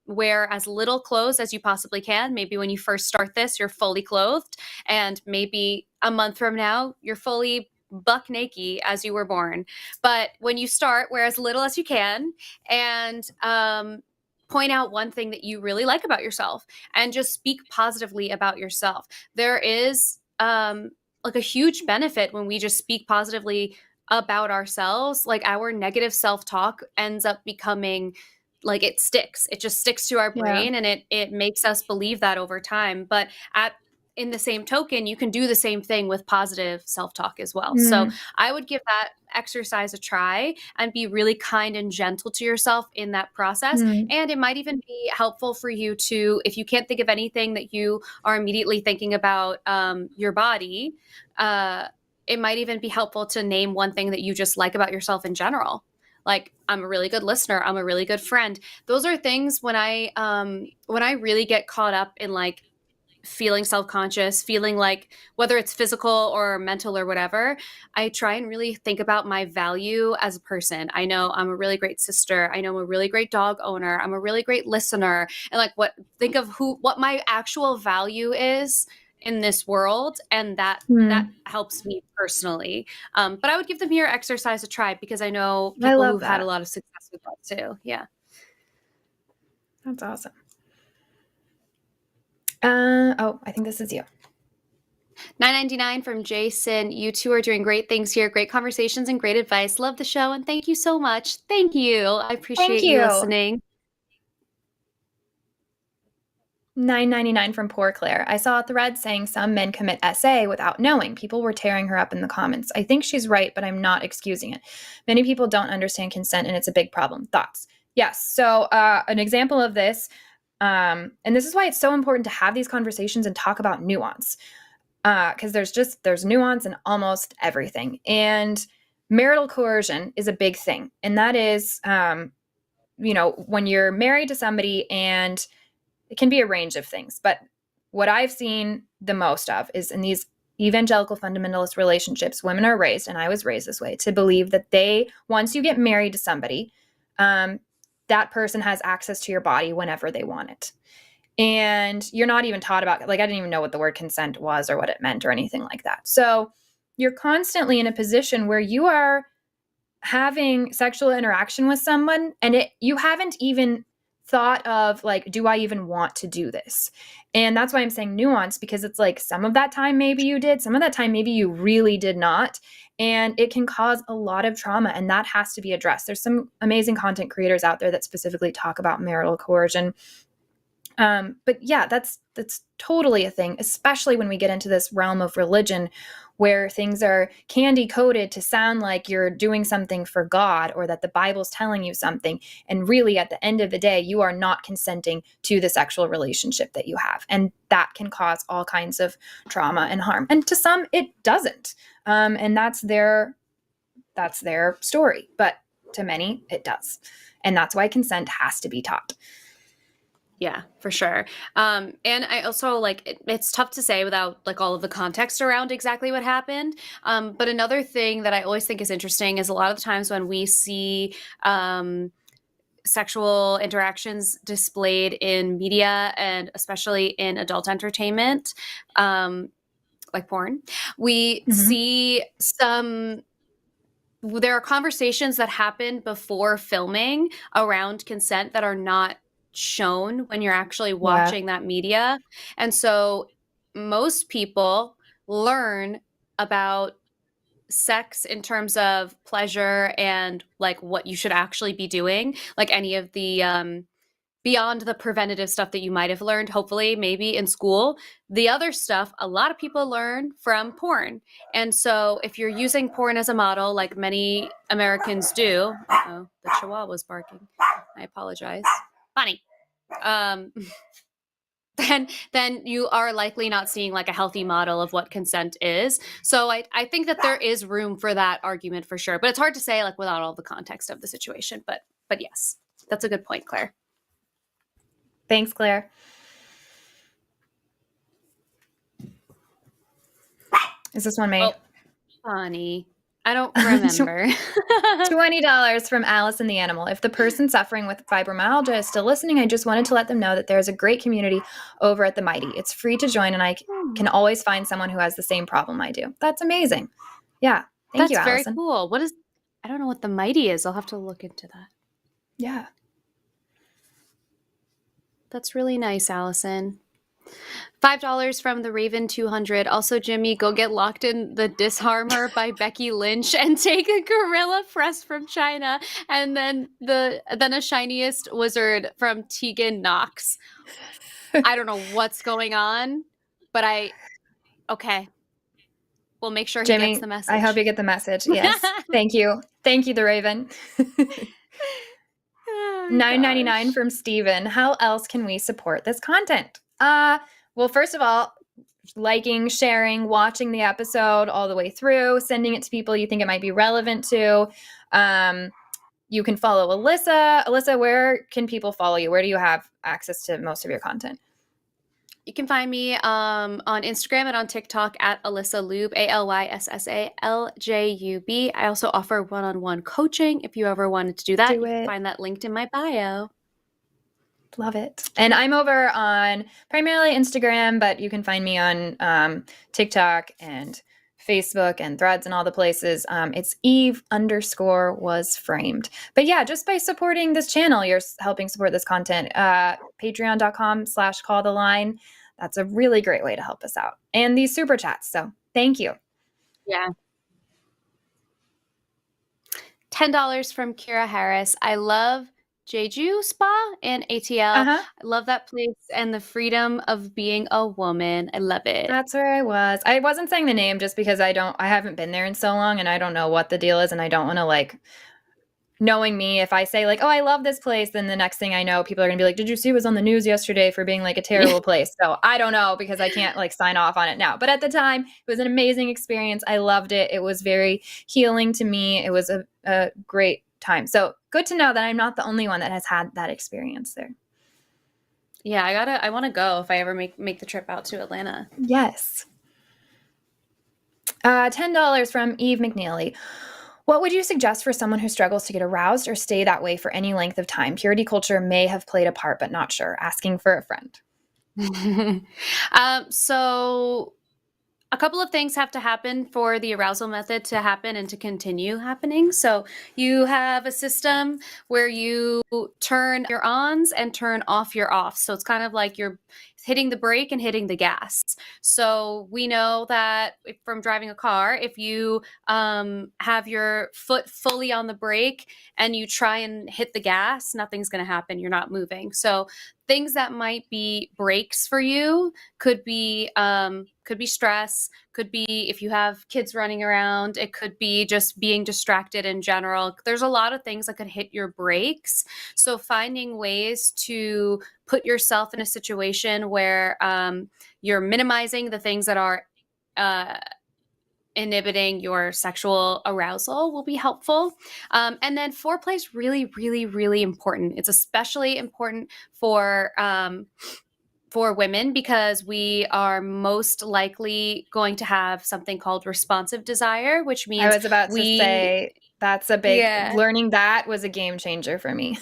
wear as little clothes as you possibly can. Maybe when you first start this, you're fully clothed, and maybe a month from now, you're fully buck naked as you were born. But when you start, wear as little as you can, and point out one thing that you really like about yourself, and just speak positively about yourself. There is like a huge benefit when we just speak positively about ourselves. Like, our negative self-talk ends up becoming like, it sticks. It just sticks to our brain, and it makes us believe that over time. But in the same token, you can do the same thing with positive self-talk as well. So I would give that exercise a try and be really kind and gentle to yourself in that process. And it might even be helpful for you to, if you can't think of anything that you are immediately thinking about your body, it might even be helpful to name one thing that you just like about yourself in general. Like, I'm a really good listener. I'm a really good friend. Those are things when I really get caught up in like feeling self-conscious, feeling like, whether it's physical or mental or whatever, I try and really think about my value as a person. I know I'm a really great sister. I know I'm a really great dog owner. I'm a really great listener. And like, think of what my actual value is in this world, and that helps me personally. But I would give the mirror exercise a try, because I know people who've had a lot of success with that too. Yeah. That's awesome. I think this is you. $9.99 from Jason. You two are doing great things here. Great conversations and great advice. Love the show, and thank you so much. Thank you. I appreciate you listening. $9.99 from Poor Claire. I saw a thread saying some men commit SA without knowing. People were tearing her up in the comments. I think she's right, but I'm not excusing it. Many people don't understand consent, and it's a big problem. Thoughts? Yes. So an example of this, and this is why it's so important to have these conversations and talk about nuance, because there's nuance in almost everything. And marital coercion is a big thing. And that is, when you're married to somebody, and it can be a range of things, but what I've seen the most of is in these evangelical fundamentalist relationships, women are raised, and I was raised this way, to believe that once you get married to somebody, that person has access to your body whenever they want it. And you're not even taught about, like, I didn't even know what the word consent was or what it meant or anything like that. So you're constantly in a position where you are having sexual interaction with someone, and you haven't even thought of, like, do I even want to do this? And that's why I'm saying nuance, because it's like, some of that time maybe you did, some of that time maybe you really did not. And it can cause a lot of trauma, and that has to be addressed. There's some amazing content creators out there that specifically talk about marital coercion. But yeah, that's totally a thing, especially when we get into this realm of religion, where things are candy coated to sound like you're doing something for God, or that the Bible's telling you something. And really, at the end of the day, you are not consenting to the sexual relationship that you have. And that can cause all kinds of trauma and harm. And to some, it doesn't. And that's their story. But to many, it does. And that's why consent has to be taught. Yeah, for sure. And I also, like, it's tough to say without, like, all of the context around exactly what happened. But another thing that I always think is interesting is a lot of the times when we see sexual interactions displayed in media and especially in adult entertainment, like porn, we see there are conversations that happen before filming around consent that are not shown when you're actually watching that media. And so most people learn about sex in terms of pleasure and like what you should actually be doing, like any of the beyond the preventative stuff that you might have learned, hopefully, maybe in school. The other stuff, a lot of people learn from porn. And so if you're using porn as a model, like many Americans do, the chihuahua's barking. I apologize. Bonnie. Then you are likely not seeing like a healthy model of what consent is. So I think that there is room for that argument for sure. But it's hard to say like without all the context of the situation. But yes, that's a good point, Claire. Thanks, Claire. Is this one me? Oh, Bonnie. I don't remember. $20 from Alice and the Animal. If the person suffering with fibromyalgia is still listening, I just wanted to let them know that there's a great community over at the Mighty. It's free to join, and I can always find someone who has the same problem I do. That's amazing. Yeah. Thank you, Allison. That's very cool. I don't know what the Mighty is. I'll have to look into that. Yeah. That's really nice, Allison. $5 from the Raven 200. Also, Jimmy, go get Locked in the Disharmer by Becky Lynch and take a Gorilla Press from China, and then a Shiniest Wizard from Tegan Knox. I don't know what's going on, but okay. We'll make sure Jimmy, he gets the message. I hope you get the message. Yes. Thank you. Thank you, the Raven. $9.99 from Steven. How else can we support this content? Well, first of all, liking, sharing, watching the episode all the way through, sending it to people you think it might be relevant to. You can follow Alyssa. Alyssa, where can people follow you? Where do you have access to most of your content? You can find me on Instagram and on TikTok at Alyssa Ljub, ALYSSALJUB. I also offer one-on-one coaching. If you ever wanted to do that, you can find that linked in my bio. Love it. And I'm over on primarily Instagram, but you can find me on TikTok and Facebook and Threads and all the places. It's Eve_was_framed. But yeah, just by supporting this channel, you're helping support this content. Patreon.com/calltheline. That's a really great way to help us out. And these super chats. So thank you. Yeah. $10 from Kira Harris. I love Jeju Spa in ATL. I love that place and the freedom of being a woman. I love it. That's where I was. I wasn't saying the name just because I haven't been there in so long and I don't know what the deal is, and I don't want to like, knowing me, if I say like, oh, I love this place, then the next thing I know, people are gonna be like, did you see it was on the news yesterday for being like a terrible place? So I don't know because I can't like sign off on it now. But at the time, it was an amazing experience. I loved it. It was very healing to me. It was a great time. So good to know that I'm not the only one that has had that experience there. Yeah, I want to go if I ever make the trip out to Atlanta. Yes. $10 from Eve McNeely. What would you suggest for someone who struggles to get aroused or stay that way for any length of time? Purity culture may have played a part, but not sure. Asking for a friend. So a couple of things have to happen for the arousal method to happen and to continue happening. So you have a system where you turn your ons and turn off your offs. So it's kind of like you're hitting the brake and hitting the gas. So we know that from driving a car, if you have your foot fully on the brake and you try and hit the gas, nothing's going to happen. You're not moving. So things that might be brakes for you could be stress, could be if you have kids running around, it could be just being distracted in general. There's a lot of things that could hit your brakes. So finding ways to put yourself in a situation where you're minimizing the things that are inhibiting your sexual arousal will be helpful. And then foreplay is really, really, really important. It's especially important for women because we are most likely going to have something called responsive desire, which means I was about to say that's a big learning. That was a game changer for me.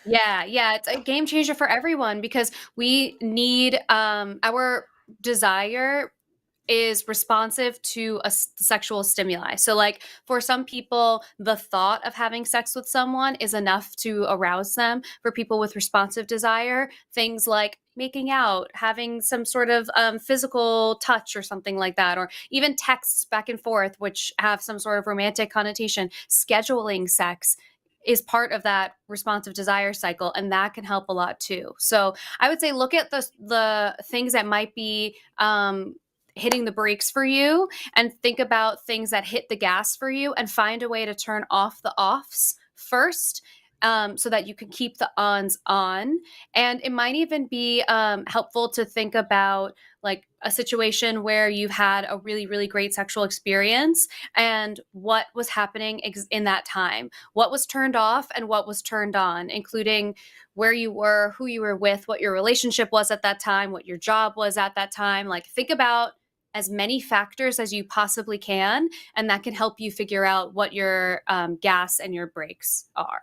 Yeah, it's a game changer for everyone because we need our desire is responsive to a sexual stimuli. So like for some people, the thought of having sex with someone is enough to arouse them. For people with responsive desire, things like making out, having some sort of physical touch or something like that, or even texts back and forth, which have some sort of romantic connotation, scheduling sex is part of that responsive desire cycle, and that can help a lot too. So I would say look at the things that might be hitting the brakes for you and think about things that hit the gas for you and find a way to turn off the offs first so that you can keep the ons on. And it might even be helpful to think about like a situation where you've had a really, really great sexual experience and what was happening in that time, what was turned off and what was turned on, including where you were, who you were with, what your relationship was at that time, what your job was at that time. Like think about as many factors as you possibly can, and that can help you figure out what your gas and your brakes are.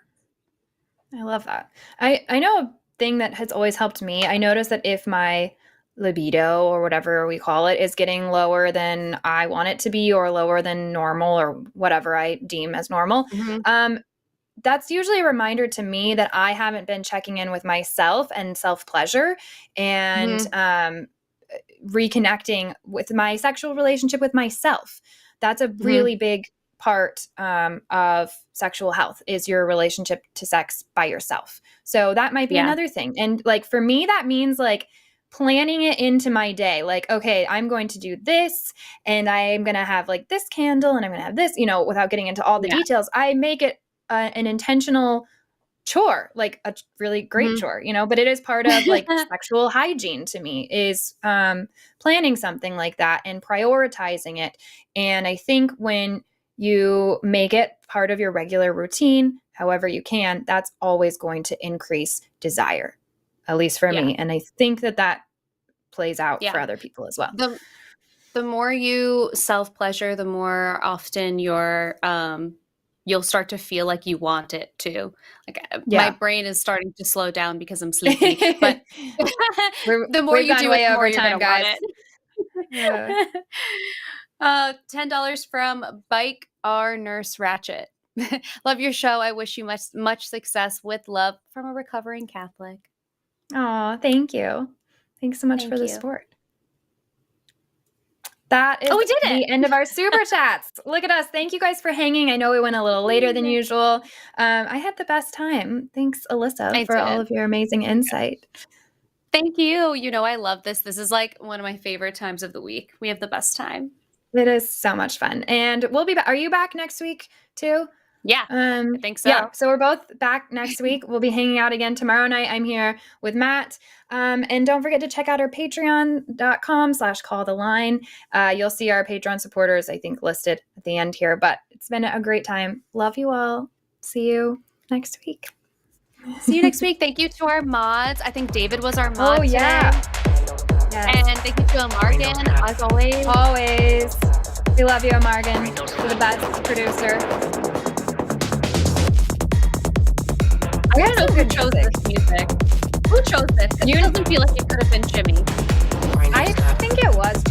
I love that. I know a thing that has always helped me. I notice that if my libido or whatever we call it is getting lower than I want it to be or lower than normal or whatever I deem as normal, that's usually a reminder to me that I haven't been checking in with myself and self-pleasure and reconnecting with my sexual relationship with myself. That's a really big part of sexual health is your relationship to sex by yourself. So that might be another thing. And like for me, that means like planning it into my day. Like, okay, I'm going to do this and I'm going to have like this candle and I'm going to have this, you know, without getting into all the details. I make it an intentional chore, like a really great chore, you know, but it is part of like sexual hygiene to me is planning something like that and prioritizing it. And I think when you make it part of your regular routine, however you can, that's always going to increase desire, at least for me. And I think that that plays out for other people as well. The more you self-pleasure, the more often you'll start to feel like you want it too. Like my brain is starting to slow down because I'm sleepy, but the more you do it, the more you're gonna want it. $10 from Bike Our Nurse Ratchet. Love your show. I wish you much success with love from a recovering Catholic. Oh, thank you. Thanks so much for the support. That is the end of our super chats. Look at us. Thank you guys for hanging. I know we went a little later than usual. I had the best time. Thanks, Alyssa, for all of your amazing insight. Thank you. You know, I love this. This is like one of my favorite times of the week. We have the best time. It is so much fun. And we'll be back. Are you back next week too? Yeah, I think so. Yeah, so we're both back next week. We'll be hanging out again tomorrow night. I'm here with Matt. And don't forget to check out our patreon.com/calltheline. You'll see our Patreon supporters, I think, listed at the end here. But it's been a great time. Love you all. See you next week. See you next week. Thank you to our mods. I think David was our mod today. Yes. And thank you to Morgan, as always. Always. We love you, Morgan. You're the best producer. I don't know who chose this music. Who chose this? It doesn't feel like it could have been Jimmy. I think it was